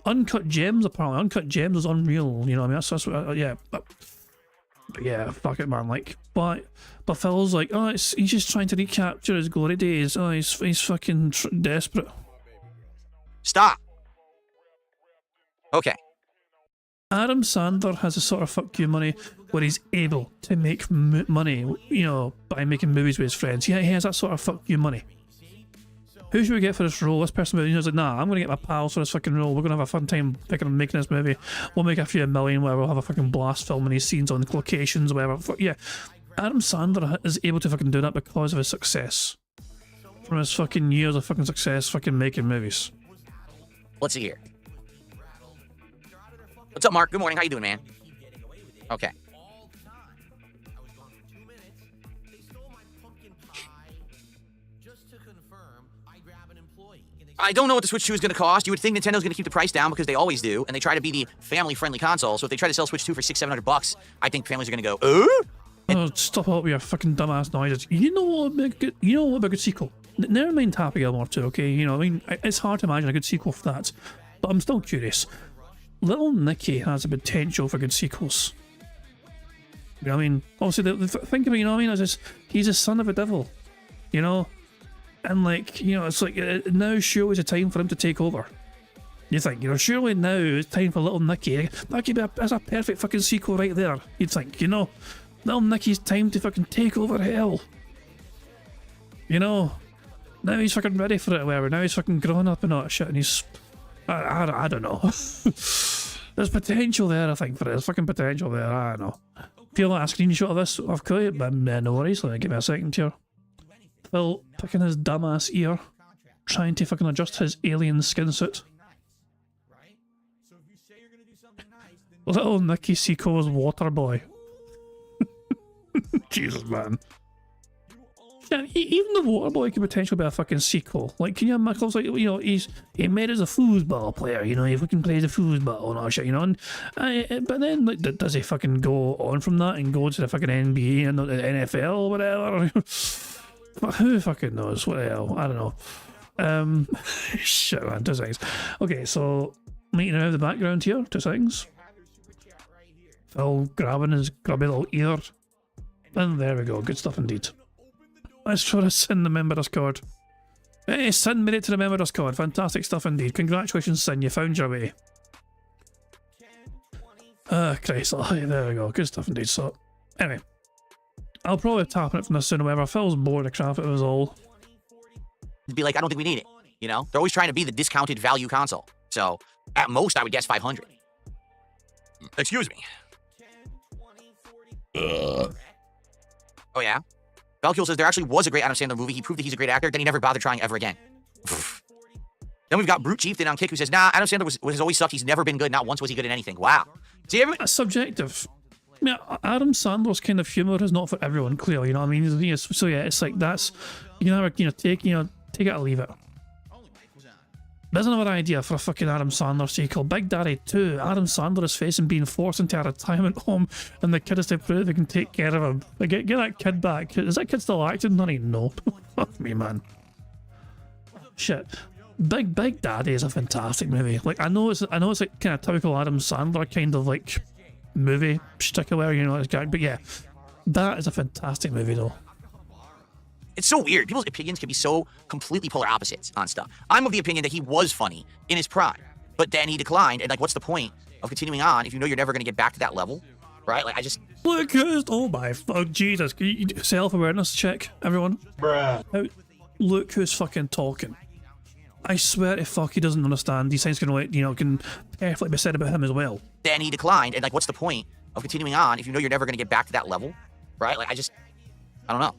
Uncut Gems, apparently. Uncut Gems is unreal, you know what I mean? That's what, yeah. But yeah, fuck it, man. Like, but Phil's like, oh, he's just trying to recapture his glory days. Oh, he's fucking desperate. Stop. Okay. Adam Sandler has a sort of fuck you money where he's able to make money, you know, by making movies with his friends. Yeah, he has that sort of fuck you money. Who should we get for this role? This person, you know, is like, nah, I'm gonna get my pals for this fucking role. We're gonna have a fun time making this movie. We'll make a few million, whatever. We'll have a fucking blast filming these scenes on locations, whatever. Yeah, Adam Sandler is able to fucking do that because of his success. From his fucking years of fucking success, fucking making movies. Let's see here. What's up, Mark? Good morning. How you doing, man? Okay. I don't know what the Switch 2 is going to cost. You would think Nintendo's going to keep the price down because they always do, and they try to be the family-friendly console. So if they try to sell Switch 2 for $600-700, I think families are going to go, Oh, stop up with your fucking dumbass noises. You know what would be a good, you know what would be a good sequel? Never mind Happy Gilmore 2, okay? You know, I mean, it's hard to imagine a good sequel for that, but I'm still curious. Little Nicky has a potential for good sequels. You know what I mean? Obviously, think about it, you know what I mean? He's a son of a devil, you know? And like, you know, it's like, now surely is a time for him to take over. You think, you know, surely now it's time for Little Nicky. That could be that's a perfect fucking sequel right there, you'd think, you know? Little Nicky's time to fucking take over hell. You know? Now he's fucking ready for it or whatever. Now he's fucking grown up and all that shit and he's... I don't know. There's potential there, I think, for it. There's fucking potential there, I don't know. If you want a screenshot of this, I've got it, but no worries, give me a second here. Phil picking his dumbass ear, trying to fucking adjust his alien skin suit. Little Nicky Seiko's water boy. Jesus, man. Yeah, even the water boy could potentially be a fucking sequel. Like, can you imagine? Like, you know, he made as a foosball player. You know, he fucking plays a foosball and all shit. You know, and but then like, does he fucking go on from that and go to the fucking NBA and the NFL or whatever? But who fucking knows? What the hell? I don't know. Shit, man. 2 seconds. Okay, so meeting out of the background here. 2 seconds. Phil grabbing his grubby little ear. And there we go. Good stuff indeed. Let's try to send the member Discord. Hey, Sin made it to the member Discord. Fantastic stuff indeed. Congratulations, Sin. You found your way. Christ. Oh, there we go. Good stuff indeed. So, anyway. I'll probably tap it from this soon or whatever. Phil's bored of crap, it was all. Be like, I don't think we need it. You know? They're always trying to be the discounted value console. So, at most, I would guess 500. Excuse me. Oh, yeah? Valkyrie says there actually was a great Adam Sandler movie. He proved that he's a great actor, then he never bothered trying ever again. Then we've got Brute Chieftain on Kick who says, nah, Adam Sandler has always sucked. He's never been good. Not once was he good in anything. Wow. See, That's subjective. I mean, Adam Sandler's kind of humor is not for everyone, clearly. You know what I mean? So yeah, it's like that's you can either take it or leave it. There's another idea for a fucking Adam Sandler sequel. Big Daddy 2. Adam Sandler is facing being forced into a retirement home, and the kid has to prove they can take care of him. Like, get that kid back. Is that kid still acting? Not even know. Fuck me, man. Shit. Big Daddy is a fantastic movie. Like, I know it's like kind of typical Adam Sandler kind of like movie stick away, you know, this guy. But yeah, that is a fantastic movie though. It's so weird. People's opinions can be so completely polar opposites on stuff. I'm of the opinion that he was funny in his prime, but then he declined. And like, what's the point of continuing on if you know you're never going to get back to that level, right? Like, I just look who's oh my fuck Jesus! Self-awareness check, everyone. Bruh. Look who's fucking talking. I swear to fuck he doesn't understand. These things can perfectly be said about him as well. then he declined. And like, what's the point of continuing on if you know you're never going to get back to that level, right? Like, I don't know.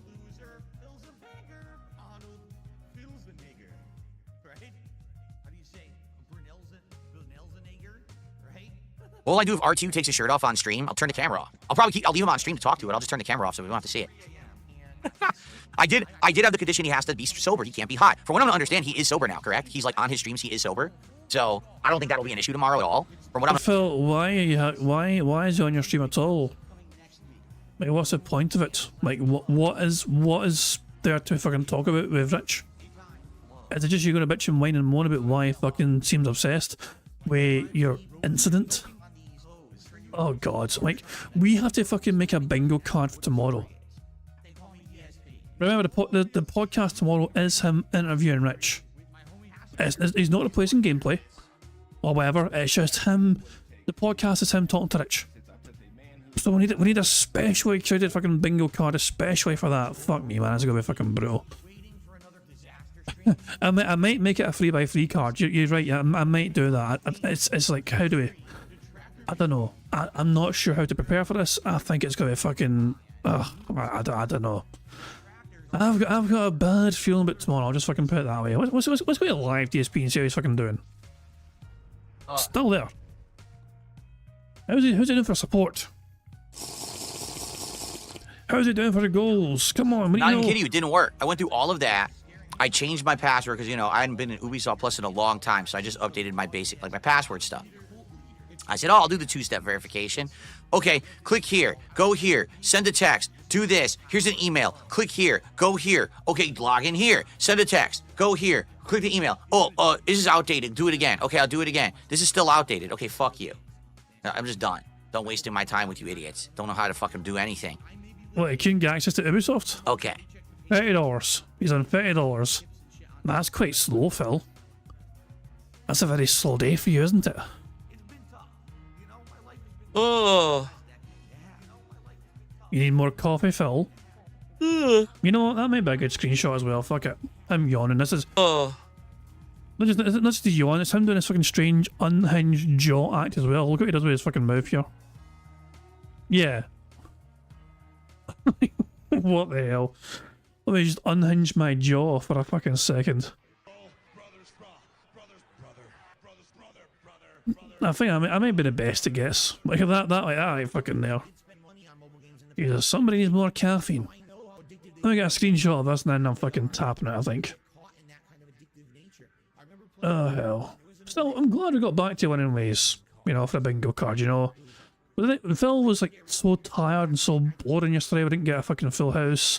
All I do if R2 takes his shirt off on stream, I'll turn the camera off. I'll leave him on stream to talk to it. I'll just turn the camera off so we don't have to see it. I did have the condition he has to be sober. He can't be high. From what I'm to understand, he is sober now, correct? He's like on his streams, he is sober. So I don't think that'll be an issue tomorrow at all. From what I'm Phil, why is he on your stream at all? Like, what's the point of it? Like, what is there to fucking talk about with Rich? Is it just you going to bitch and whine and moan about why he fucking seems obsessed with your incident? Oh god, like, we have to fucking make a bingo card for tomorrow. Remember, the podcast tomorrow is him interviewing Rich. He's not replacing gameplay or whatever, it's just him. The podcast is him talking to Rich. So we need a specially created fucking bingo card especially for that. Fuck me, man, it's gonna be fucking brutal. I might make it a 3x3 card. You're right, yeah, I might do that. It's like, how do we... I don't know. I'm not sure how to prepare for this. I think it's gonna be fucking... I don't know. I've got a bad feeling about tomorrow. I'll just fucking put it that way. Let's go to live DSP and see how he's fucking doing. Still there. How's he doing for support? How's he doing for the goals? Come on, what do you know? not even kidding you, it didn't work. I went through all of that. I changed my password because, you know, I hadn't been in Ubisoft Plus in a long time, so I just updated my basic, like my password stuff. I said, oh, I'll do the two-step verification. Okay, click here, go here, send a text, do this, here's an email, click here, go here, okay, log in here, send a text, go here, click the email. Oh, this is outdated, do it again. Okay, I'll do it again. This is still outdated. Okay, fuck you. I'm just done. Don't waste my time with you idiots. Don't know how to fucking do anything. Well, he couldn't get access to Ubisoft? Okay. $30. He's on $30. That's quite slow, Phil. That's a very slow day for you, isn't it? Oh. You need more coffee, Phil? You know what? That might be a good screenshot as well. Fuck it. I'm yawning. This is... Oh. Not just the yawn, it's him doing this fucking strange, unhinged jaw act as well. Look what he does with his fucking mouth here. Yeah. What the hell? Let me just unhinge my jaw for a fucking second. I think I might be the best to guess. Like that ain't fucking there. Jesus, somebody needs more caffeine. Let me get a screenshot of this and then I'm fucking tapping it, I think. Oh hell. Still, I'm glad we got back to it anyways. You know, for a bingo card, you know. But Phil was like so tired and so boring yesterday, we didn't get a fucking full house.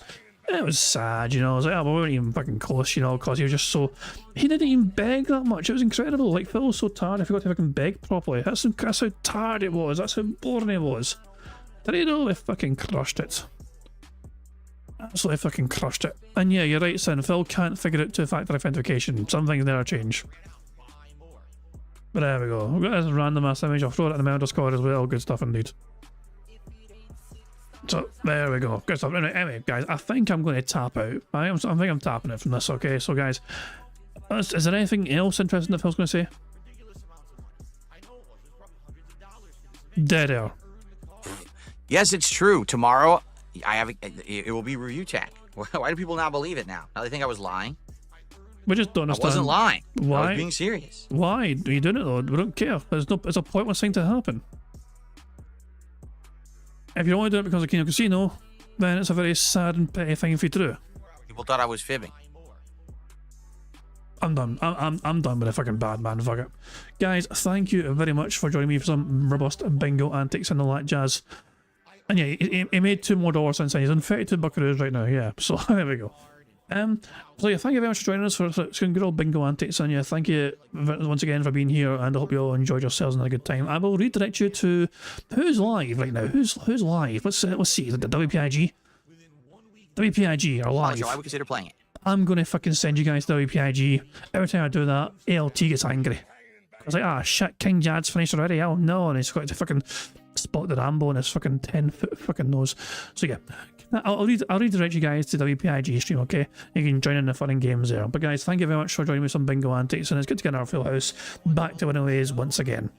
It was sad, you know. I was like, oh, we weren't even fucking close, you know, because he was just so... He didn't even beg that much. It was incredible. Like, Phil was so tired, I forgot to fucking beg properly. That's how tired it was. That's how boring it was. Did he know? He fucking crushed it. Absolutely fucking crushed it. And yeah, you're right, son. Phil can't figure out two-factor authentication. Some things never change. But there we go. We've got this random ass image. I'll throw it in the member Discord as well. Good stuff indeed. So there we go. Good stuff. Anyway, guys, I think I'm going to tap out. I think I'm tapping it from this. Okay, so guys, is there anything else interesting that Phil's going to say? Dead air. Yes, it's true. Tomorrow, it will be review tech. Why do people not believe it now? Now they think I was lying. We just don't understand. I wasn't lying. Why? I was being serious. Why are you doing it though? We don't care. There's a pointless thing to happen. If you don't want to do it because of Kino Casino, then it's a very sad and petty thing for you to do. People thought I was fibbing. I'm done. I'm done with the fucking bad man. Fuck it. Guys, thank you very much for joining me for some robust bingo antics and all that jazz. And yeah, he made $2 more since then. He's on 32 buckaroos right now, yeah. So there we go. So yeah, thank you very much for joining us for some good old bingo antics, and yeah, thank you once again for being here, and I hope you all enjoyed yourselves and had a good time. I will redirect you to who's live right now. Who's live? Let's see. The WPIG are live. I would consider playing it. I'm gonna fucking send you guys to WPIG. Every time I do that, ALT gets angry. I was like, ah shit, King Jad's finished already. Oh no, and he's got to fucking spot the Rambo in his fucking 10-foot fucking nose. So yeah, I'll redirect you guys to the WPIG stream, okay? You can join in the fun and games there. But guys, thank you very much for joining me with some bingo antics, and it's good to get our full house back to winning ways once again.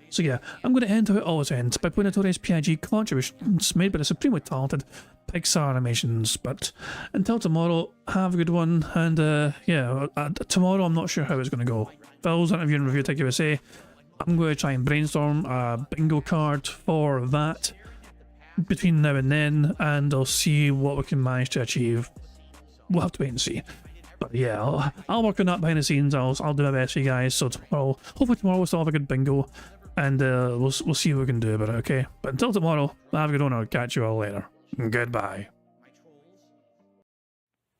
So yeah, I'm going to end how it always ends, by playing notorious PIG contributions made by the supremely talented Pixar Animations. But until tomorrow, have a good one, and yeah, tomorrow I'm not sure how it's going to go. Phil's interview and review Tech USA. I'm going to try and brainstorm a bingo card for that between now and then, and I'll see what we can manage to achieve. We'll have to wait and see. But yeah, I'll work on that behind the scenes. I'll do my best for you guys. So tomorrow, hopefully tomorrow we'll still have a good bingo, and we'll see what we can do about it, okay? But until tomorrow, have a good one. I'll catch you all later. Goodbye.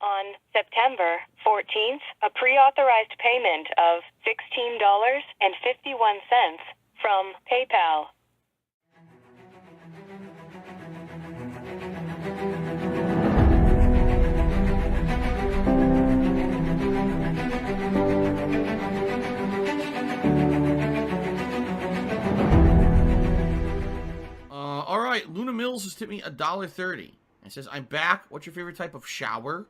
On September 14th, a pre-authorized payment of $16.51 from PayPal. All right, Luna Mills has tipped me $1.30. It says, "I'm back. What's your favorite type of shower?"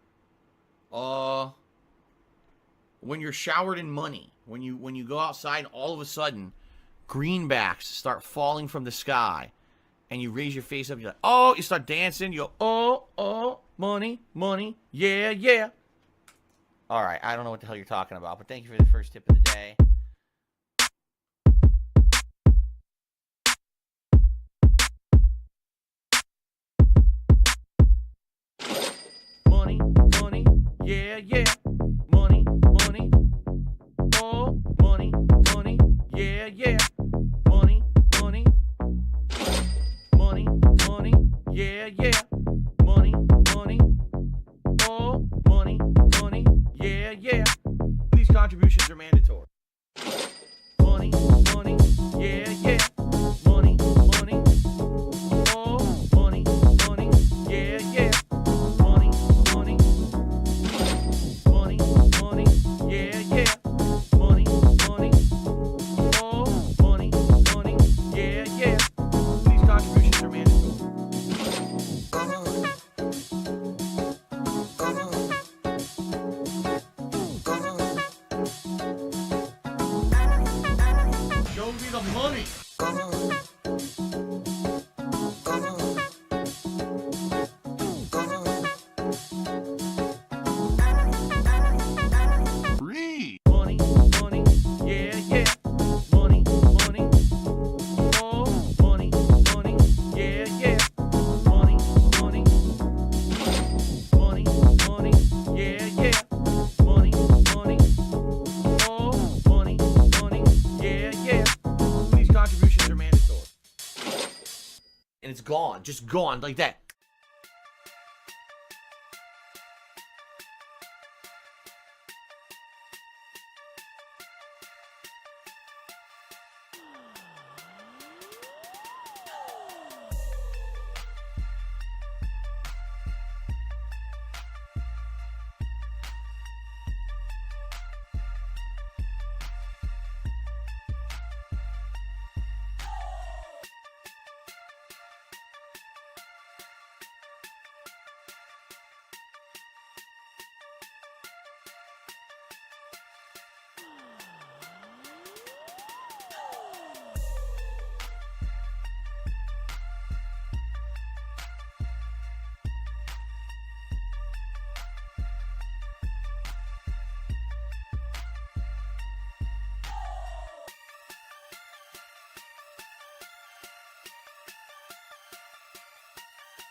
When you're showered in money. When you go outside, all of a sudden, greenbacks start falling from the sky, and you raise your face up. You're like, oh, you start dancing. You go, oh, money, money, yeah, yeah. All right, I don't know what the hell you're talking about, but thank you for the first tip of the day. Money, money, yeah, yeah. Money, money, oh, money, money, yeah, yeah. Money, money, money, money, yeah, yeah. Money, money, oh, money, money, yeah, yeah. These contributions are mandatory. Money, money, yeah, yeah. Money, money, oh, money, money, yeah, yeah. Money, money, money, money, yeah, yeah. Money, money, oh, money, money, yeah, yeah. These contributions are mandatory. Show me the money. Free. Money, money, yeah, yeah. Money, money, oh, money, money, yeah, yeah. Money, money, money, money, yeah, yeah. Money, money, oh, money, money, yeah, yeah. These contributions are mandatory. And it's gone, just gone like that.